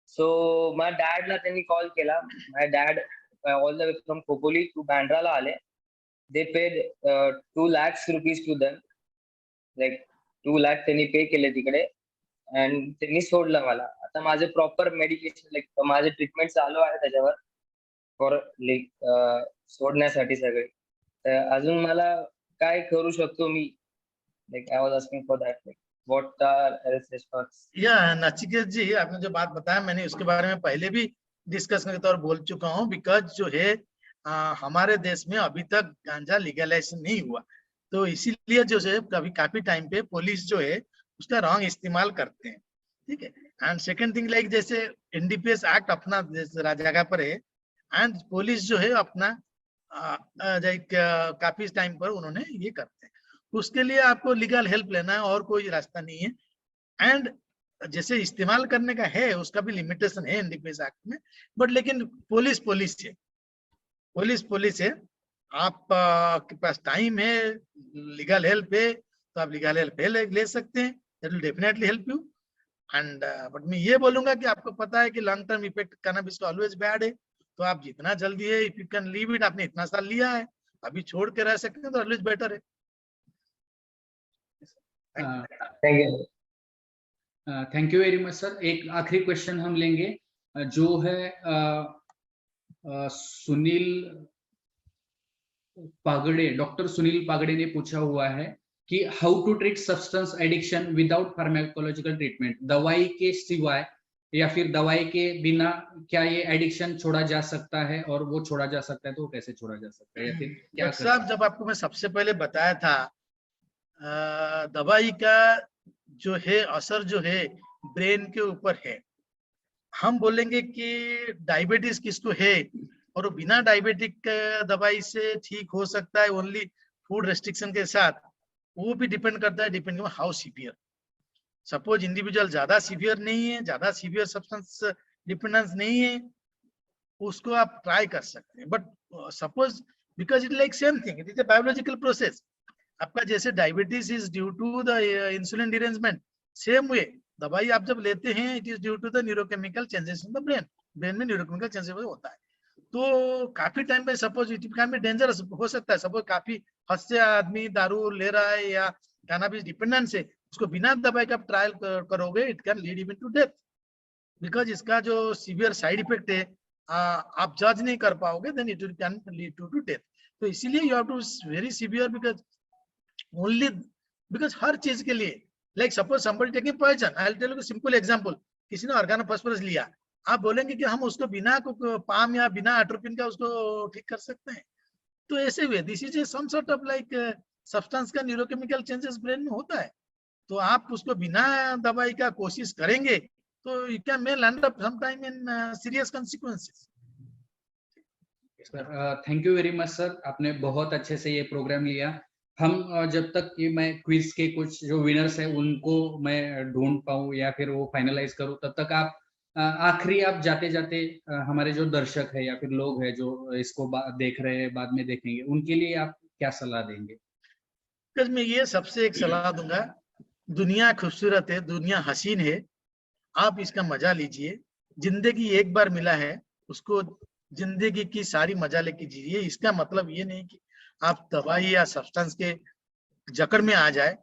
E: So माझ्या डॅडला त्यांनी कॉल केला. माझ्या dad all the way from Khopoli to बँड्राला आले. They paid 2 lakhs rupees to them, like 2 lakh त्यांनी पे केले तिकडे अँड त्यांनी सोडलं मला. आता माझे प्रॉपर मेडिकेशन, लाईक माझे ट्रीटमेंट चालू आहे त्याच्यावर फॉर लाईक सोडण्यासाठी सगळे. तर अजून मला काय करू शकतो मी, like I was asking for that, like what are steps.
B: या नचिकेत जी, आपने जो बात बताया मैंने उसके बारे में पहले भी डिस्कस करके तौर बोल चुका हूँ। बिकॉज जो है हमारे देश में अभी तक गांजा लीगलाइज नहीं हुआ, तो इसीलिए जो है कभी काफी टाइम पे पुलिस जो है उसका रॉन्ग इस्तेमाल करते हैं, ठीक है। एंड सेकंड थिंग, लाइक जैसे एनडीपीएस एक्ट अपना जगह पर है एंड पुलिस जो है अपना काफी टाइम पर उन्होंने ये करते हैं, उसके लिए आपको लीगल हेल्प लेना है और कोई रास्ता नहीं है। एंड जैसे इस्तेमाल करने का है उसका भी लिमिटेशन है एनडीपीएस एक्ट में, बट लेकिन पुलिस है, पुलिस है। आप के पास टाइम है, लीगल हेल्प है, तो आप लीगल हेल्प ले सकते हैं, that will definitely help you. And but मैं ये बोलूंगा कि आपको पता है कि लॉन्ग टर्म इफेक्ट कैनबिस का ऑलवेज बैड है, तो आप जितना जल्दी है, if you can leave it, आपने इतना साल लिया है, अभी छोड़ के रह सकते हैं तो ऑलवेज बेटर है।
E: Thank you.
A: Thank you very much sir. एक आखिरी क्वेश्चन हम लेंगे जो है सुनील पागड़े, डॉक्टर सुनील पागड़े ने पूछा हुआ है कि how to treat substance addiction without pharmacological treatment. दवाई के सिवाय या फिर दवाई के बिना क्या ये एडिक्शन छोड़ा जा सकता है, और वो छोड़ा जा सकता है तो कैसे छोड़ा जा सकता है, या फिर क्या
B: डॉक्टर साहब, जब आपको मैं सबसे पहले बताया था दवाई का जो है असर जो है ब्रेन के ऊपर है। हम बोलेंगे कि डायबिटीज किसको है और बिना डायबिटिक दवाई से ठीक हो सकता है ओनली फूड रेस्ट्रिक्शन के साथ, वो भी डिपेंड करता है, depend how severe. Suppose individual ज्यादा सीवियर नहीं है, ज्यादा सीवियर सब्सटेंस डिपेंडेंस नहीं है, उसको आप ट्राई कर सकते हैं। But suppose because it like same thing, it is a biological process. आपका जैसे diabetes is due to the insulin derangement, same way दवाई आप जब लेते हैं it is due to the neurochemical changes in the brain. Brain में neurochemical changes होता है, तो काफी टाइम पे suppose it can be dangerous हो सकता है। सपोज काफी हद से आदमी दारू ले रहा है या कैनबिस डिपेंडेंस है, उसको बिना दवाई का ट्रायल करोगे, it can lead even to death, because इसका जो सीवियर साइड इफेक्ट है आप जज नहीं कर पाओगे, then it can lead to death. तो इसीलिए you have to very severe because only because हर चीज के लिए like suppose somebody taking poison, I will tell you simple example, किसी ने ऑर्गेनोफॉस्फोरस लिया, आप बोलेंगे कि हम उसको बिना पाम या बिना एट्रोपिन का उसको ठीक कर सकते हैं? तो ऐसे हुए this is some sort of like substance का न्यूरोकेमिकल चेंजेस ब्रेन में होता है, तो आप उसको बिना दवाई का कोशिश करेंगे तो you can may land up some time in serious consequences.
A: Sir thank you very much sir, आपने बहुत अच्छे से ये प्रोग्राम लिया। हम जब तक कि मैं क्विज के कुछ जो विनर्स हैं उनको मैं ढूंढ पाऊँ या फिर वो फाइनलाइज करूँ, तब तक आप आखिरी आप जाते जाते हमारे जो दर्शक है या फिर लोग हैं जो इसको देख रहे हैं, बाद में देखेंगे, उनके लिए आप क्या सलाह देंगे?
B: मैं ये सबसे एक सलाह दूंगा, दुनिया खूबसूरत है, दुनिया हसीन है, आप इसका मजा लीजिए। जिंदगी एक बार मिला है, उसको जिंदगी की सारी मजा लेके जीजिए। इसका मतलब ये नहीं कि आप दवाई या सब्सटेंस के जकड़ में आ जाए।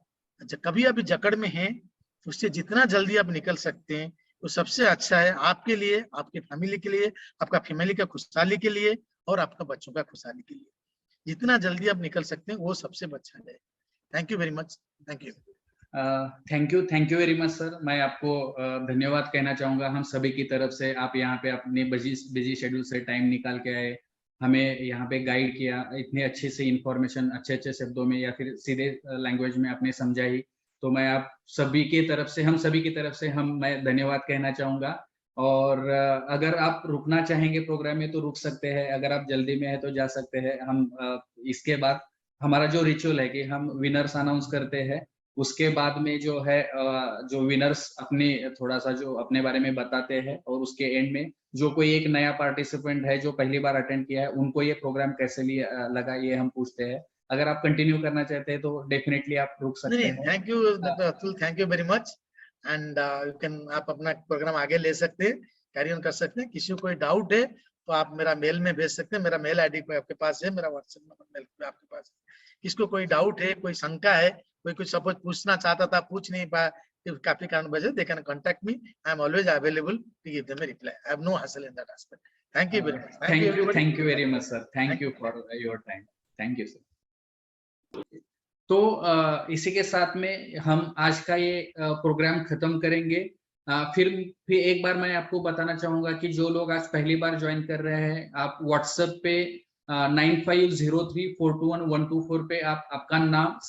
B: कभी अभी जकड़ में हैं, उससे जितना जल्दी आप निकल सकते हैं वो सबसे अच्छा है आपके लिए, आपके फैमिली के लिए, आपका फैमिली का खुशहाली के लिए और आपका बच्चों का खुशहाली के लिए। जितना जल्दी आप निकल सकते हैं वो सबसे अच्छा है। Thank you very much. Thank you.
A: Thank you very much sir. मैं आपको धन्यवाद कहना चाहूंगा हम सभी की तरफ से। आप यहाँ पे अपने बिजी शेड्यूल से टाइम निकाल के आए, हमें यहाँ पे गाइड किया, इतने अच्छे से इंफॉर्मेशन अच्छे अच्छे शब्दों में या फिर सीधे लैंग्वेज में आपने समझाई, तो मैं आप सभी की तरफ से, हम सभी की तरफ से मैं धन्यवाद कहना चाहूंगा। और अगर आप रुकना चाहेंगे प्रोग्राम में तो रुक सकते हैं, अगर आप जल्दी में है तो जा सकते हैं। हम इसके बाद हमारा जो रिचुअल है कि हम विनर्स अनाउंस करते हैं, उसके बाद में जो है जो विनर्स अपने थोड़ा सा जो अपने बारे में बताते हैं, और उसके एंड में जो कोई एक नया पार्टिसिपेंट है जो पहली बार अटेंड किया है, उनको ये प्रोग्राम कैसे लगा ये हम पूछते हैं। अगर आप कंटिन्यू करना चाहते हैं तो डेफिनेटली आप रुक सकते हैं।
B: Thank you doctor Atul, thank you very much. And you can, आप अपना प्रोग्राम आगे ले सकते हैं, कैरी ऑन कर सकते हैं। किसी को कोई डाउट है तो आप मेरा मेल में भेज सकते हैं, मेरा मेल आईडी आपके पास है, मेरा व्हाट्सएप नंबर मेल पे आपके पास है। किसको कोई डाउट है, कोई शंका है, कोई कुछ सपोज पूछना चाहता था पूछ नहीं पाया, काफी कारण वजह, they can contact me, I am always available to give them a reply. I have no hassle in that aspect. Thank you very much.
A: Thank you very much sir, thank you for your time, thank you sir. तो इसी के साथ में हम आज का ये programme खत्म करेंगे। फिर एक बार मैं आपको बताना चाहूंगा कि जो लोग आज पहली बार ज्वाइन कर रहे हैं, आप व्हाट्सएप पे 9503421124 पे आप आपका नाम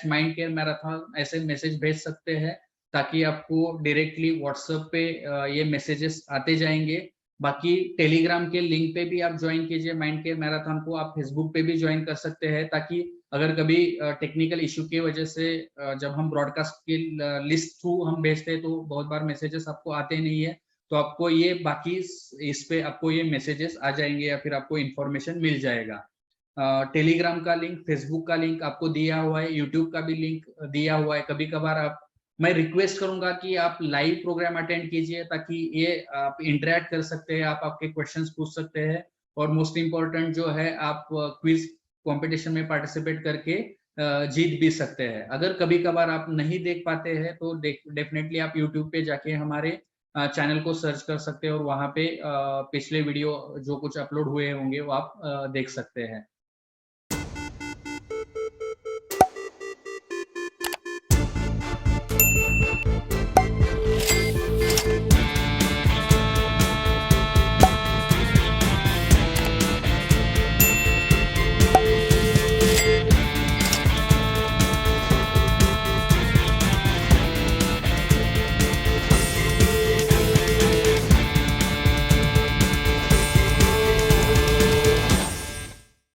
A: /mindcaremarathon ऐसे मैसेज भेज सकते हैं, ताकि आपको डायरेक्टली व्हाट्सएप पे ये मैसेजेस आते जाएंगे। बाकी टेलीग्राम के लिंक पे भी आप ज्वाइन कीजिए माइंड केयर मैराथन को, आप फेसबुक पे भी ज्वाइन कर सकते हैं, ताकि अगर कभी टेक्निकल इशू की वजह से जब हम ब्रॉडकास्ट की लिस्ट थ्रू हम भेजते हैं तो बहुत बार मैसेजेस आपको आते नहीं है, तो आपको ये बाकी इस पे आपको ये मैसेजेस आ जाएंगे या फिर आपको इंफॉर्मेशन मिल जाएगा। टेलीग्राम का लिंक, फेसबुक का लिंक आपको दिया हुआ है, यूट्यूब का भी लिंक दिया हुआ है। कभी कभार मैं रिक्वेस्ट करूंगा कि आप लाइव प्रोग्राम अटेंड कीजिए, ताकि ये आप इंटरेक्ट कर सकते हैं, आप आपके क्वेश्चंस पूछ सकते हैं, और मोस्ट इम्पोर्टेंट जो है आप क्विज कंपटीशन में पार्टिसिपेट करके जीत भी सकते हैं। अगर कभी कभार आप नहीं देख पाते हैं तो डेफिनेटली आप यूट्यूब पे जाके हमारे चैनल को सर्च कर सकते हैं, और वहां पे पिछले वीडियो जो कुछ अपलोड हुए होंगे वो आप देख सकते हैं।